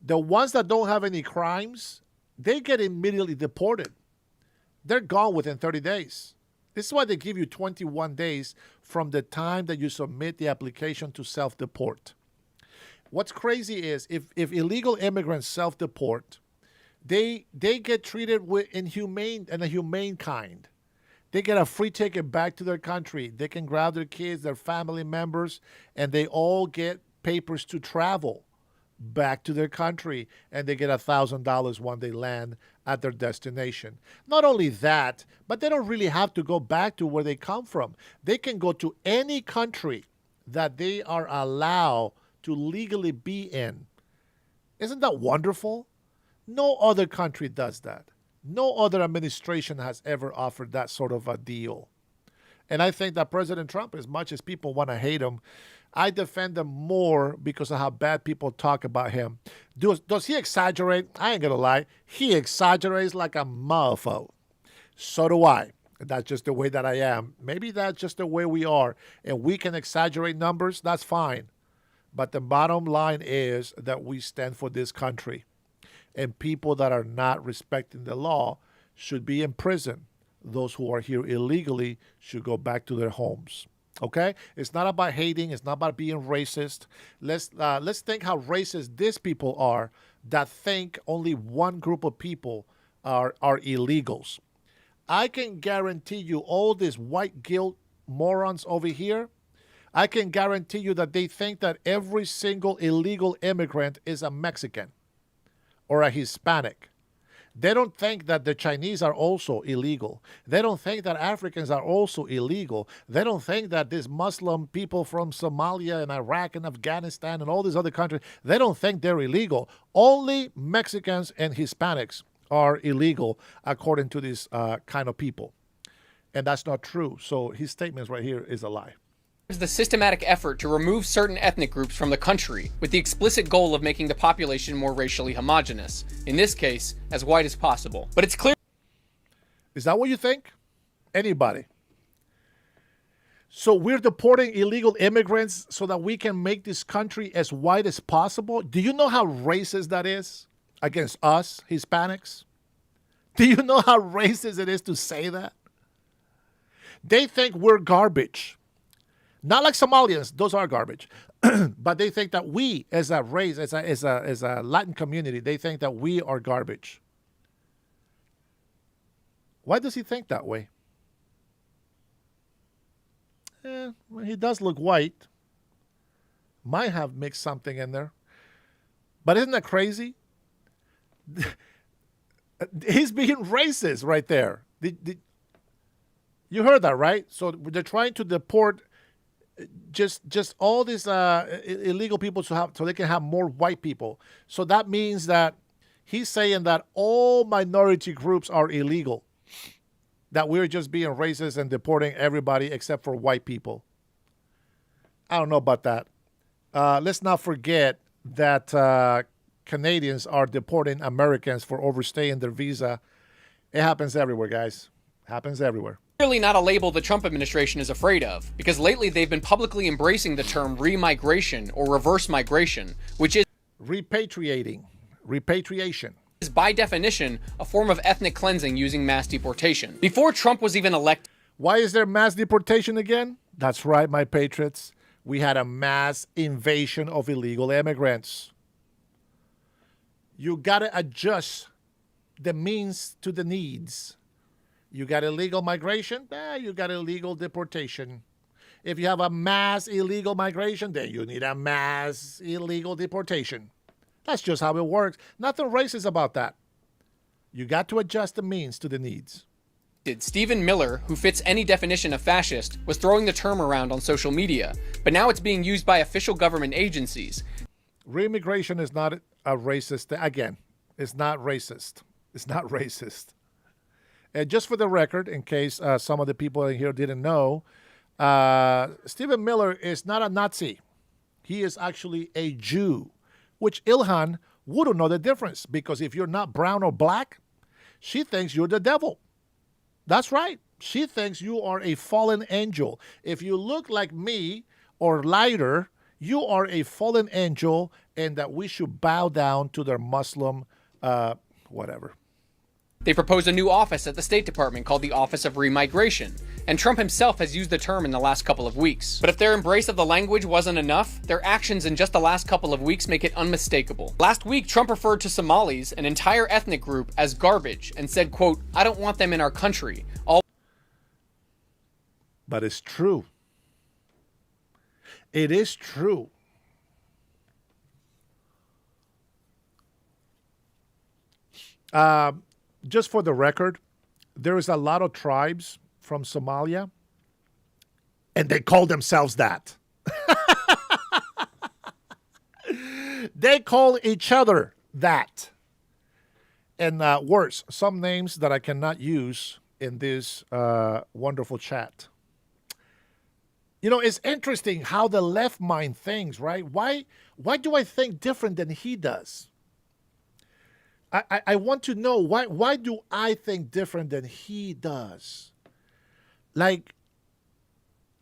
the ones that don't have any crimes, they get immediately deported. They're gone within 30 days. This is why they give you 21 days from the time that you submit the application to self-deport. What's crazy is if illegal immigrants self-deport, they get treated in a humane kind. They get a free ticket back to their country. They can grab their kids, their family members, and they all get papers to travel back to their country, and they get $1,000 when they land at their destination. Not only that, but they don't really have to go back to where they come from. They can go to any country that they are allowed to legally be in. Isn't that wonderful? No other country does that. No other administration has ever offered that sort of a deal. And I think that President Trump, as much as people want to hate him, I defend him more because of how bad people talk about him. Does he exaggerate? I ain't going to lie. He exaggerates like a mofo. So do I. That's just the way that I am. Maybe that's just the way we are. And we can exaggerate numbers, that's fine. But the bottom line is that we stand for this country. And people that are not respecting the law should be in prison. Those who are here illegally should go back to their homes. Okay? It's not about hating. It's not about being racist. Let's think how racist these people are that think only one group of people are illegals. I can guarantee you all these white guilt morons over here, I can guarantee you that they think that every single illegal immigrant is a Mexican or a Hispanic. They don't think that the Chinese are also illegal. They don't think that Africans are also illegal. They don't think that these Muslim people from Somalia and Iraq and Afghanistan and all these other countries, they don't think they're illegal. Only Mexicans and Hispanics are illegal according to these kind of people. And that's not true. So his statements right here is a lie. The systematic effort to remove certain ethnic groups from the country with the explicit goal of making the population more racially homogenous, in this case, as white as possible. But it's clear. Is that what you think? Anybody? So we're deporting illegal immigrants so that we can make this country as white as possible? Do you know how racist that is against us, Hispanics? Do you know how racist it is to say that? They think we're garbage. Not like Somalians, those are garbage. But they think that we, as a race, as a Latin community, they think that we are garbage. Why does he think that way? Well, he does look white. Might have mixed something in there. But isn't that crazy? He's being racist right there. You heard that, right? So they're trying to deport just all these illegal people so they can have more white people. So that means that he's saying that all minority groups are illegal, that we're just being racist and deporting everybody except for white people. I don't know about that. Let's not forget that Canadians are deporting Americans for overstaying their visa. It happens everywhere, guys. Happens everywhere. Clearly not a label the Trump administration is afraid of, because lately they've been publicly embracing the term remigration or reverse migration, which is repatriation, is by definition a form of ethnic cleansing using mass deportation. Before Trump was even elected. Why is there mass deportation again? That's right, my patriots. We had a mass invasion of illegal immigrants. You got to adjust the means to the needs. You got illegal migration, you got illegal deportation. If you have a mass illegal migration, then you need a mass illegal deportation. That's just how it works. Nothing racist about that. You got to adjust the means to the needs. Stephen Miller, who fits any definition of fascist, was throwing the term around on social media, but now it's being used by official government agencies. Reimmigration is not a racist. Again, it's not racist. It's not racist. And just for the record, in case some of the people in here didn't know, Stephen Miller is not a Nazi. He is actually a Jew, which Ilhan wouldn't know the difference, because if you're not brown or black, she thinks you're the devil. That's right. She thinks you are a fallen angel. If you look like me or lighter, you are a fallen angel, and that we should bow down to their Muslim whatever. They proposed a new office at the State Department called the Office of Remigration, and Trump himself has used the term in the last couple of weeks. But if their embrace of the language wasn't enough, their actions in just the last couple of weeks make it unmistakable. Last week, Trump referred to Somalis, an entire ethnic group, as garbage, and said, quote, "I don't want them in our country." But it's true. It is true. Just for the record, there is a lot of tribes from Somalia, and they call themselves that. They call each other that. And worse, some names that I cannot use in this wonderful chat. You know, it's interesting how the left mind thinks, right? Why do I think different than he does? I want to know why do I think different than he does? Like,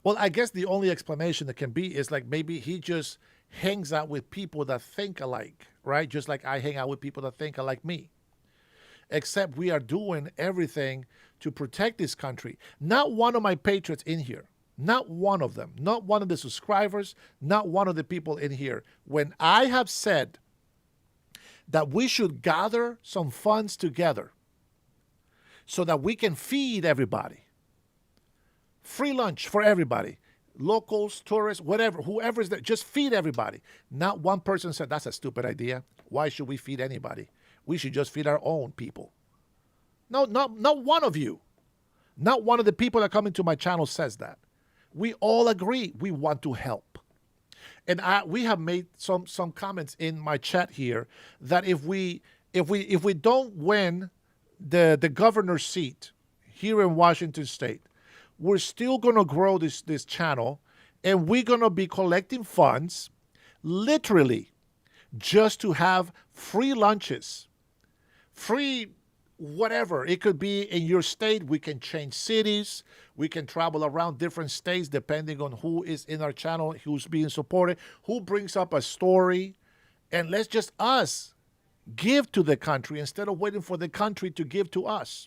well, I guess the only explanation that can be is like maybe he just hangs out with people that think alike, right? Just like I hang out with people that think alike me. Except we are doing everything to protect this country. Not one of my patriots in here, not one of them, not one of the subscribers, not one of the people in here. When I have said that we should gather some funds together so that we can feed everybody, free lunch for everybody, locals, tourists, whatever, whoever is there, just feed everybody. Not one person said, that's a stupid idea. Why should we feed anybody? We should just feed our own people. No, not one of you. Not one of the people that come into my channel says that. We all agree we want to help. And we have made some comments in my chat here that if we don't win the governor's seat here in Washington State, we're still going to grow this channel, and we're going to be collecting funds literally just to have free lunches, free whatever. It could be in your state. We can change cities. We can travel around different states depending on who is in our channel, who's being supported, who brings up a story. And let's just us give to the country instead of waiting for the country to give to us.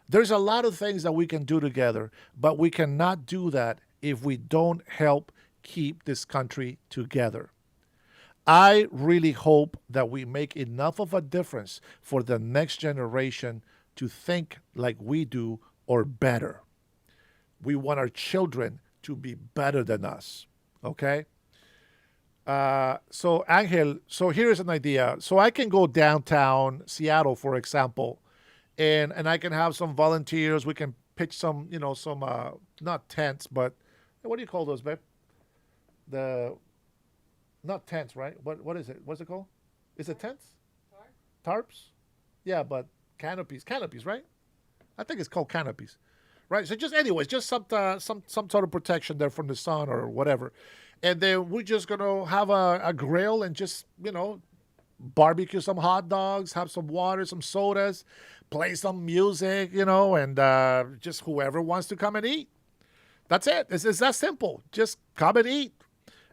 There's a lot of things that we can do together, but we cannot do that if we don't help keep this country together. I really hope that we make enough of a difference for the next generation to think like we do or better. We want our children to be better than us, okay? So Angel, so here's an idea. So I can go downtown Seattle, for example, and I can have some volunteers. We can pitch some, not tents, but what do you call those, babe? Not tents, right? What is it? What's it called? Is it tents? Tarps? Yeah, but canopies, right? I think it's called canopies, right? So just some sort of protection there from the sun or whatever, and then we're just gonna have a grill and just barbecue some hot dogs, have some water, some sodas, play some music, and just whoever wants to come and eat. That's it. It's that simple. Just come and eat.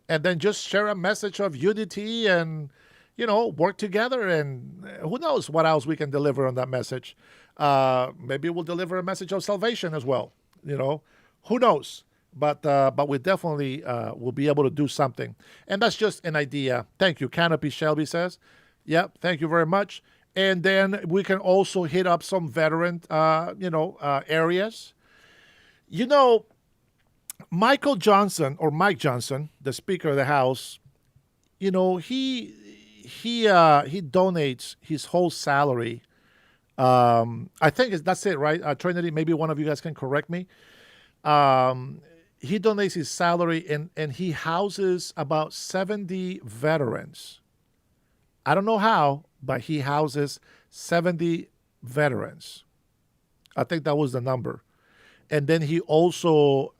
And then just share a message of unity and, work together. And who knows what else we can deliver on that message. Maybe we'll deliver a message of salvation as well. Who knows? But we definitely will be able to do something. And that's just an idea. Thank you. Canopy Shelby says. Yep. Thank you very much. And then we can also hit up some veteran, areas. Mike Johnson, the Speaker of the House, he donates his whole salary. I think that's it, right? Trinity, maybe one of you guys can correct me. He donates his salary and he houses about 70 veterans. I don't know how, but he houses 70 veterans. I think that was the number. And then he also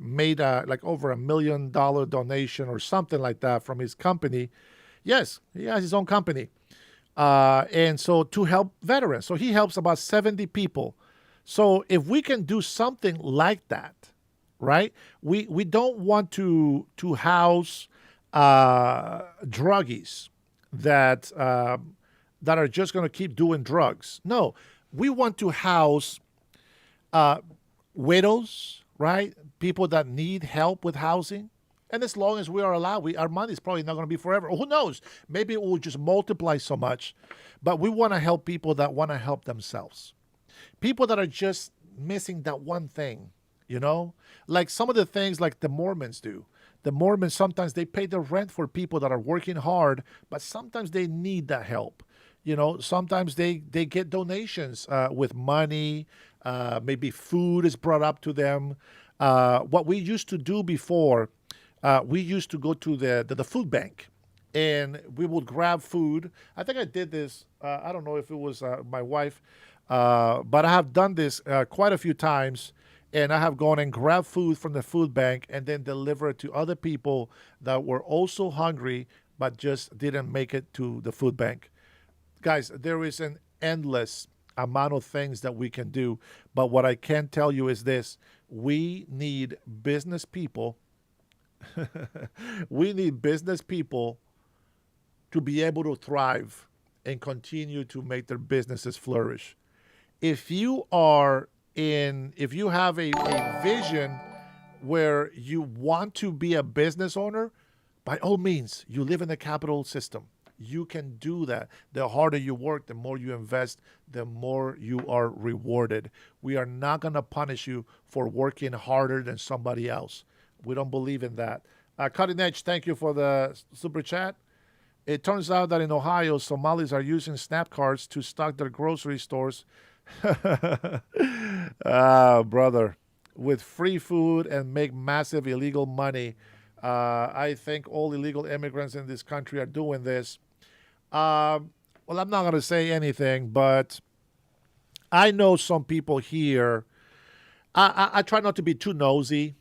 made over $1 million donation or something like that from his company. Yes, he has his own company. And so to help veterans. So he helps about 70 people. So if we can do something like that, right? We don't want to house druggies that are just going to keep doing drugs. No, we want to house widows, right? People that need help with housing. And as long as we are allowed, our money is probably not going to be forever. Who knows? Maybe it will just multiply so much. But we want to help people that want to help themselves. People that are just missing that one thing, Like some of the things like the Mormons do. The Mormons, sometimes they pay the rent for people that are working hard, but sometimes they need that help. Sometimes they get donations with money. Maybe food is brought up to them. What we used to do before, we used to go to the food bank, and we would grab food. I think I did this. I don't know if it was my wife, but I have done this quite a few times, and I have gone and grabbed food from the food bank and then deliver it to other people that were also hungry but just didn't make it to the food bank. Guys, there is an endless amount of things that we can do, but what I can tell you is this: We need business people. We need business people to be able to thrive and continue to make their businesses flourish. If you have a vision where you want to be a business owner, by all means, you live in the capital system. You can do that. The harder you work, the more you invest, the more you are rewarded. We are not going to punish you for working harder than somebody else. We don't believe in that. Cutting Edge, thank you for the super chat. It turns out that in Ohio, Somalis are using SNAP cards to stock their grocery stores. Brother, with free food and make massive illegal money. I think all illegal immigrants in this country are doing this. Well, I'm not going to say anything, but I know some people here. I try not to be too nosy,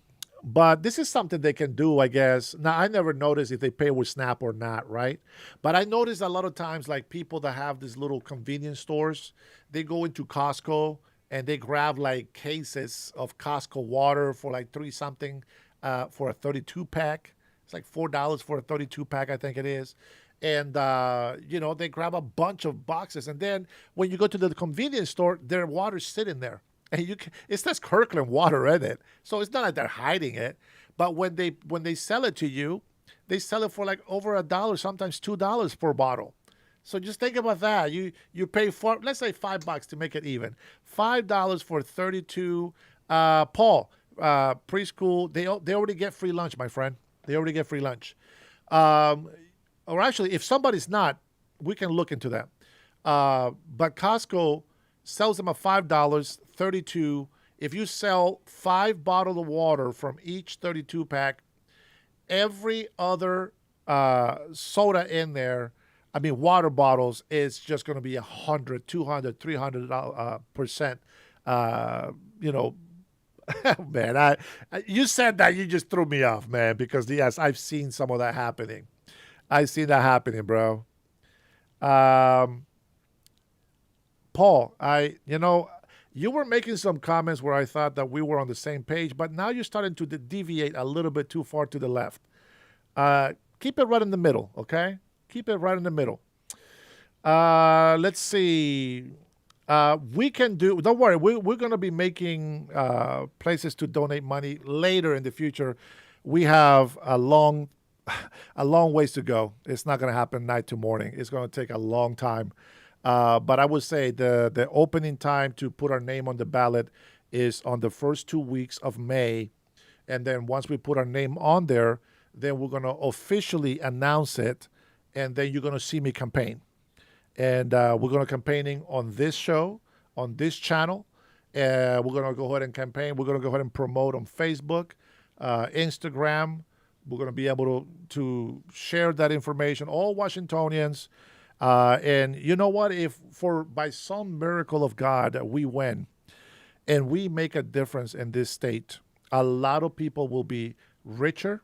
but this is something they can do, I guess. Now, I never noticed if they pay with SNAP or not, right? But I noticed a lot of times, like people that have these little convenience stores, they go into Costco and they grab like cases of Costco water for like $3 something for a 32 pack. It's like $4 for a 32 pack, I think it is. And, they grab a bunch of boxes. And then when you go to the convenience store, their water's sitting there. And it says Kirkland water in it. So it's not like they're hiding it. But when they sell it to you, they sell it for like over $1, sometimes $2 per bottle. So just think about that. You pay for, let's say $5 to make it even. $5 for 32. Paul, preschool, they already get free lunch, my friend. They already get free lunch. Or actually, if somebody's not, we can look into that. But Costco sells them at $5, 32. If you sell 5 bottles of water from each 32 pack, every other soda in there, I mean water bottles, is just going to be 100, 200, 300%. Man, you said that, you just threw me off, man, because yes, I've seen some of that happening. I see that happening, bro. Paul, you were making some comments where I thought that we were on the same page, but now you're starting to deviate a little bit too far to the left. Keep it right in the middle, okay? Keep it right in the middle. Let's see. We can do, don't worry, we're going to be making places to donate money later in the future. We have a long ways to go. It's not going to happen night to morning. It's going to take a long time. But I would say the opening time to put our name on the ballot is on the first 2 weeks of May. And then once we put our name on there, then we're going to officially announce it. And then you're going to see me campaign. And we're going to campaigning on this show, on this channel. We're going to go ahead and campaign. We're going to go ahead and promote on Facebook, Instagram. We're going to be able to share that information, all Washingtonians. And you know what? If by some miracle of God we win and we make a difference in this state, a lot of people will be richer,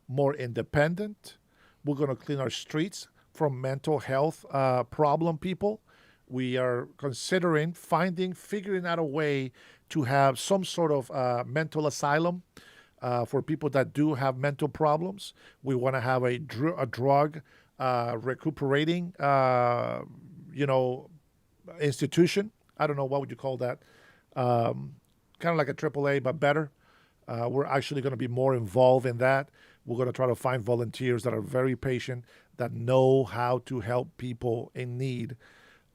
more independent. We're going to clean our streets from mental health problem people. We are considering figuring out a way to have some sort of mental asylum for people that do have mental problems. We want to have a drug recuperating, institution. I don't know, what would you call that? Kind of like a AAA, but better. We're actually going to be more involved in that. We're going to try to find volunteers that are very patient, that know how to help people in need.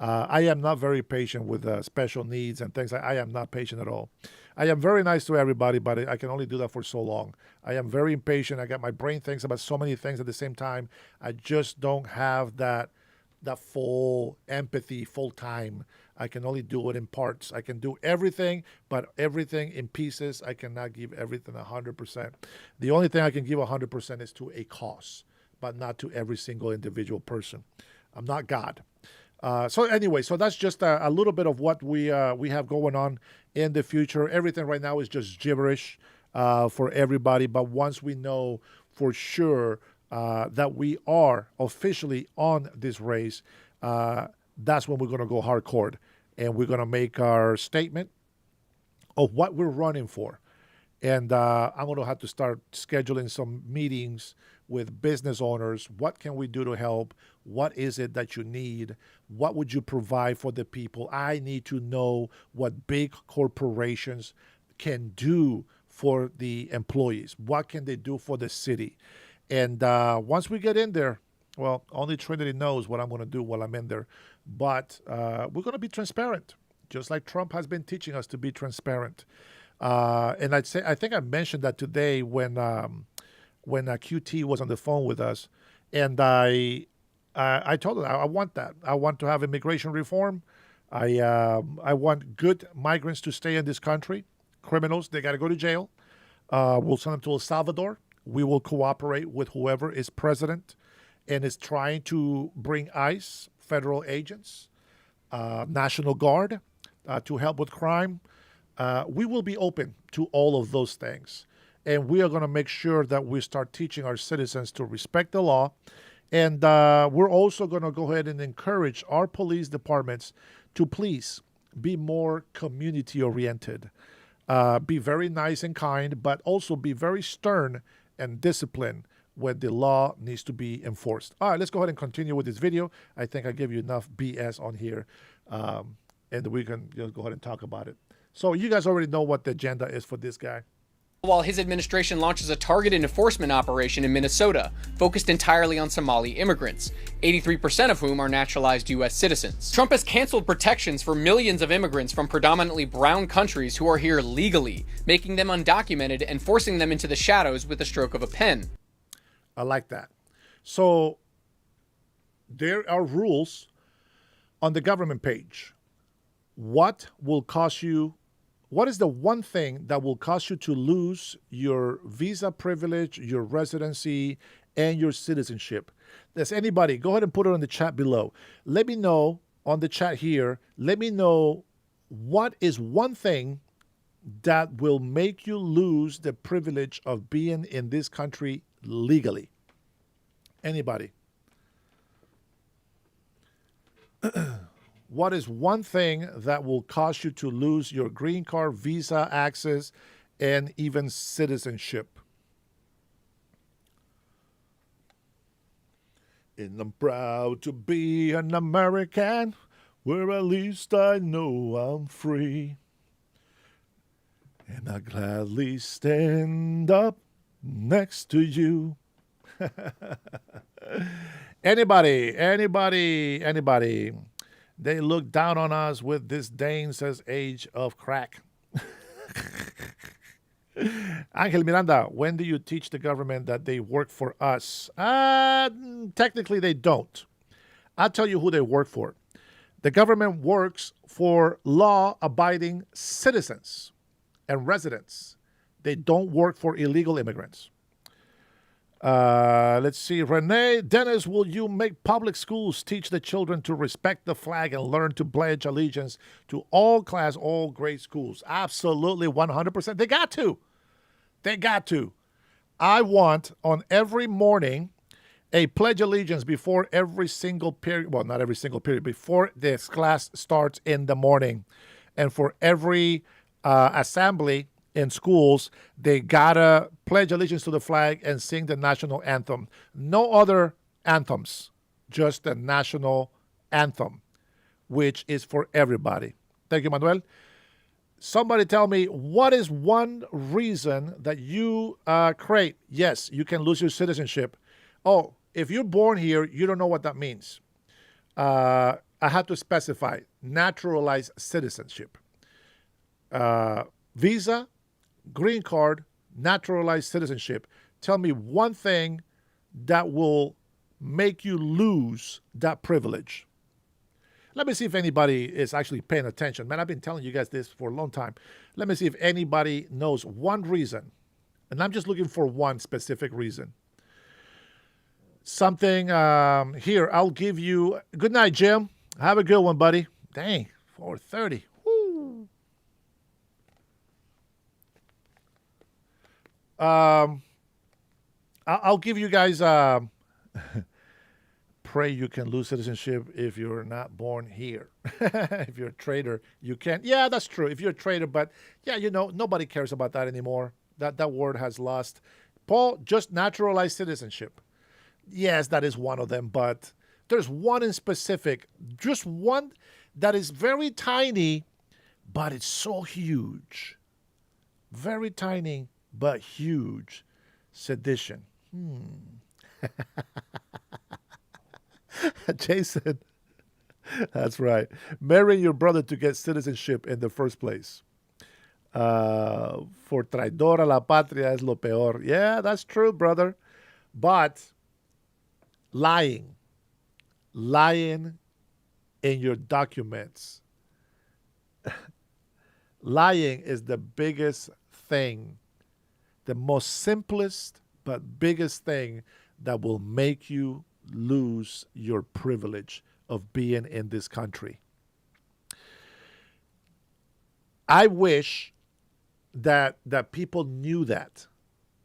I am not very patient with special needs and things. I am not patient at all. I am very nice to everybody, but I can only do that for so long. I am very impatient. I got my brain thinks about so many things at the same time. I just don't have that full empathy full time. I can only do it in parts. I can do everything, but everything in pieces. I cannot give everything 100%. The only thing I can give 100% is to a cause, but not to every single individual person. I'm not God. So anyway, so that's just a little bit of what we have going on in the future. Everything right now is just gibberish for everybody. But once we know for sure that we are officially on this race, that's when we're going to go hardcore. And we're going to make our statement of what we're running for. And I'm going to have to start scheduling some meetings with business owners. What can we do to help? What is it that you need? What would you provide for the people? I need to know what big corporations can do for the employees. What can they do for the city? And once we get in there, well, only Trinity knows what I'm going to do while I'm in there. But we're going to be transparent, just like Trump has been teaching us to be transparent. And I think I mentioned that today when QT was on the phone with us, and I told her I want that. I want to have immigration reform. I want good migrants to stay in this country. Criminals, they got to go to jail. We'll send them to El Salvador. We will cooperate with whoever is president and is trying to bring ICE, federal agents, National Guard to help with crime. We will be open to all of those things. And we are going to make sure that we start teaching our citizens to respect the law. And we're also going to go ahead and encourage our police departments to please be more community-oriented. Be very nice and kind, but also be very stern and disciplined when the law needs to be enforced. All right, let's go ahead and continue with this video. I think I gave you enough BS on here, and we can just go ahead and talk about it. So you guys already know what the agenda is for this guy. While his administration launches a targeted enforcement operation in Minnesota, focused entirely on Somali immigrants, 83% of whom are naturalized U.S. citizens. Trump has canceled protections for millions of immigrants from predominantly brown countries who are here legally, making them undocumented and forcing them into the shadows with the stroke of a pen. I like that. So there are rules on the government page. What will cost you? What is the one thing that will cause you to lose your visa privilege, your residency, and your citizenship? Does anybody, go ahead and put it in the chat below. Let me know on the chat here. Let me know what is one thing that will make you lose the privilege of being in this country legally. Anybody? What is one thing that will cause you to lose your green card, visa access, and even citizenship? And I'm proud to be an American, where at least I know I'm free. And I gladly stand up next to you. Anybody? They look down on us with disdain, says Age of Crack. Angel Miranda, when do you teach the government that they work for us? Technically, they don't. I'll tell you who they work for. The government works for law-abiding citizens and residents. They don't work for illegal immigrants. Let's see. Renee, Dennis, will you make public schools teach the children to respect the flag and learn to pledge allegiance to all class, all grade schools? Absolutely, 100%. They got to. They got to. I want on every morning a pledge allegiance before every single period. Well, not every single period, before this class starts in the morning. And for every assembly in schools, they gotta pledge allegiance to the flag and sing the national anthem. No other anthems, just the national anthem, which is for everybody. Thank you, Manuel. Somebody tell me, what is one reason that you create? Yes, you can lose your citizenship. Oh, if you're born here, you don't know what that means. I have to specify naturalized citizenship. Visa, green card, naturalized citizenship. Tell me one thing that will make you lose that privilege. Let me see if anybody is actually paying attention. Man, I've been telling you guys this for a long time. Let me see if anybody knows one reason. And I'm just looking for one specific reason. Something here, I'll give you. Good night, Jim. Have a good one, buddy. Dang, 4:30. Woo. I'll give you guys. Pray you can lose citizenship if you're not born here. If you're a traitor, you can't. Yeah, that's true. If you're a traitor, but yeah, you know, nobody cares about that anymore. That word has lost. Paul, just naturalized citizenship. Yes, that is one of them, but there's one in specific, just one that is very tiny, but it's so huge. Very tiny, but huge. Sedition. Jason, that's right. Marrying your brother to get citizenship in the first place. For traidor a la patria es lo peor. Yeah, that's true, brother. But lying in your documents, lying is the biggest thing, the most simplest but biggest thing that will make you lose your privilege of being in this country. I wish that people knew that.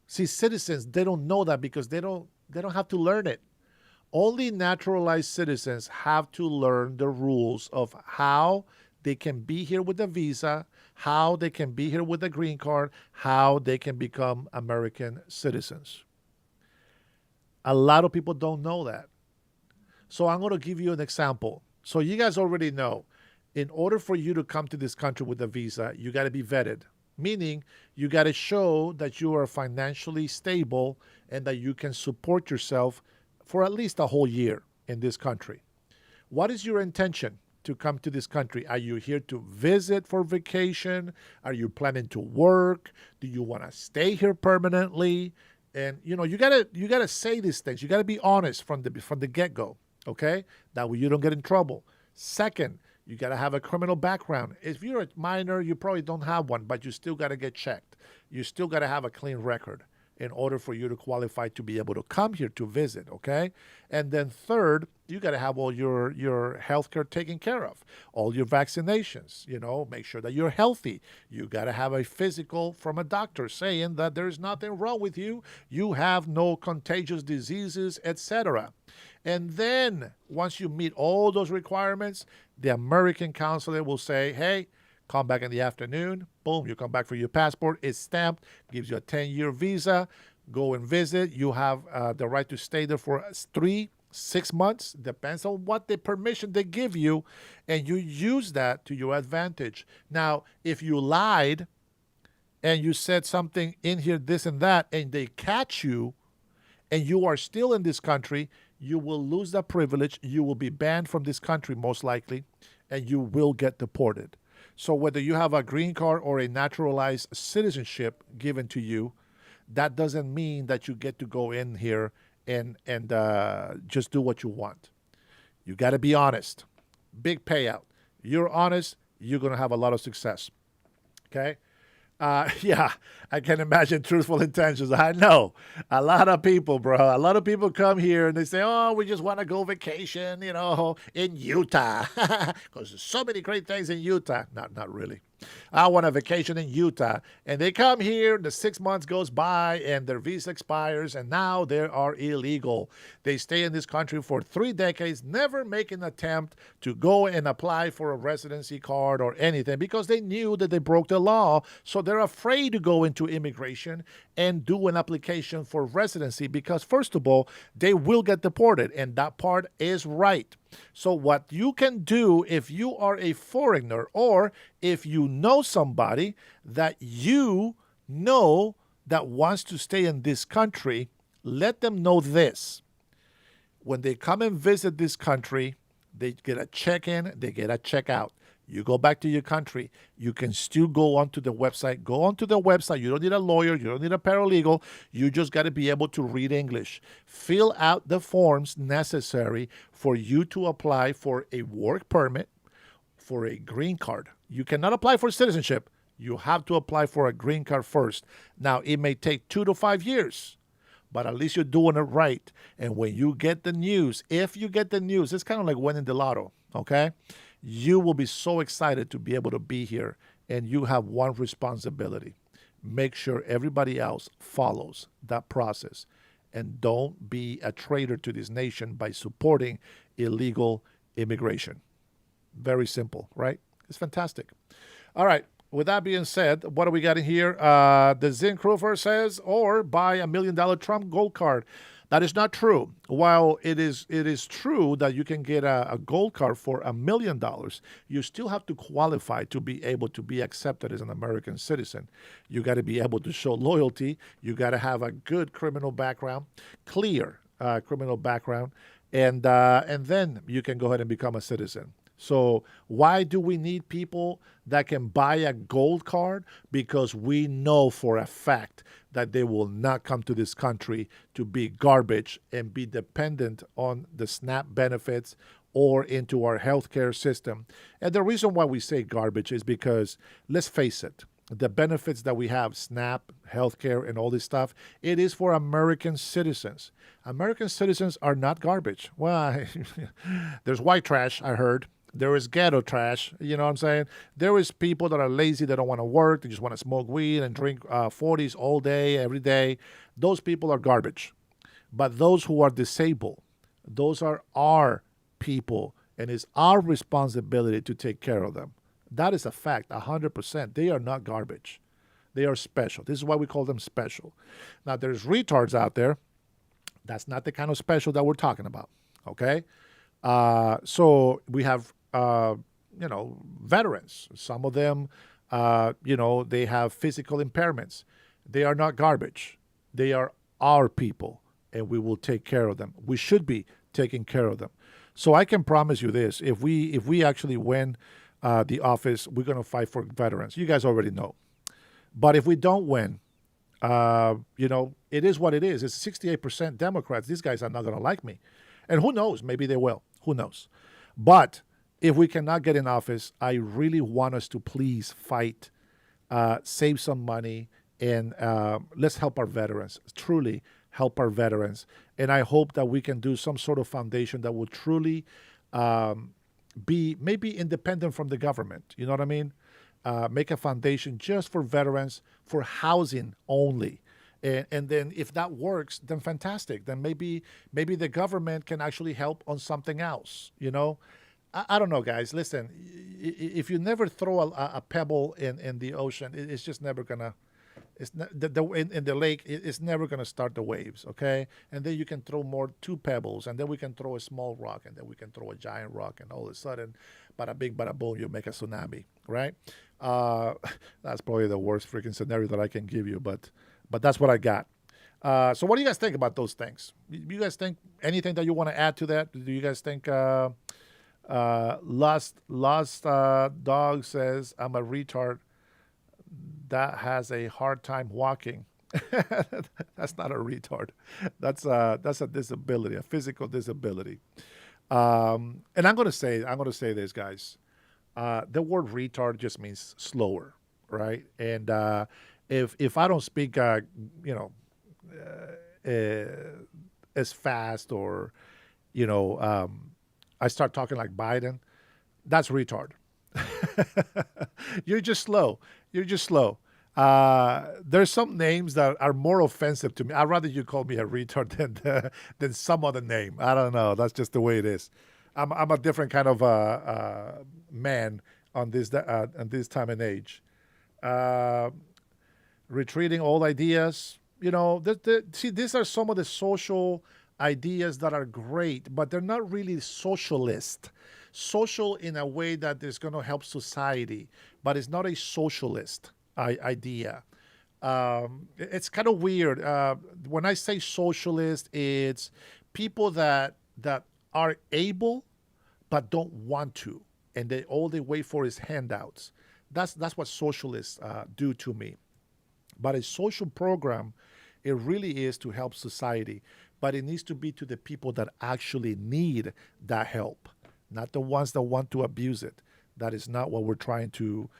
See, citizens, they don't know that because they don't have to learn it. Only naturalized citizens have to learn the rules of how they can be here with a visa, how they can be here with a green card, how they can become American citizens. A lot of people don't know that. So I'm going to give you an example. So you guys already know, in order for you to come to this country with a visa, you got to be vetted. Meaning, you got to show that you are financially stable and that you can support yourself for at least a whole year in this country. What is your intention to come to this country? Are you here to visit for vacation? Are you planning to work? Do you want to stay here permanently? And you gotta say these things. You gotta be honest from the get-go, okay? That way you don't get in trouble. Second, you got to have a criminal background. If you're a minor, you probably don't have one, but you still got to get checked. You still got to have a clean record in order for you to qualify to be able to come here to visit, okay? And then third, you got to have all your health care taken care of, all your vaccinations, make sure that you're healthy. You got to have a physical from a doctor saying that there's nothing wrong with you. You have no contagious diseases, etc. And then once you meet all those requirements, the American consulate will say, hey, come back in the afternoon. Boom, you come back for your passport. It's stamped, gives you a 10-year visa. Go and visit. You have the right to stay there for 3-6 months. Depends on what the permission they give you. And you use that to your advantage. Now, if you lied and you said something in here, this and that, and they catch you, and you are still in this country, you will lose that privilege. You will be banned from this country most likely, and you will get deported. So whether you have a green card or a naturalized citizenship given to you, that doesn't mean that you get to go in here and just do what you want. You got to be honest. Big payout. You're honest, you're going to have a lot of success. Okay? Yeah, I can imagine truthful intentions. I know. A lot of people, bro. A lot of people come here and they say, oh, we just want to go vacation, in Utah. Because there's so many great things in Utah. Not really. I want a vacation in Utah. And they come here, the 6 months goes by, and their visa expires, and now they are illegal. They stay in this country for 3 decades, never make an attempt to go and apply for a residency card or anything because they knew that they broke the law. So they're afraid to go into immigration and do an application for residency because, first of all, they will get deported, and that part is right. So what you can do if you are a foreigner or if you know somebody that you know that wants to stay in this country, let them know this. When they come and visit this country, they get a check-in, they get a check-out. You go back to your country, you can still go onto the website. Go onto the website. You don't need a lawyer. You don't need a paralegal. You just got to be able to read English. Fill out the forms necessary for you to apply for a work permit, for a green card. You cannot apply for citizenship. You have to apply for a green card first. Now, it may take 2 to 5 years, but at least you're doing it right. And when you get the news, if you get the news, it's kind of like winning the lotto, okay? You will be so excited to be able to be here, and you have one responsibility. Make sure everybody else follows that process, and don't be a traitor to this nation by supporting illegal immigration. Very simple, right? It's fantastic. All right, with that being said, what do we got in here? The Zincrufer says, or buy $1 million Trump gold card. That is not true. While it is true that you can get a gold card for $1 million, you still have to qualify to be able to be accepted as an American citizen. You got to be able to show loyalty. You got to have a good criminal background, clear criminal background, and then you can go ahead and become a citizen. So why do we need people that can buy a gold card? Because we know for a fact that they will not come to this country to be garbage and be dependent on the SNAP benefits or into our healthcare system. And the reason why we say garbage is because, let's face it, the benefits that we have, SNAP, healthcare, and all this stuff, it is for American citizens. American citizens are not garbage. Well, there's white trash, I heard. There is ghetto trash, you know what I'm saying? There is people that are lazy, they don't want to work, they just want to smoke weed and drink 40s all day, every day. Those people are garbage. But those who are disabled, those are our people, and it's our responsibility to take care of them. That is a fact, 100%. They are not garbage. They are special. This is why we call them special. Now, there's retards out there. That's not the kind of special that we're talking about, okay? So we have, veterans. Some of them, they have physical impairments. They are not garbage. They are our people, and we will take care of them. We should be taking care of them. So I can promise you this: if we actually win the office, we're going to fight for veterans. You guys already know. But if we don't win, it is what it is. It's 68% Democrats. These guys are not going to like me. And who knows? Maybe they will. Who knows? But if we cannot get in office, I really want us to please fight, save some money, and let's help our veterans, truly help our veterans. And I hope that we can do some sort of foundation that will truly be maybe independent from the government. You know what I mean? Make a foundation just for veterans, for housing only. And then if that works, then fantastic. Then maybe the government can actually help on something else, I don't know, guys. Listen, if you never throw a pebble in the ocean, it's just never going to, in the lake, it's never going to start the waves, okay? And then you can throw two pebbles, and then we can throw a small rock, and then we can throw a giant rock, and all of a sudden, bada bing, bada boom, you make a tsunami, right? That's probably the worst freaking scenario that I can give you, but that's what I got. So what do you guys think about those things? You guys think anything that you want to add to that? Do you guys think Lost Dog says, I'm a retard that has a hard time walking? That's not a retard. That's a disability, a physical disability. And I'm going to say this, guys. The word retard just means slower, right? And if I don't speak, as fast, or, I start talking like Biden, that's retard. You're just slow. There's some names that are more offensive to me. I'd rather you call me a retard than some other name. I don't know. That's just the way it is. I'm a different kind of man on this time and age. Retreating old ideas. See, these are some of the social ideas that are great, but they're not really socialist. Social in a way that is going to help society, but it's not a socialist idea. It's kind of weird. When I say socialist, it's people that are able but don't want to, and all they wait for is handouts. That's what socialists do to me. But a social program, it really is to help society, but it needs to be to the people that actually need that help, not the ones that want to abuse it. That is not what we're trying to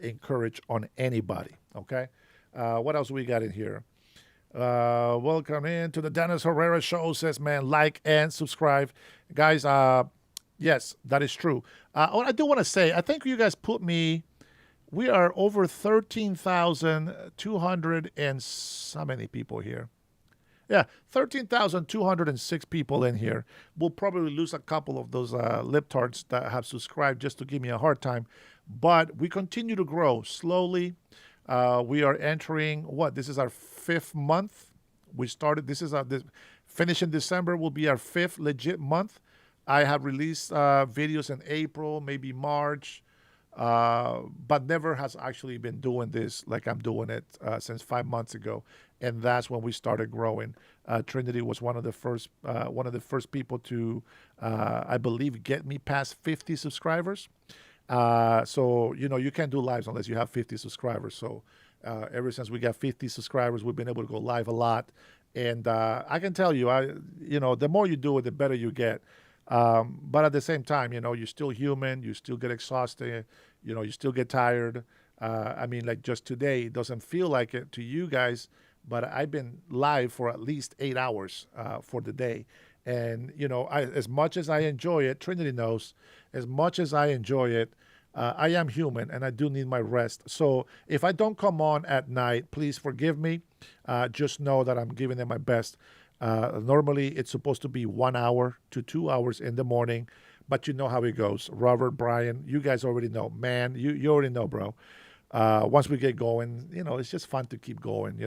encourage on anybody, okay? What else we got in here? Welcome into the Dennis Herrera Show, says, man, like and subscribe. Guys, yes, that is true. I do want to say, I think you guys put me, we are over 13,200 and so many people here. Yeah, 13,206 people in here. We'll probably lose a couple of those libtards that have subscribed just to give me a hard time. But we continue to grow slowly. We are entering, this is our 5th month. We started, finish in December will be our 5th legit month. I have released videos in April, maybe March, but never has actually been doing this like I'm doing it since 5 months ago. And that's when we started growing. Trinity was one of the first people to, I believe, get me past 50 subscribers. So, you can't do lives unless you have 50 subscribers. So ever since we got 50 subscribers, we've been able to go live a lot. And I can tell you, the more you do it, the better you get. But at the same time, you're still human. You still get exhausted. You still get tired. I mean, like just today, it doesn't feel like it to you guys, but I've been live for at least 8 hours for the day. And, as much as I enjoy it, Trinity knows, as much as I enjoy it, I am human and I do need my rest. So if I don't come on at night, please forgive me. Just know that I'm giving it my best. Normally, it's supposed to be 1 hour to 2 hours in the morning, but you know how it goes. Robert, Brian, you guys already know. Man, you already know, bro. Once we get going, it's just fun to keep going,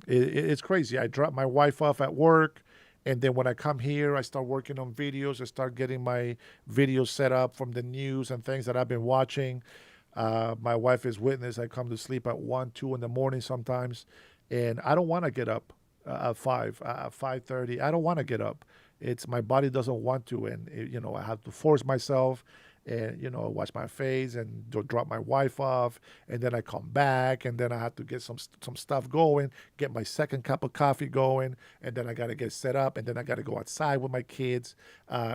It's crazy. I drop my wife off at work, and then when I come here, I start working on videos. I start getting my videos set up from the news and things that I've been watching. My wife is witness. I come to sleep at 1, 2 in the morning sometimes, and I don't want to get up at 5:30. I don't want to get up. My body doesn't want to, and I have to force myself. And wash my face and drop my wife off, and then I come back, and then I have to get some stuff going, get my second cup of coffee going, and then I got to get set up, and then I got to go outside with my kids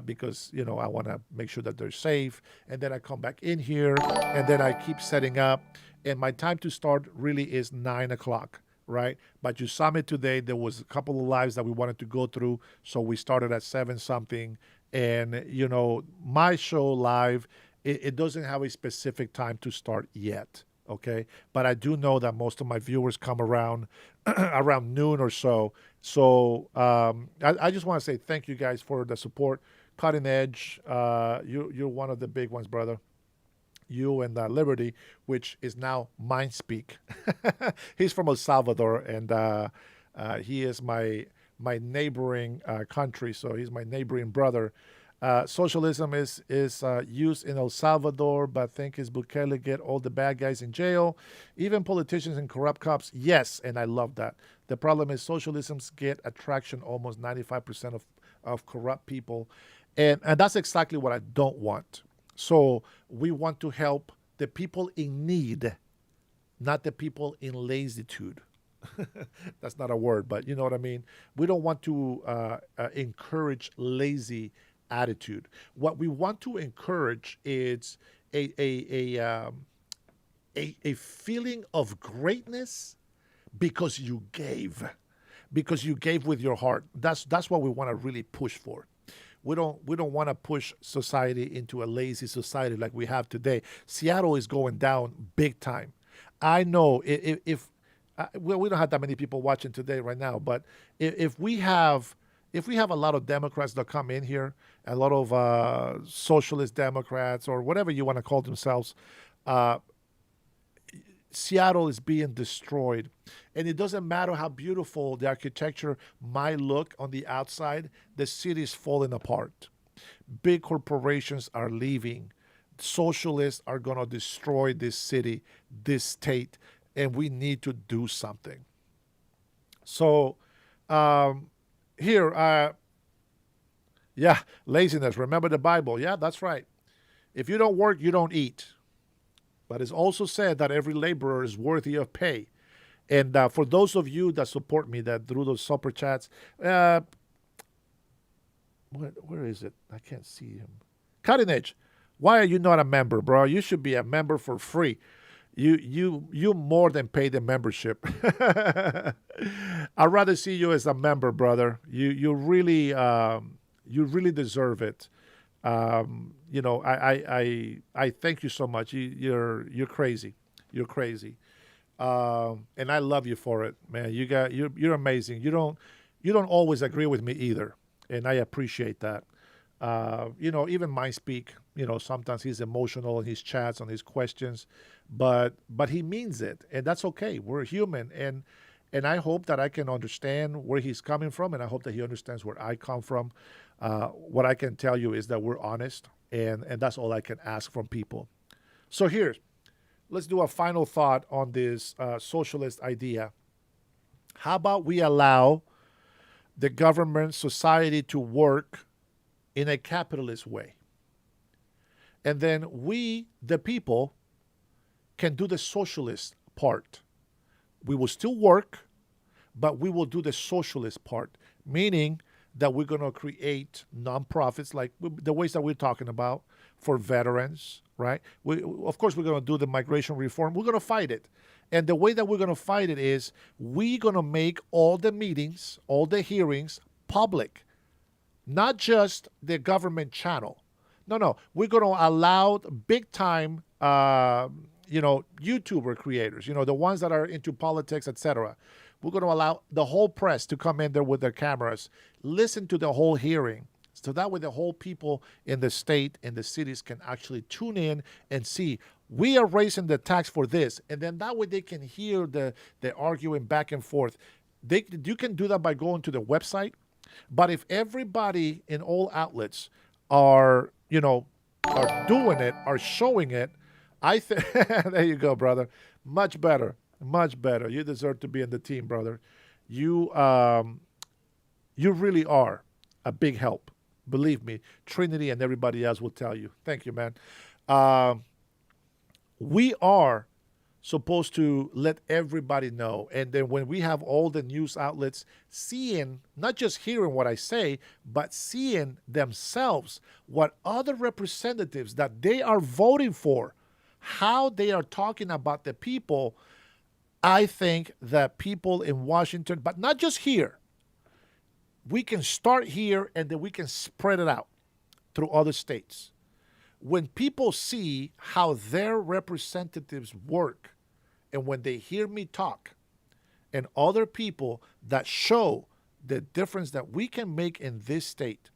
because I want to make sure that they're safe, and then I come back in here, and then I keep setting up, and my time to start really is 9 o'clock. Right, but you saw me today. There was a couple of lives that we wanted to go through, so we started at 7 something. And my show live, it doesn't have a specific time to start yet. Okay, but I do know that most of my viewers come around around noon or so. So I just want to say thank you guys for the support. Cutting Edge, you're one of the big ones, brother. You and Liberty, which is now Mindspeak. He's from El Salvador, and he is my neighboring country, so he's my neighboring brother. Socialism is used in El Salvador, but I think is Bukele get all the bad guys in jail, even politicians and corrupt cops. Yes, and I love that. The problem is socialisms get attraction almost 95% of corrupt people, and that's exactly what I don't want. So we want to help the people in need, not the people in lassitude. That's not a word, but you know what I mean? We don't want to encourage lazy attitude. What we want to encourage is a feeling of greatness because you gave with your heart. That's what we want to really push for. We don't want to push society into a lazy society like we have today. Seattle is going down big time. I know if we don't have that many people watching today right now, but if we have a lot of Democrats that come in here, a lot of socialist Democrats or whatever you want to call themselves, Seattle is being destroyed. And it doesn't matter how beautiful the architecture might look on the outside, the city is falling apart. Big corporations are leaving. Socialists are going to destroy this city, this state, and we need to do something. So here, laziness. Remember the Bible. Yeah, that's right. If you don't work, you don't eat. But it's also said that every laborer is worthy of pay. And for those of you that support me that through those super chats, where is it? I can't see him. Cutting Edge, why are you not a member, bro? You should be a member for free. You more than pay the membership. I'd rather see you as a member, brother. You really deserve it. I thank you so much. You're crazy. You're crazy. And I love you for it, man. You're amazing. You don't always agree with me either, and I appreciate that. Even my speak, sometimes he's emotional in his chats, on his questions, but he means it, and that's okay. We're human, and I hope that I can understand where he's coming from, and I hope that he understands where I come from. What I can tell you is that we're honest, and that's all I can ask from people. So let's do a final thought on this socialist idea. How about we allow the government, society to work in a capitalist way? And then we, the people, can do the socialist part. We will still work, but we will do the socialist part, meaning that we're going to create nonprofits like the ways that we're talking about for veterans, right? Of course, we're going to do the migration reform. We're going to fight it. And the way that we're going to fight it is we're going to make all the meetings, all the hearings public, not just the government channel. No. We're going to allow big-time, YouTuber creators, the ones that are into politics, etc. We're going to allow the whole press to come in there with their cameras, listen to the whole hearing, so that way the whole people in the state and the cities can actually tune in and see, we are raising the tax for this. And then that way they can hear the arguing back and forth. You can do that by going to the website. But if everybody in all outlets are doing it, are showing it, I think, there you go, brother. Much better. Much better. You deserve to be in the team, brother. You really are a big help. Believe me, Trinity and everybody else will tell you. Thank you, man. We are supposed to let everybody know. And then when we have all the news outlets seeing, not just hearing what I say, but seeing themselves, what other representatives that they are voting for, how they are talking about the people, I think that people in Washington, but not just here, we can start here and then we can spread it out through other states. When people see how their representatives work, and when they hear me talk, and other people that show the difference that we can make in this state,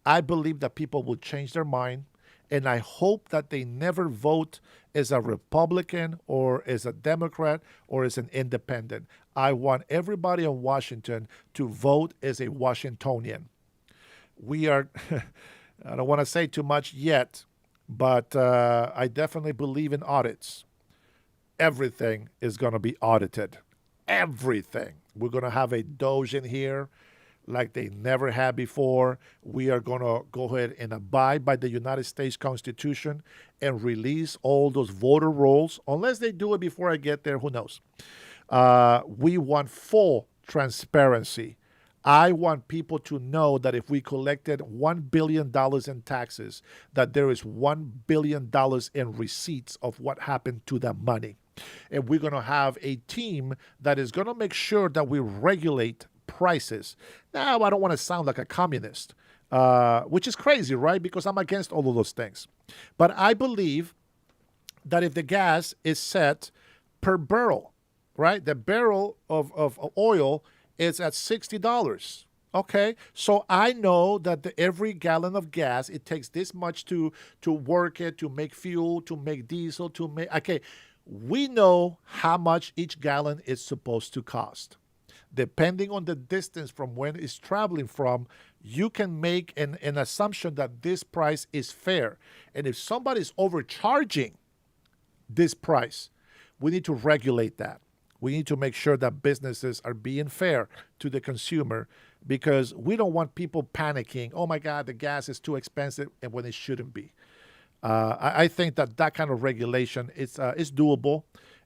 I believe that people will change their mind. And I hope that they never vote as a Republican or as a Democrat or as an independent. I want everybody in Washington to vote as a Washingtonian. We are, I don't want to say too much yet, but I definitely believe in audits. Everything is going to be audited. Everything. We're going to have a Doge in here like they never had before. We are going to go ahead and abide by the United States Constitution and release all those voter rolls. Unless they do it before I get there, who knows? We want full transparency. I want people to know that if we collected $1 billion in taxes, that there is $1 billion in receipts of what happened to that money. And we're going to have a team that is going to make sure that we regulate prices. Now, I don't want to sound like a communist, which is crazy, right? Because I'm against all of those things. But I believe that if the gas is set per barrel, right? The barrel of oil is at $60. Okay, so I know that every gallon of gas, it takes this much to work it, to make fuel, to make diesel, to make... Okay, we know how much each gallon is supposed to cost. Depending on the distance from when it's traveling from, you can make an assumption that this price is fair. And if somebody's overcharging this price, we need to regulate that. We need to make sure that businesses are being fair to the consumer, because we don't want people panicking, oh my God, the gas is too expensive, and when it shouldn't be. I think that kind of regulation is doable,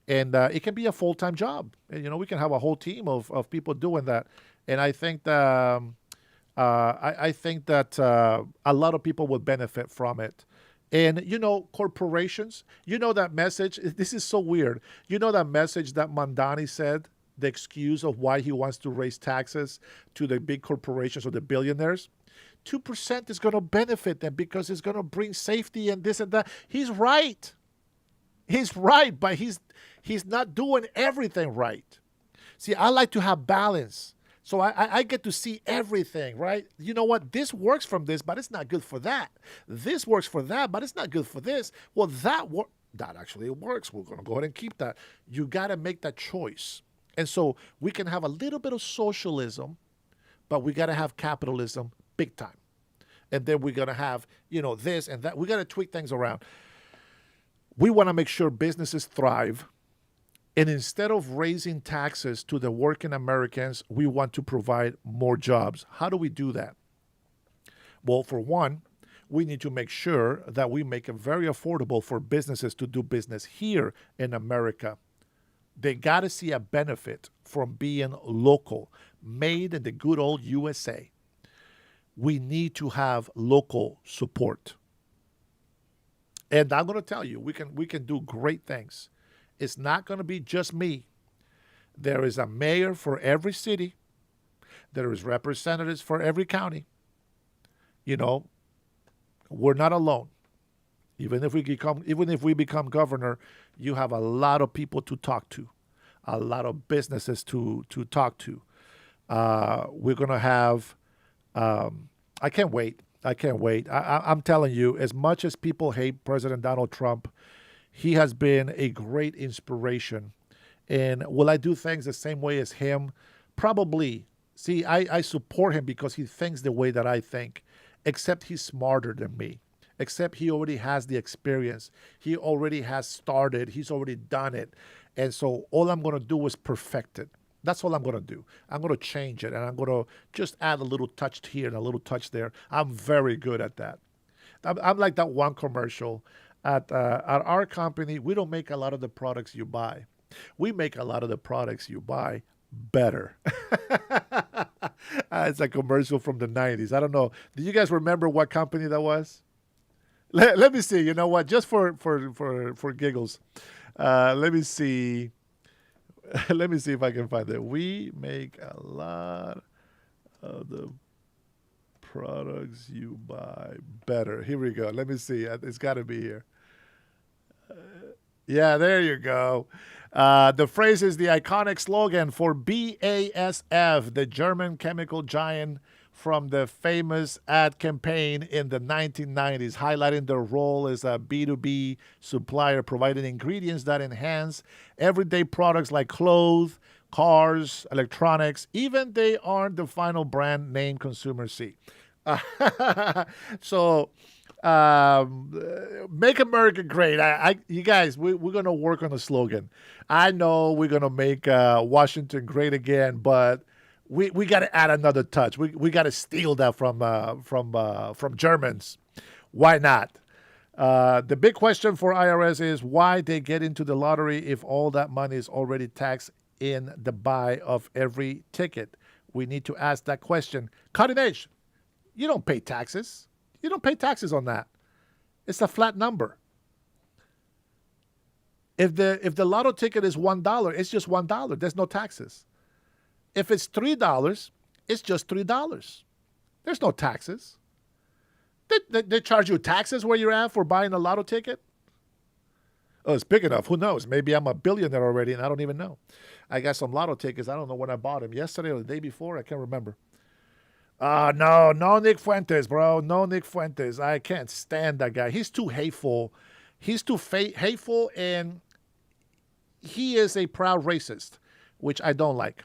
and it can be a full-time job. And, we can have a whole team of people doing that. And I think that a lot of people would benefit from it. And, corporations, that message, this is so weird. That message that Mandani said, the excuse of why he wants to raise taxes to the big corporations or the billionaires, 2% is going to benefit them because it's going to bring safety and this and that. He's right. He's right, but He's not doing everything right. See, I like to have balance. So I get to see everything, right? You know what? This works from this, but it's not good for that. This works for that, but it's not good for this. Well, that actually works. We're going to go ahead and keep that. You got to make that choice. And so we can have a little bit of socialism, but we got to have capitalism big time. And then we're going to have, this and that. We got to tweak things around. We want to make sure businesses thrive. And instead of raising taxes to the working Americans, we want to provide more jobs. How do we do that? Well, for one, we need to make sure that we make it very affordable for businesses to do business here in America. They got to see a benefit from being local, made in the good old USA. We need to have local support. And I'm going to tell you, we can do great things. It's not going to be just me. There is a mayor for every city. There is representatives for every county. We're not alone. Even if we become governor, you have a lot of people to talk to, a lot of businesses to talk to. We're going to have. I can't wait. I'm telling you, as much as people hate President Donald Trump, he has been a great inspiration. And will I do things the same way as him? Probably. See, I support him because he thinks the way that I think, except he's smarter than me, except he already has the experience. He already has started. He's already done it. And so all I'm going to do is perfect it. That's all I'm going to do. I'm going to change it, and I'm going to just add a little touch here and a little touch there. I'm very good at that. I'm like that one commercial. At our company, we don't make a lot of the products you buy. We make a lot of the products you buy better. It's a commercial from the 90s. I don't know. Do you guys remember what company that was? Let me see. You know what? Just for giggles. Let me see. Let me see if I can find it. We make a lot of the products you buy better. Here we go. Let me see. It's got to be here. Yeah, there you go. The phrase is the iconic slogan for BASF, the German chemical giant from the famous ad campaign in the 1990s, highlighting their role as a B2B supplier, providing ingredients that enhance everyday products like clothes, cars, electronics, even they aren't the final brand name consumers see. So make America great. You guys, we're going to work on a slogan. I know we're going to make Washington great again, but we got to add another touch. We got to steal that from Germans. Why not? The big question for IRS is why they get into the lottery if all that money is already taxed in the buy of every ticket. We need to ask that question. Cutting edge, you don't pay taxes. You don't pay taxes on that. It's a flat number. If the lotto ticket is $1, it's just $1. There's no taxes. If it's $3, it's just $3. There's no taxes. They charge you taxes where you're at for buying a lotto ticket? Oh, it's big enough. Who knows? Maybe I'm a billionaire already and I don't even know. I got some lotto tickets. I don't know when I bought them. Yesterday or the day before? I can't remember. No Nick Fuentes, bro. No Nick Fuentes. I can't stand that guy. He's too hateful. He's too hateful, and he is a proud racist, which I don't like.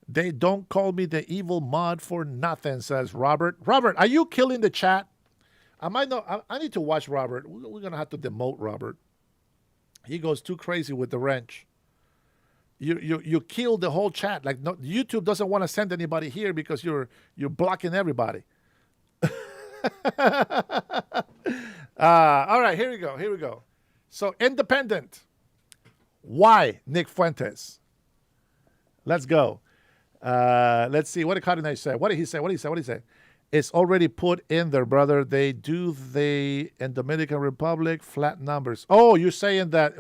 They don't call me the evil mod for nothing, says Robert. Robert, are you killing the chat? I need to watch Robert. We're going to have to demote Robert. He goes too crazy with the wrench. You kill the whole chat. Like YouTube doesn't want to send anybody here because you're blocking everybody. All right, here we go. So independent. Why Nick Fuentes? Let's go. Let's see. What did Cardinal say? What did he say? It's already put in there, brother. They in Dominican Republic flat numbers. Oh, you're saying that.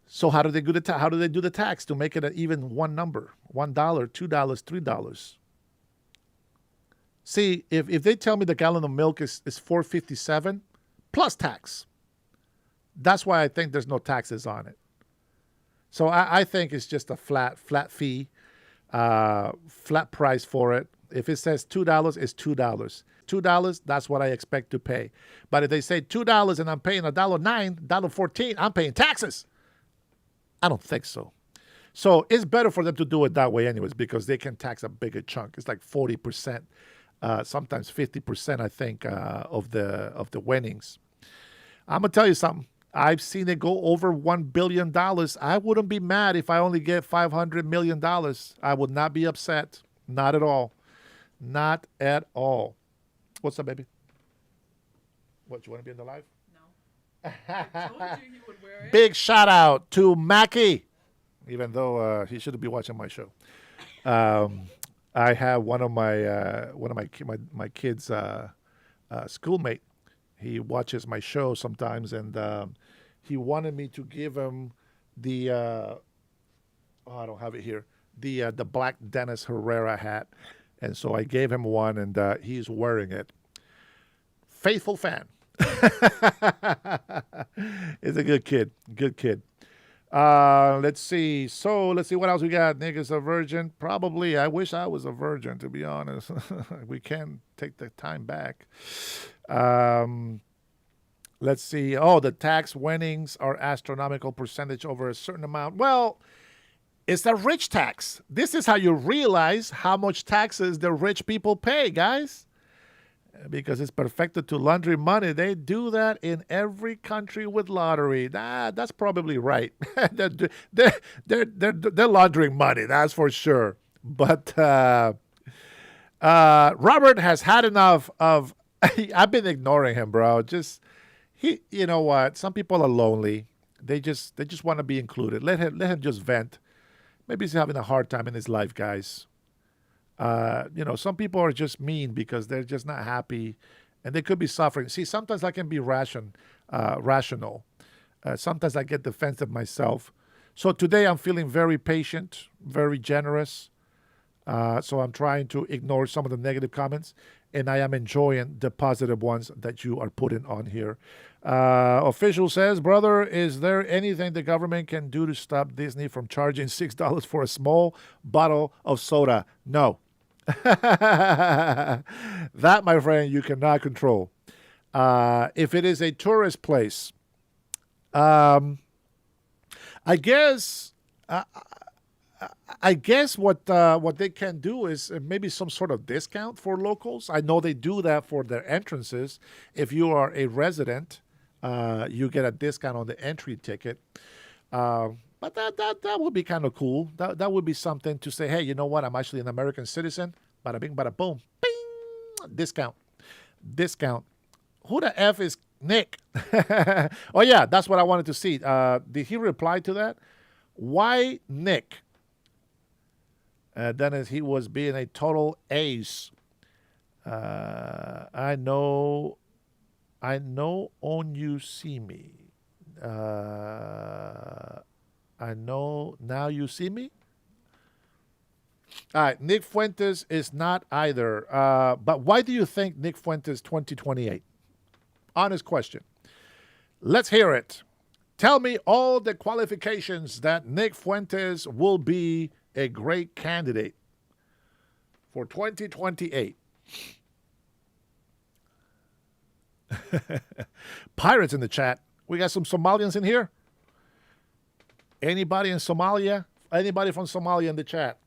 So how do they do the tax to make it an even one number? $1, $2, $3. See, if they tell me the gallon of milk is $4.57 plus tax, That's why I think there's no taxes on it. So I think it's just a flat fee, flat price for it. If it says $2, it's $2. $2, that's what I expect to pay. But if they say $2 and I'm paying $1.09, $1.14, I'm paying taxes. I don't think so. So it's better for them to do it that way anyways, because they can tax a bigger chunk. It's like 40%, sometimes 50%, I think, of the winnings. I'm going to tell you something. I've seen it go over $1 billion. I wouldn't be mad if I only get $500 million. I would not be upset. Not at all. Not at all. What's up, baby? What, you want to be in the live? No. I told you he would wear it. Big shout out to Mackie, even though he shouldn't be watching my show. I have one of my kids' schoolmate. He watches my show sometimes, and he wanted me to give him the I don't have it here, the black Dennis Herrera hat, and so I gave him one, and he's wearing it. Faithful fan. He's a good kid. Good kid. Let's see. So let's see what else we got. Nick is a virgin. Probably. I wish I was a virgin, to be honest. We can't take the time back. Let's see. Oh, the tax winnings are astronomical percentage over a certain amount. Well, it's a rich tax. This is how you realize how much taxes the rich people pay, guys. Because it's perfected to launder money. They do that in every country with lottery. That's probably right. they're laundering money, that's for sure. But Robert has had enough of. I've been ignoring him, bro. You know what? Some people are lonely. They just want to be included. Let him just vent. Maybe he's having a hard time in his life, guys. Some people are just mean because they're just not happy, and they could be suffering. See, sometimes I can be rational. Sometimes I get defensive myself. So today I'm feeling very patient, very generous. So I'm trying to ignore some of the negative comments, and I am enjoying the positive ones that you are putting on here. Official says, brother, is there anything the government can do to stop Disney from charging $6 for a small bottle of soda? No. That, my friend, you cannot control. If it is a tourist place, I guess what they can do is maybe some sort of discount for locals. I know they do that for their entrances. If you are a resident, you get a discount on the entry ticket. But that would be kind of cool. That would be something to say, hey, you know what? I'm actually an American citizen. Bada bing, bada boom. Bing! Discount. Who the F is Nick? Oh, yeah, that's what I wanted to see. Did he reply to that? Why Nick? Dennis, he was being a total ace. I know on you see me. I know now you see me. All right, Nick Fuentes is not either. But why do you think Nick Fuentes 2028? Honest question. Let's hear it. Tell me all the qualifications that Nick Fuentes will be a great candidate for 2028. Pirates in the chat. We got some Somalians in here. Anybody in Somalia? Anybody from Somalia in the chat?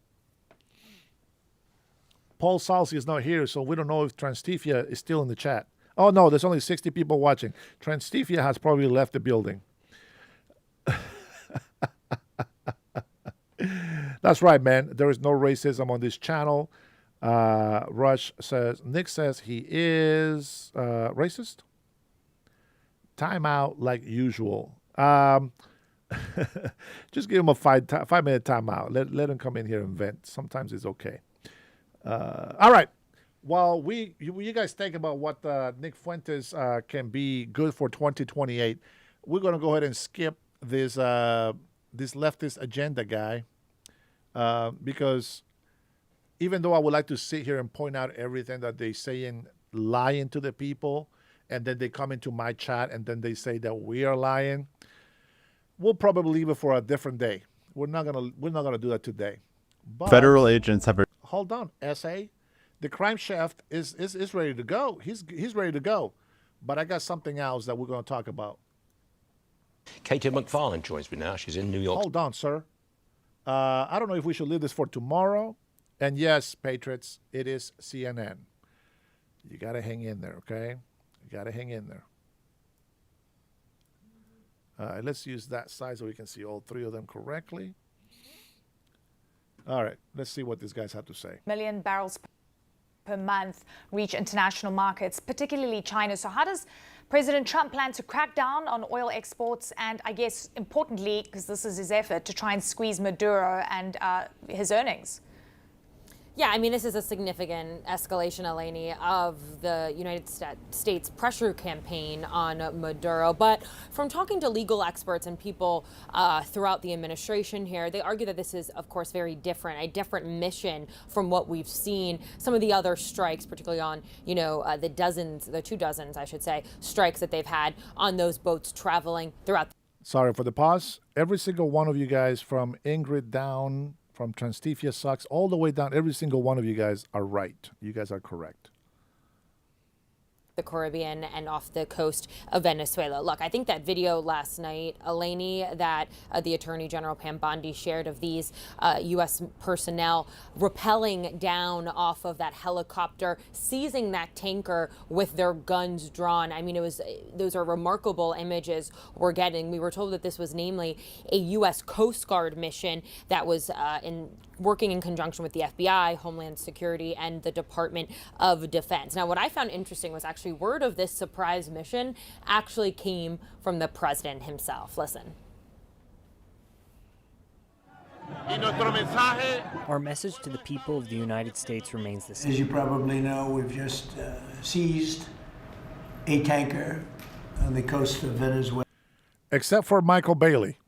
Paul Salsi is not here, so we don't know if Transtifia is still in the chat. Oh, no, there's only 60 people watching. Transtifia has probably left the building. That's right, man. There is no racism on this channel. Rush says, Nick says he is racist. Timeout like usual. Just give him a 5-minute timeout. Let him come in here and vent. Sometimes it's okay. All right. While you guys think about what Nick Fuentes can be good for 2028, we're going to go ahead and skip this leftist agenda guy because even though I would like to sit here and point out everything that they say and lying to the people and then they come into my chat and then they say that we are lying, we'll probably leave it for a different day. We're not gonna do that today. But Federal agents have hold on, SA, the crime chef is ready to go. He's ready to go. But I got something else that we're going to talk about. Katie McFarlane joins me now. She's in New York. Hold on, sir. I don't know if we should leave this for tomorrow. And yes, Patriots, it is CNN. You got to hang in there, okay? You got to hang in there. Let's use that size so we can see all three of them correctly. All right, let's see what these guys have to say. Million barrels per month reach international markets, particularly China. So how does President Trump plan to crack down on oil exports and, I guess, importantly, because this is his effort, to try and squeeze Maduro and his earnings? Yeah, I mean, this is a significant escalation, Eleni, of the United States pressure campaign on Maduro. But from talking to legal experts and people throughout the administration here, they argue that this is, of course, very different, a different mission from what we've seen. Some of the other strikes, particularly on, the 2 dozens, I should say, strikes that they've had on those boats traveling throughout. Sorry for the pause. Every single one of you guys, from Ingrid down, from Transtifia Sucks, all the way down, every single one of you guys are right. You guys are correct. The Caribbean and off the coast of Venezuela. Look, I think that video last night, Eleni, that the Attorney General Pam Bondi shared of these U.S. personnel rappelling down off of that helicopter, seizing that tanker with their guns drawn. I mean, those are remarkable images we're getting. We were told that this was namely a U.S. Coast Guard mission that was working in conjunction with the FBI, Homeland Security, and the Department of Defense. Now, what I found interesting was actually word of this surprise mission actually came from the president himself. Listen. Our message to the people of the United States remains the same. As you probably know, we've just seized a tanker on the coast of Venezuela. Except for Michael Bailey.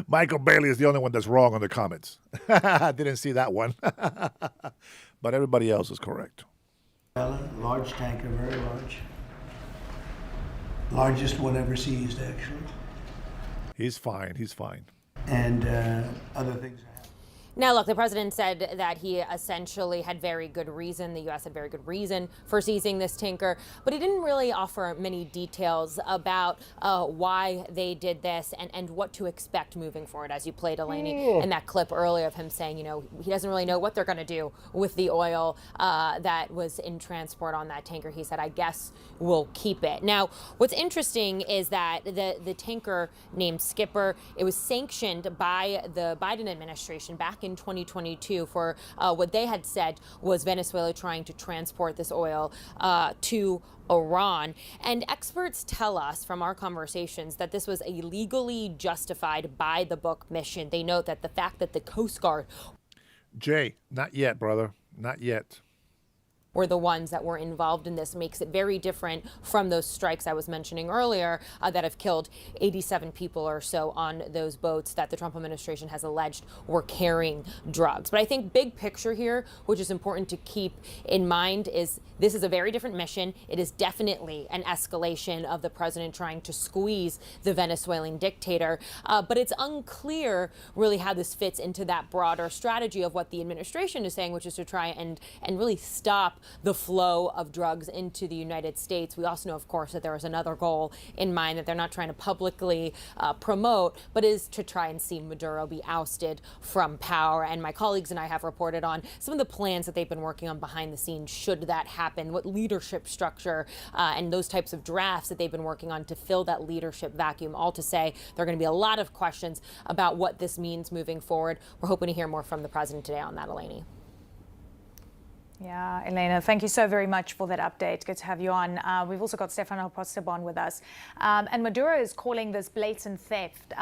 Michael Bailey is the only one that's wrong on the comments. I didn't see that one. But everybody else is correct. Large tanker, very large. Largest one ever seized, actually. He's fine. He's fine. And other things. Now, look, the president said that he essentially had very good reason, the U.S. had very good reason for seizing this tanker, but he didn't really offer many details about why they did this and what to expect moving forward, as you played, Eleni, in that clip earlier of him saying, he doesn't really know what they're going to do with the oil that was in transport on that tanker. He said, I guess we'll keep it. Now, what's interesting is that the tanker named Skipper, it was sanctioned by the Biden administration back in 2022 for what they had said was Venezuela trying to transport this oil to Iran. And experts tell us from our conversations that this was a legally justified by the book mission. They note that the fact that the Coast Guard Jay, not yet, brother. Not yet. Were the ones that were involved in this makes it very different from those strikes I was mentioning earlier that have killed 87 people or so on those boats that the Trump administration has alleged were carrying drugs. But I think big picture here, which is important to keep in mind, is this is a very different mission. It is definitely an escalation of the president trying to squeeze the Venezuelan dictator. But it's unclear really how this fits into that broader strategy of what the administration is saying, which is to try and really stop the flow of drugs into the United States. We also know, of course, that there is another goal in mind that they're not trying to publicly promote, but is to try and see Maduro be ousted from power. And my colleagues and I have reported on some of the plans that they've been working on behind the scenes should that happen, what leadership structure and those types of drafts that they've been working on to fill that leadership vacuum. All to say, there are going to be a lot of questions about what this means moving forward. We're hoping to hear more from the president today on that, Eleni. Yeah, Elena, thank you so very much for that update. Good to have you on. We've also got Stefano Postobon with us. And Maduro is calling this blatant theft.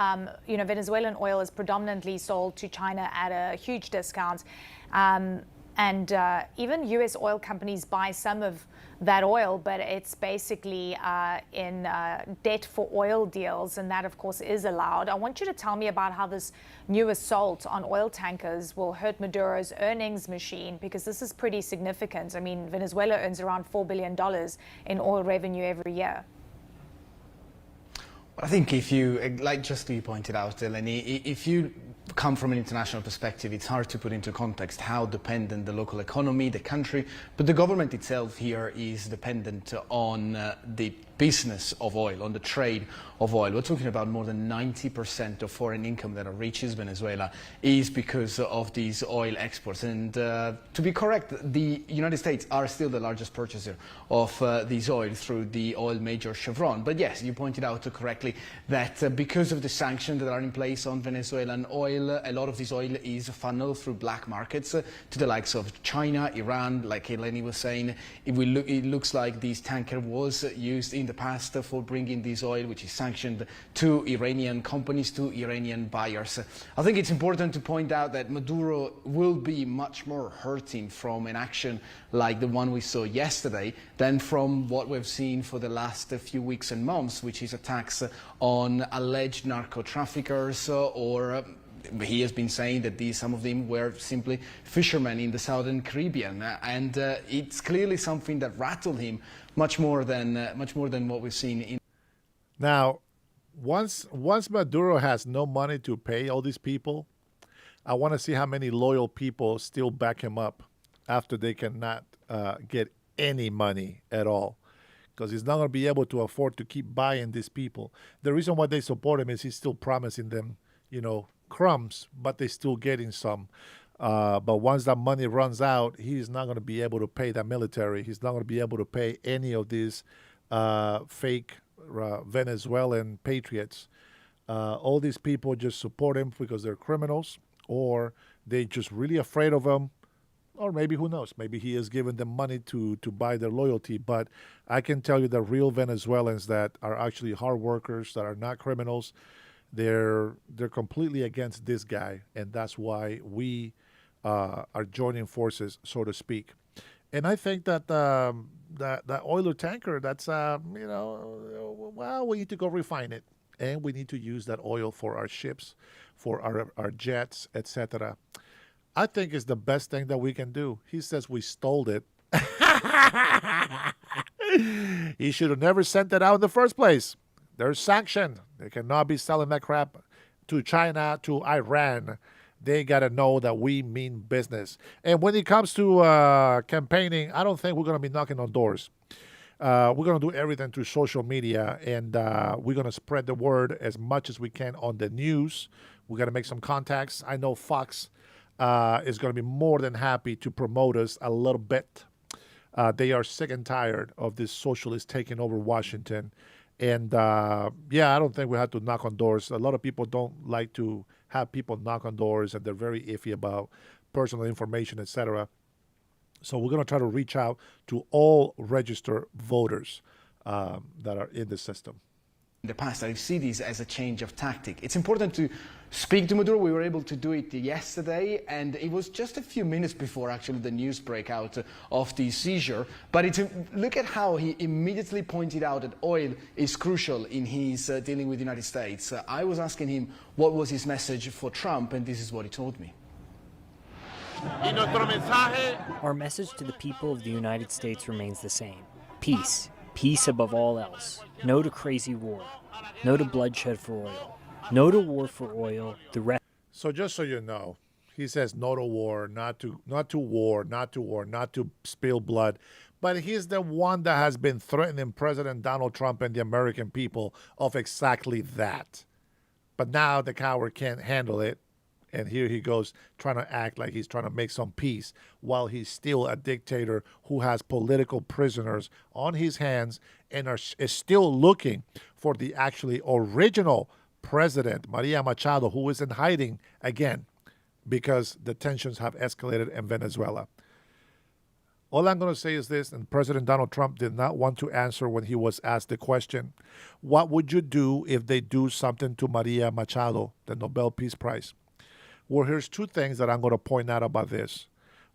Venezuelan oil is predominantly sold to China at a huge discount. And And even U.S. oil companies buy some of that oil, but it's basically in debt for oil deals, and that, of course, is allowed. I want you to tell me about how this new assault on oil tankers will hurt Maduro's earnings machine, because this is pretty significant. I mean, Venezuela earns around $4 billion in oil revenue every year. I think if you, like just you pointed out, Eleni, if you come from an international perspective, it's hard to put into context how dependent the local economy, the country, but the government itself here is dependent on the business of oil, on the trade of oil. We're talking about more than 90% of foreign income that reaches Venezuela is because of these oil exports. And to be correct, the United States are still the largest purchaser of this oil through the oil major Chevron. But yes, you pointed out correctly that because of the sanctions that are in place on Venezuelan oil, a lot of this oil is funneled through black markets to the likes of China, Iran. Like Eleni was saying, it looks like this tanker was used in the past for bringing this oil, which is sanctioned, to Iranian companies, to Iranian buyers. I think it's important to point out that Maduro will be much more hurting from an action like the one we saw yesterday than from what we've seen for the last few weeks and months, which is attacks on alleged narco traffickers or he has been saying that some of them were simply fishermen in the southern Caribbean, and it's clearly something that rattled him much more than what we've seen in. Now, once Maduro has no money to pay all these people, I want to see how many loyal people still back him up after they cannot get any money at all, because he's not going to be able to afford to keep buying these people. The reason why they support him is he's still promising them, crumbs, but they're still getting some. But once that money runs out, he's not going to be able to pay the military. He's not going to be able to pay any of these fake Venezuelan patriots. All these people just support him because they're criminals, or they're just really afraid of him, or maybe, who knows, maybe he has given them money to buy their loyalty. But I can tell you the real Venezuelans that are actually hard workers, that are not criminals, they're completely against this guy, and that's why we are joining forces, so to speak. And I think that that oiler tanker, that's well, we need to go refine it, and we need to use that oil for our ships, for our jets, etc. I think it's the best thing that we can do. He says we stole it. He should have never sent that out in the first place. They're sanctioned. They cannot be selling that crap to China, to Iran. They got to know that we mean business. And when it comes to campaigning, I don't think we're going to be knocking on doors. We're going to do everything through social media, and we're going to spread the word as much as we can on the news. We got to make some contacts. I know Fox is going to be more than happy to promote us a little bit. They are sick and tired of this socialist taking over Washington. And, I don't think we have to knock on doors. A lot of people don't like to have people knock on doors, and they're very iffy about personal information, etc. So we're going to try to reach out to all registered voters that are in the system. In the past, I see this as a change of tactic. It's important to speak to Maduro. We were able to do it yesterday, and it was just a few minutes before actually the news breakout of the seizure. But look at how he immediately pointed out that oil is crucial in his dealing with the United States. I was asking him what was his message for Trump, and this is what he told me. Our message to the people of the United States remains the same. Peace. Peace above all else. No to crazy war. No to bloodshed for oil. No to war for oil. The rest. So just so you know, he says no to war, not to war, not to spill blood. But he's the one that has been threatening President Donald Trump and the American people of exactly that. But now the coward can't handle it. And here he goes trying to act like he's trying to make some peace while he's still a dictator who has political prisoners on his hands and is still looking for the actually original president, Maria Machado, who is in hiding again because the tensions have escalated in Venezuela. All I'm going to say is this, and President Donald Trump did not want to answer when he was asked the question, what would you do if they do something to Maria Machado, the Nobel Peace Prize? Well, here's two things that I'm going to point out about this.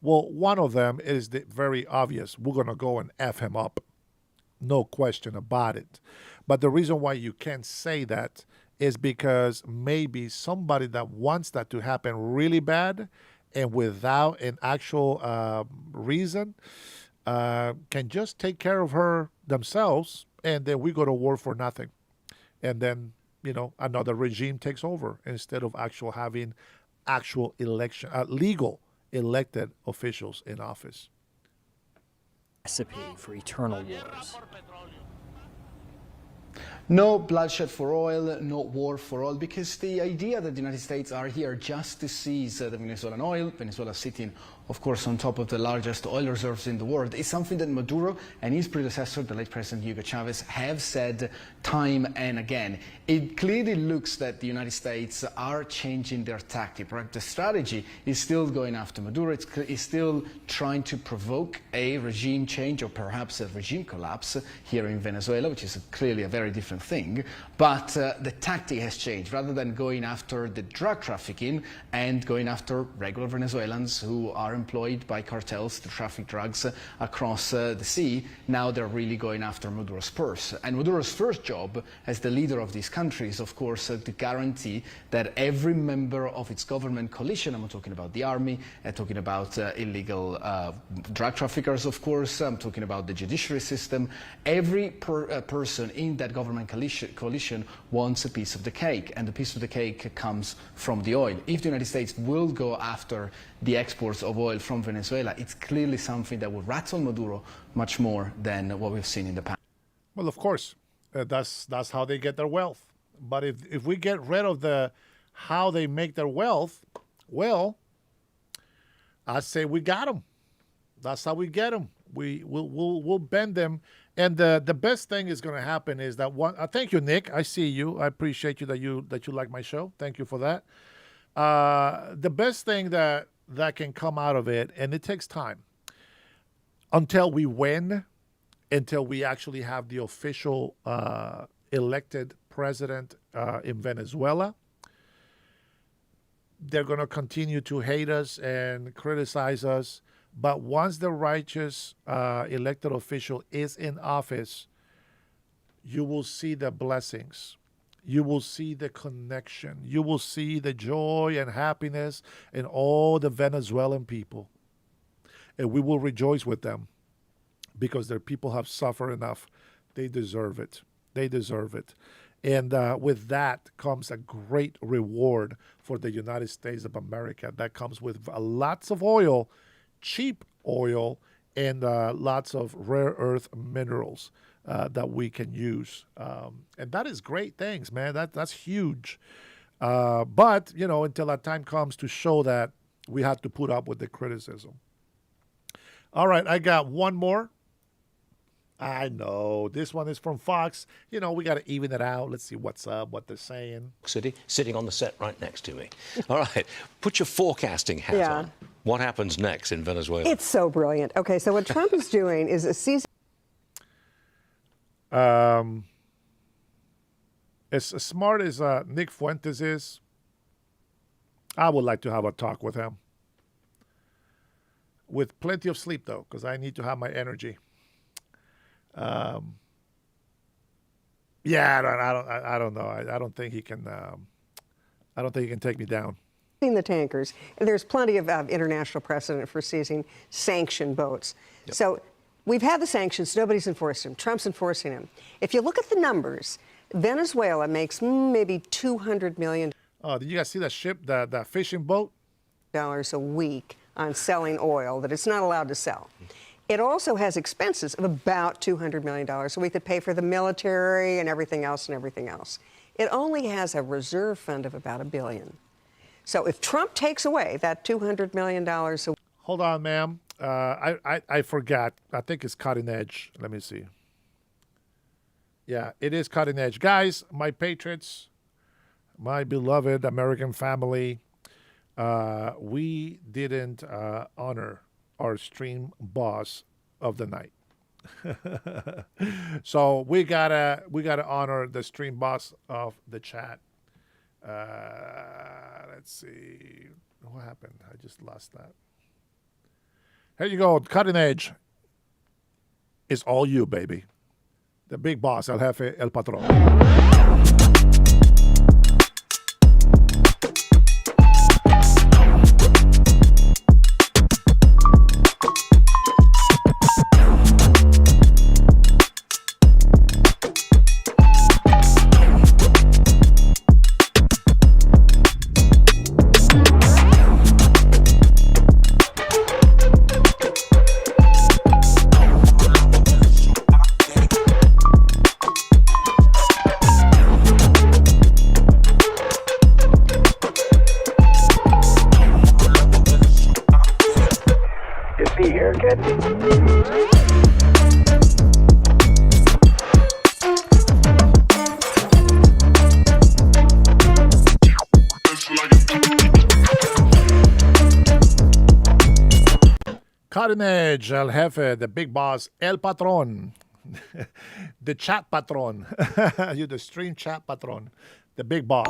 Well, one of them is the very obvious. We're going to go and F him up. No question about it. But the reason why you can't say that is because maybe somebody that wants that to happen really bad and without an actual reason can just take care of her themselves, and then we go to war for nothing. And then, another regime takes over instead of having actual election, legal elected officials in office. Recipe for eternal wars. No bloodshed for oil, no war for oil, because the idea that the United States are here just to seize the Venezuelan oil, Venezuela sitting, of course, on top of the largest oil reserves in the world, is something that Maduro and his predecessor, the late President Hugo Chavez, have said time and again. It clearly looks that the United States are changing their tactic. Right? The strategy is still going after Maduro. It's still trying to provoke a regime change or perhaps a regime collapse here in Venezuela, which is clearly a very different thing. But the tactic has changed. Rather than going after the drug trafficking and going after regular Venezuelans who are employed by cartels to traffic drugs across the sea, now they're really going after Maduro's purse. And Maduro's first job as the leader of these countries, of course, to guarantee that every member of its government coalition, I'm talking about the army, I'm talking about illegal drug traffickers, of course, I'm talking about the judiciary system, every person in that government coalition wants a piece of the cake, and the piece of the cake comes from the oil. If the United States will go after the exports of oil from Venezuela, it's clearly something that will rattle Maduro much more than what we've seen in the past. Well, of course, that's how they get their wealth. But if we get rid of how they make their wealth, well, I say we got them. That's how we get them. We'll bend them. And the best thing is going to happen is that one. Thank you, Nick. I see you. I appreciate you that you like my show. Thank you for that. The best thing that can come out of it, and it takes time until we win, until we actually have the official elected president in Venezuela. They're going to continue to hate us and criticize us. But once the righteous elected official is in office, you will see the blessings. You will see the connection. You will see the joy and happiness in all the Venezuelan people. And we will rejoice with them because their people have suffered enough. They deserve it. They deserve it. And with that comes a great reward for the United States of America. That comes with lots of oil, cheap oil, and lots of rare earth minerals that we can use. And that is great things, man. That's huge. But, until that time comes to show that we have to put up with the criticism. All right, I got one more. I know. This one is from Fox. We got to even it out. Let's see what's up, what they're saying. City, sitting on the set right next to me. All right, put your forecasting hat on. What happens next in Venezuela? It's so brilliant. Okay, so what Trump is doing is seizing. As smart as Nick Fuentes is, I would like to have a talk with him. With plenty of sleep, though, because I need to have my energy. I don't know. I don't think he can. I don't think he can take me down. The tankers. And there's plenty of international precedent for seizing sanctioned boats. Yep. So we've had the sanctions. Nobody's enforced them. Trump's enforcing them. If you look at the numbers, Venezuela makes maybe $200 million. Oh, did you guys see that ship, that fishing boat? $1 a week on selling oil that it's not allowed to sell. It also has expenses of about $200 million a week that pay for the military and everything else and everything else. It only has a reserve fund of about $1 billion. So if Trump takes away that $200 million a week. Hold on, ma'am. I forgot. I think it's cutting edge. Let me see. Yeah, it is cutting edge. Guys, my patriots, my beloved American family, we didn't honor our stream boss of the night. So we gotta honor the stream boss of the chat. Let's see what happened. I just lost that. Here you go. Cutting Edge is all you, baby. The big boss, El Jefe, El Patron. Cutting Edge, El Jefe, the big boss, El Patron, the chat patron, you the stream chat patron, the big boss.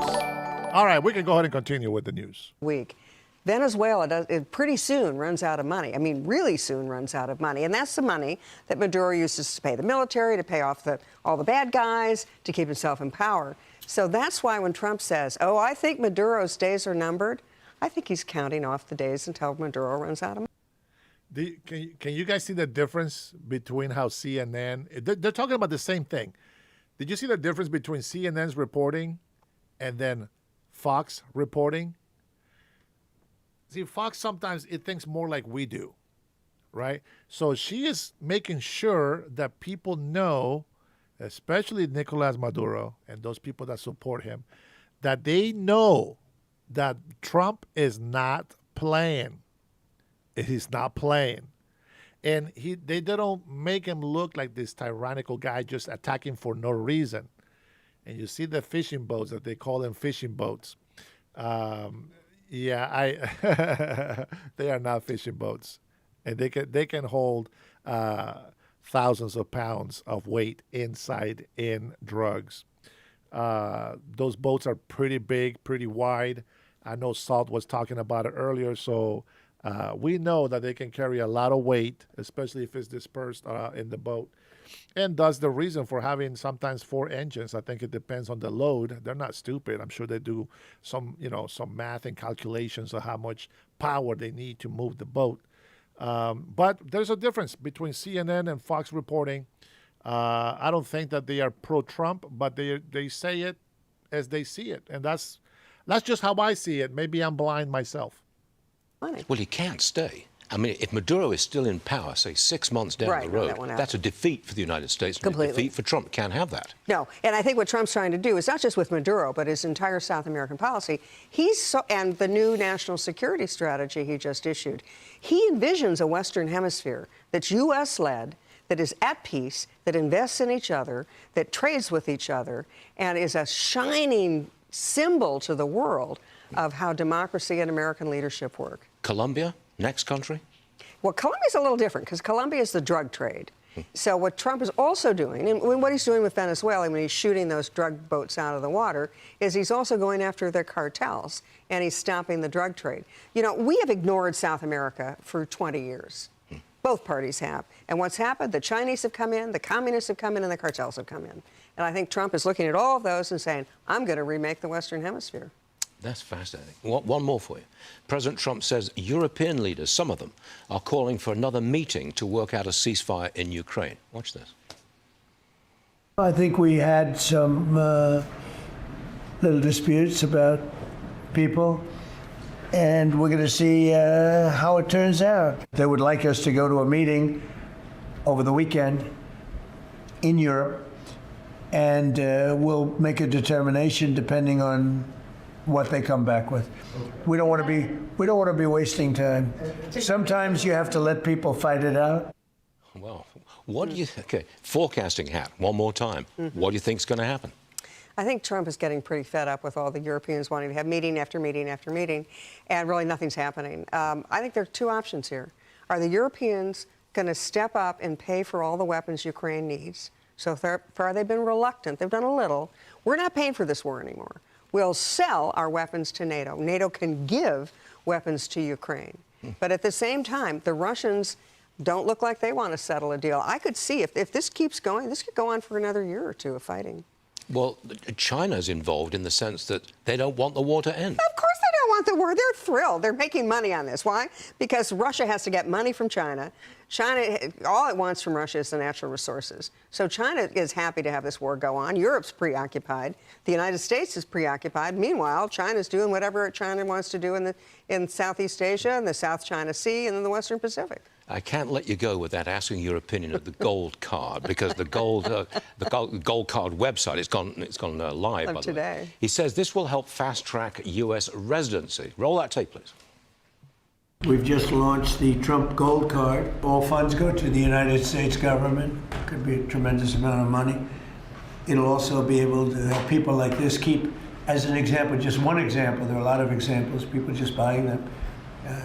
All right, we can go ahead and continue with the news. Week. Venezuela pretty soon runs out of money. I mean, really soon runs out of money. And that's the money that Maduro uses to pay the military, to pay off all the bad guys, to keep himself in power. So that's why when Trump says, oh, I think Maduro's days are numbered, I think he's counting off the days until Maduro runs out of money. Can you guys see the difference between how CNN, they're talking about the same thing. Did you see the difference between CNN's reporting and then Fox reporting? See, Fox sometimes it thinks more like we do, right? So she is making sure that people know, especially Nicolas Maduro and those people that support him, that they know that Trump is not playing. He's not playing. And they don't make him look like this tyrannical guy just attacking for no reason. And you see the fishing boats that they call them fishing boats. They are not fishing boats. And they can hold thousands of pounds of weight inside in drugs. Those boats are pretty big, pretty wide. I know Salt was talking about it earlier, so we know that they can carry a lot of weight, especially if it's dispersed in the boat. And that's the reason for having sometimes 4 engines. I think it depends on the load. They're not stupid. I'm sure they do some math and calculations of how much power they need to move the boat. But there's a difference between CNN and Fox reporting. I don't think that they are pro-Trump, but they say it as they see it. And that's just how I see it. Maybe I'm blind myself. Well, he can't stay. I mean, if Maduro is still in power, say 6 months down the road, that's a defeat for the United States. Completely. A defeat for Trump. Can't have that. No, and I think what Trump's trying to do is not just with Maduro, but his entire South American policy. And the new national security strategy he just issued. He envisions a Western hemisphere that's U.S.-led, that is at peace, that invests in each other, that trades with each other, and is a shining symbol to the world of how democracy and American leadership work. Colombia, next country? Well, Colombia's a little different because Colombia is the drug trade. So what Trump is also doing, and what he's doing with Venezuela when he's shooting those drug boats out of the water, is he's also going after their cartels, and he's stopping the drug trade. You know, we have ignored South America for 20 years. Both parties have. And what's happened? The Chinese have come in, the communists have come in, and the cartels have come in. And I think Trump is looking at all of those and saying, I'm going to remake the Western Hemisphere. That's fascinating. One more for you. President Trump says European leaders, some of them, are calling for another meeting to work out a ceasefire in Ukraine. Watch this. I think we had some little disputes about people, and we're going to see how it turns out. They would like us to go to a meeting over the weekend in Europe, and we'll make a determination depending on what they come back with. We don't want to be wasting time. Sometimes you have to let people fight it out. Well, what do you forecasting hat one more time. What do you think is going to happen? I think Trump is getting pretty fed up with all the Europeans wanting to have meeting after meeting after meeting, and really nothing's happening. I think there are 2 options here. Are the Europeans going to step up and pay for all the weapons Ukraine needs? So far they've been reluctant. They've done a little. We're not paying for this war anymore. We'll sell our weapons to NATO. NATO can give weapons to Ukraine. But at the same time, the Russians don't look like they want to settle a deal. I could see if this keeps going, this could go on for another year or two of fighting. Well, China's involved in the sense that they don't want the war to end. Of course they don't want the war. They're thrilled. They're making money on this. Why? Because Russia has to get money from China. China, all it wants from Russia is the natural resources. So China is happy to have this war go on. Europe's preoccupied. The United States is preoccupied. Meanwhile, China's doing whatever China wants to do in Southeast Asia and the South China Sea and in the Western Pacific. I can't let you go without asking your opinion of the gold card, because the gold card website it's gone live by the today. way. He says this will help fast track U.S. residency. Roll that tape, please. We've just launched the Trump Gold Card. All funds go to the United States government. Could be a tremendous amount of money. It'll also be able to help people like this keep, as an example, just one example, there are a lot of examples, people just buying them.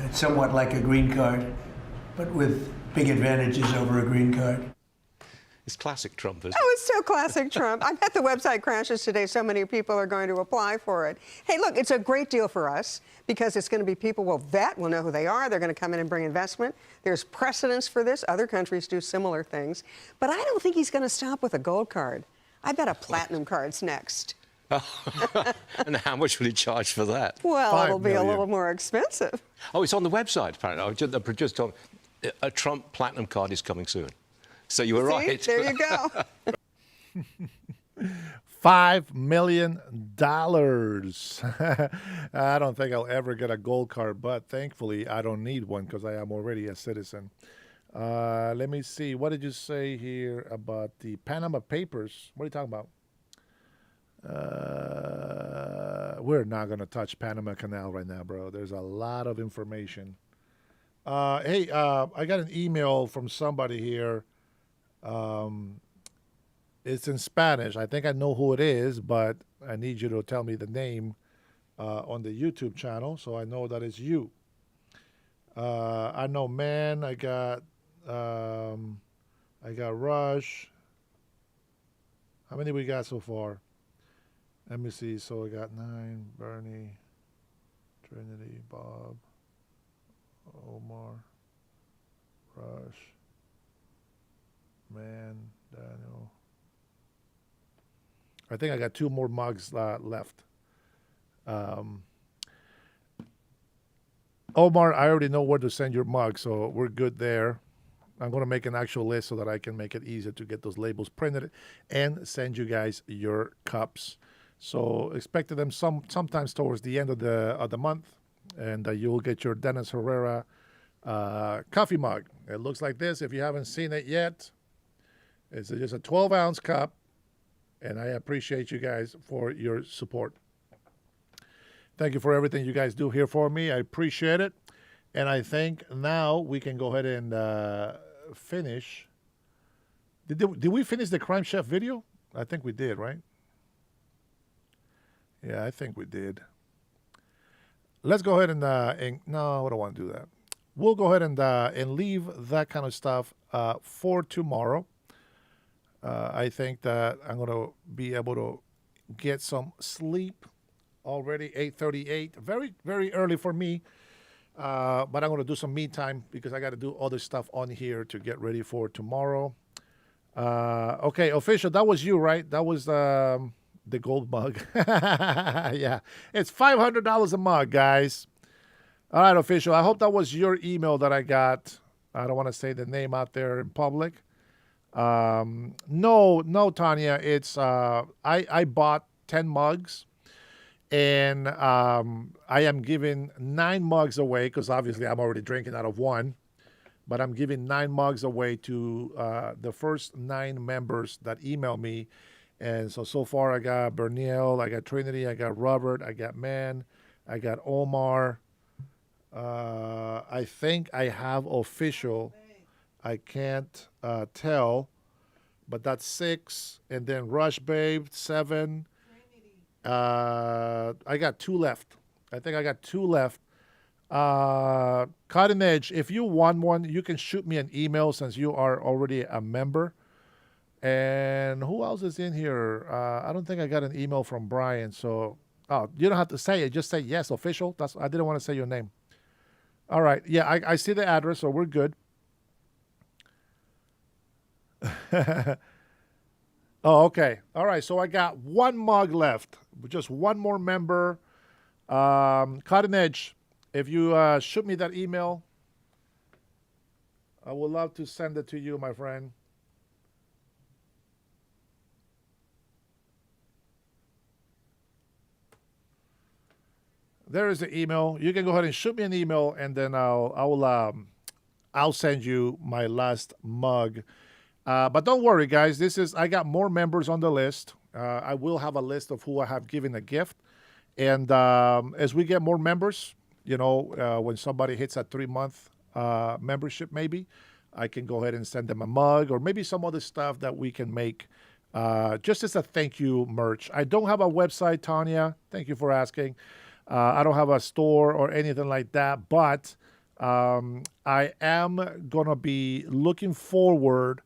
It's somewhat like a green card, but with big advantages over a green card. It's classic Trump, isn't it? Oh, it's so classic Trump. I bet the website crashes today. So many people are going to apply for it. Hey, look, it's a great deal for us because it's going to be people we'll vet, we'll know who they are, they're going to come in and bring investment. There's precedence for this. Other countries do similar things. But I don't think he's going to stop with a gold card. I bet a platinum card's next. And how much will he charge for that? Well, it'll be a little more expensive. Oh, it's on the website, apparently. The just told me a Trump Platinum card is coming soon. So you were right. There you go. $5 million. I don't think I'll ever get a gold card, but thankfully I don't need one because I am already a citizen. Let me see. What did you say here about the Panama Papers? What are you talking about? We're not going to touch Panama Canal right now, bro. There's a lot of information. Hey, I got an email from somebody here. It's in Spanish. I think I know who it is, but I need you to tell me the name on the YouTube channel so I know that it's you. I know Man. I got Rush. How many we got so far? Let me see. So I got 9, Bernie, Trinity, Bob, Omar, Rush, Man, Daniel. I think I got 2 more mugs left. Omar, I already know where to send your mug, so we're good there. I'm going to make an actual list so that I can make it easier to get those labels printed and send you guys your cups. So expect them sometimes towards the end of the month, and you'll get your Dennis Herrera coffee mug. It looks like this. If you haven't seen it yet, it's just a 12-ounce cup, and I appreciate you guys for your support. Thank you for everything you guys do here for me. I appreciate it. And I think now we can go ahead and finish. Did we finish the Crime Chef video? I think we did, right? Yeah, I think we did. Let's go ahead and no, I don't want to do that. We'll go ahead and leave that kind of stuff for tomorrow. I think that I'm going to be able to get some sleep already, 8:38. Very, very early for me. But I'm going to do some me time because I got to do other stuff on here to get ready for tomorrow. Okay, official, that was you, right? That was the gold mug. Yeah, it's $500 a mug, guys. All right, official, I hope that was your email that I got. I don't want to say the name out there in public. No, Tanya, it's I bought 10 mugs. And I am giving 9 mugs away because obviously I'm already drinking out of 1. But I'm giving 9 mugs away to the first 9 members that email me. And so far I got Berniel, I got Trinity, I got Robert, I got Man, I got Omar. I think I have official. I can't tell. But that's 6. And then Rush Babe, 7. I got 2 left. I think I got 2 left. Cutting Edge, if you want one, you can shoot me an email since you are already a member. And who else is in here? I don't think I got an email from Brian. So, you don't have to say it. Just say yes, official. I didn't want to say your name. All right. Yeah, I see the address, so we're good. Oh, okay. All right. So I got one mug left. Just one more member. Cutting Edge, if you shoot me that email, I would love to send it to you, my friend. There is the email. You can go ahead and shoot me an email, and then I'll send you my last mug. But don't worry, guys. I got more members on the list. I will have a list of who I have given a gift. And as we get more members, when somebody hits a 3-month membership, maybe I can go ahead and send them a mug or maybe some other stuff that we can make just as a thank you merch. I don't have a website, Tanya. Thank you for asking. I don't have a store or anything like that, but I am going to be looking forward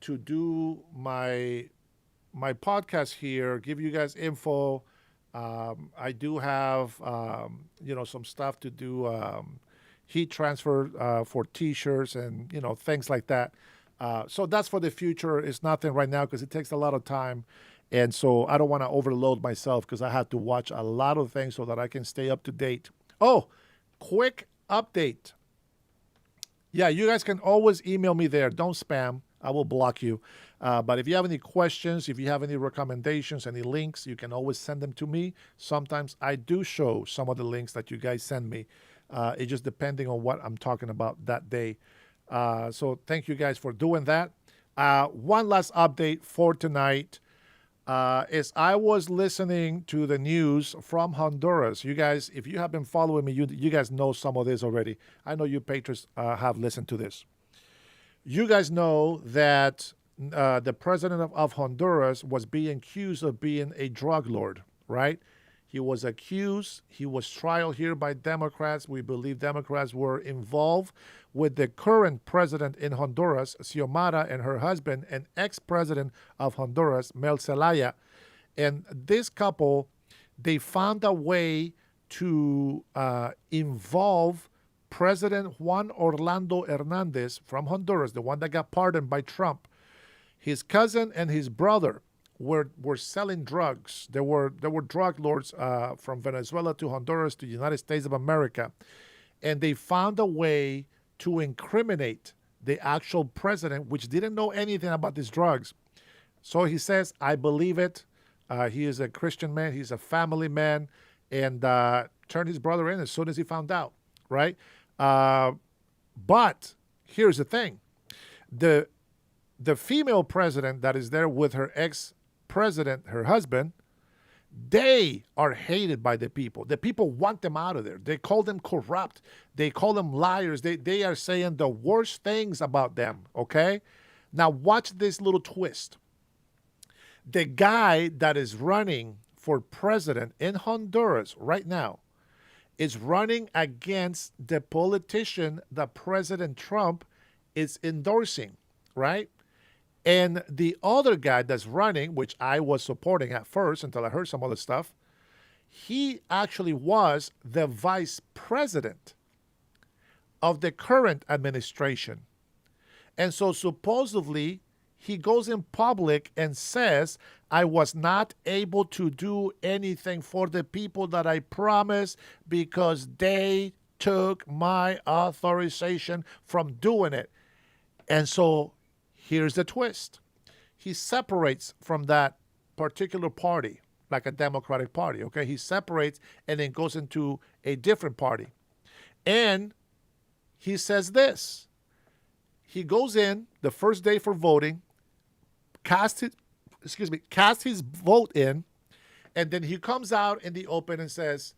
to do my podcast here, give you guys info. I do have, some stuff to do, heat transfer for T-shirts and, things like that. So that's for the future. It's nothing right now because it takes a lot of time. And so I don't want to overload myself because I have to watch a lot of things so that I can stay up to date. Oh, quick update. Yeah, you guys can always email me there. Don't spam. I will block you. But if you have any questions, if you have any recommendations, any links, you can always send them to me. Sometimes I do show some of the links that you guys send me. It's just depending on what I'm talking about that day. So thank you guys for doing that. One last update for tonight is I was listening to the news from Honduras. You guys, if you have been following me, you guys know some of this already. I know you patrons have listened to this. You guys know that the president of Honduras was being accused of being a drug lord, right? He was accused. He was trialed here by Democrats. We believe Democrats were involved with the current president in Honduras, Xiomara, and her husband, and ex-president of Honduras, Mel Zelaya. And this couple, they found a way to involve President Juan Orlando Hernandez from Honduras, the one that got pardoned by Trump. His cousin and his brother were selling drugs. There were drug lords from Venezuela to Honduras to the United States of America. And they found a way to incriminate the actual president, which didn't know anything about these drugs. So he says, I believe it. He is a Christian man. He's a family man. And turned his brother in as soon as he found out, right? But here's the thing. The female president that is there with her ex-president, her husband, they are hated by the people. The people want them out of there. They call them corrupt. They call them liars. They are saying the worst things about them, okay? Now watch this little twist. The guy that is running for president in Honduras right now is running against the politician that President Trump is endorsing, right? And the other guy that's running, which I was supporting at first until I heard some other stuff, he actually was the vice president of the current administration. And so supposedly he goes in public and says, I was not able to do anything for the people that I promised because they took my authorization from doing it. And so here's the twist. He separates from that particular party, like a Democratic Party, okay? He separates and then goes into a different party. And he says this. He goes in the first day for voting, cast his vote in, and then he comes out in the open and says,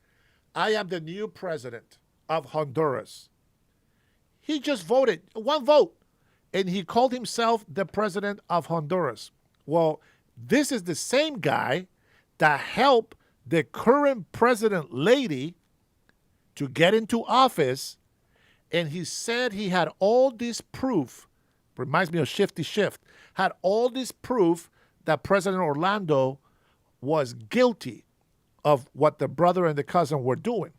I am the new president of Honduras. He just voted, one vote, and he called himself the president of Honduras. Well, this is the same guy that helped the current president lady to get into office, and he said he had all this proof, reminds me of Shifty Shift, had all this proof that President Orlando was guilty of what the brother and the cousin were doing.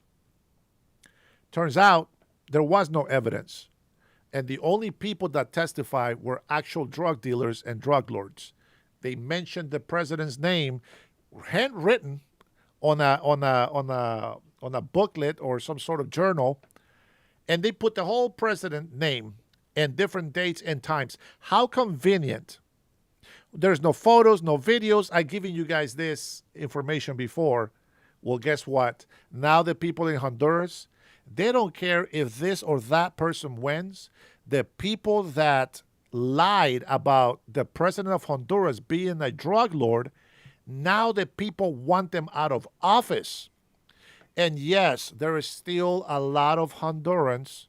Turns out there was no evidence. And the only people that testified were actual drug dealers and drug lords. They mentioned the president's name, handwritten on a booklet or some sort of journal, and they put the whole president name and different dates and times. How convenient. There's no photos, no videos. I've given you guys this information before. Well, guess what? Now the people in Honduras, they don't care if this or that person wins. The people that lied about the president of Honduras being a drug lord, now the people want them out of office. And yes, there is still a lot of Hondurans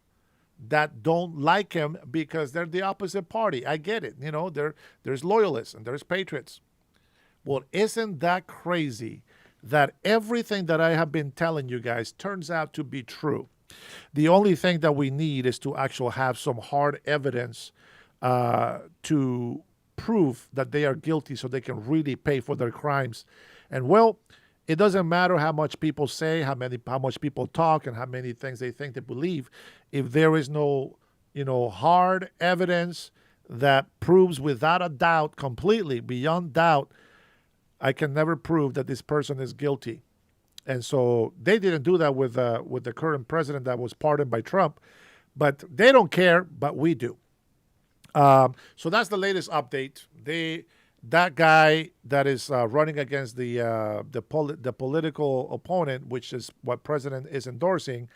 that don't like him because they're the opposite party. I get it. You know, there's loyalists and there's patriots. Well, isn't that crazy that everything that I have been telling you guys turns out to be true? The only thing that we need is to actually have some hard evidence to prove that they are guilty so they can really pay for their crimes. And well, it doesn't matter how much people say, how much people talk, and how many things they think they believe. If there is no, hard evidence that proves without a doubt, completely beyond doubt, I can never prove that this person is guilty. And so they didn't do that with the current president that was pardoned by Trump, but they don't care, but we do. So that's the latest update. That guy that is running against the political opponent, which is what president is endorsing,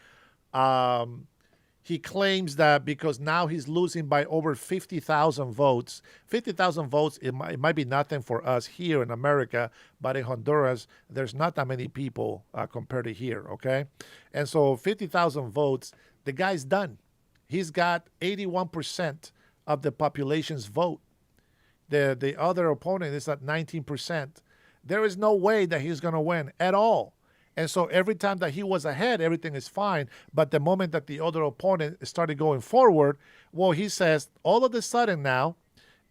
he claims that because now he's losing by over 50,000 votes. 50,000 votes, it might be nothing for us here in America, but in Honduras, there's not that many people compared to here, okay? And so 50,000 votes, the guy's done. He's got 81% of the population's vote. The other opponent is at 19%. There is no way that he's going to win at all. And so every time that he was ahead, everything is fine. But the moment that the other opponent started going forward, well, he says, all of a sudden now,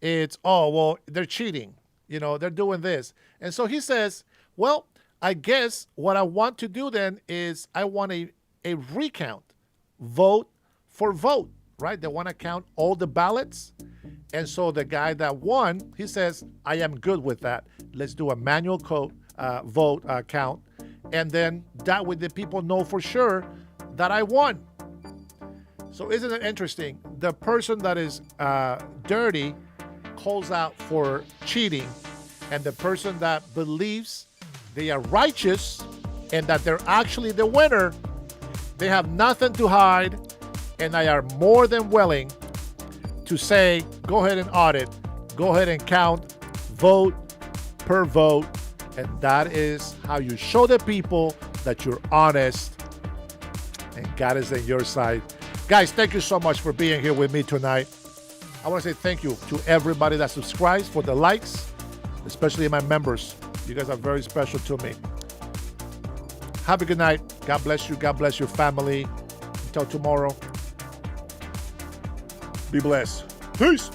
it's, oh, well, they're cheating. They're doing this. And so he says, well, I guess what I want to do then is I want a recount, vote for vote, right? They want to count all the ballots. And so the guy that won, he says, I am good with that. Let's do a manual vote count. And then that way the people know for sure that I won. So isn't it interesting? The person that is dirty calls out for cheating. And the person that believes they are righteous and that they're actually the winner, they have nothing to hide. And I are more than willing to say, go ahead and audit, go ahead and count, vote per vote. And that is how you show the people that you're honest and God is on your side. Guys, thank you so much for being here with me tonight. I want to say thank you to everybody that subscribes, for the likes, especially my members. You guys are very special to me. Have a good night. God bless you. God bless your family. Until tomorrow. Be blessed. Peace.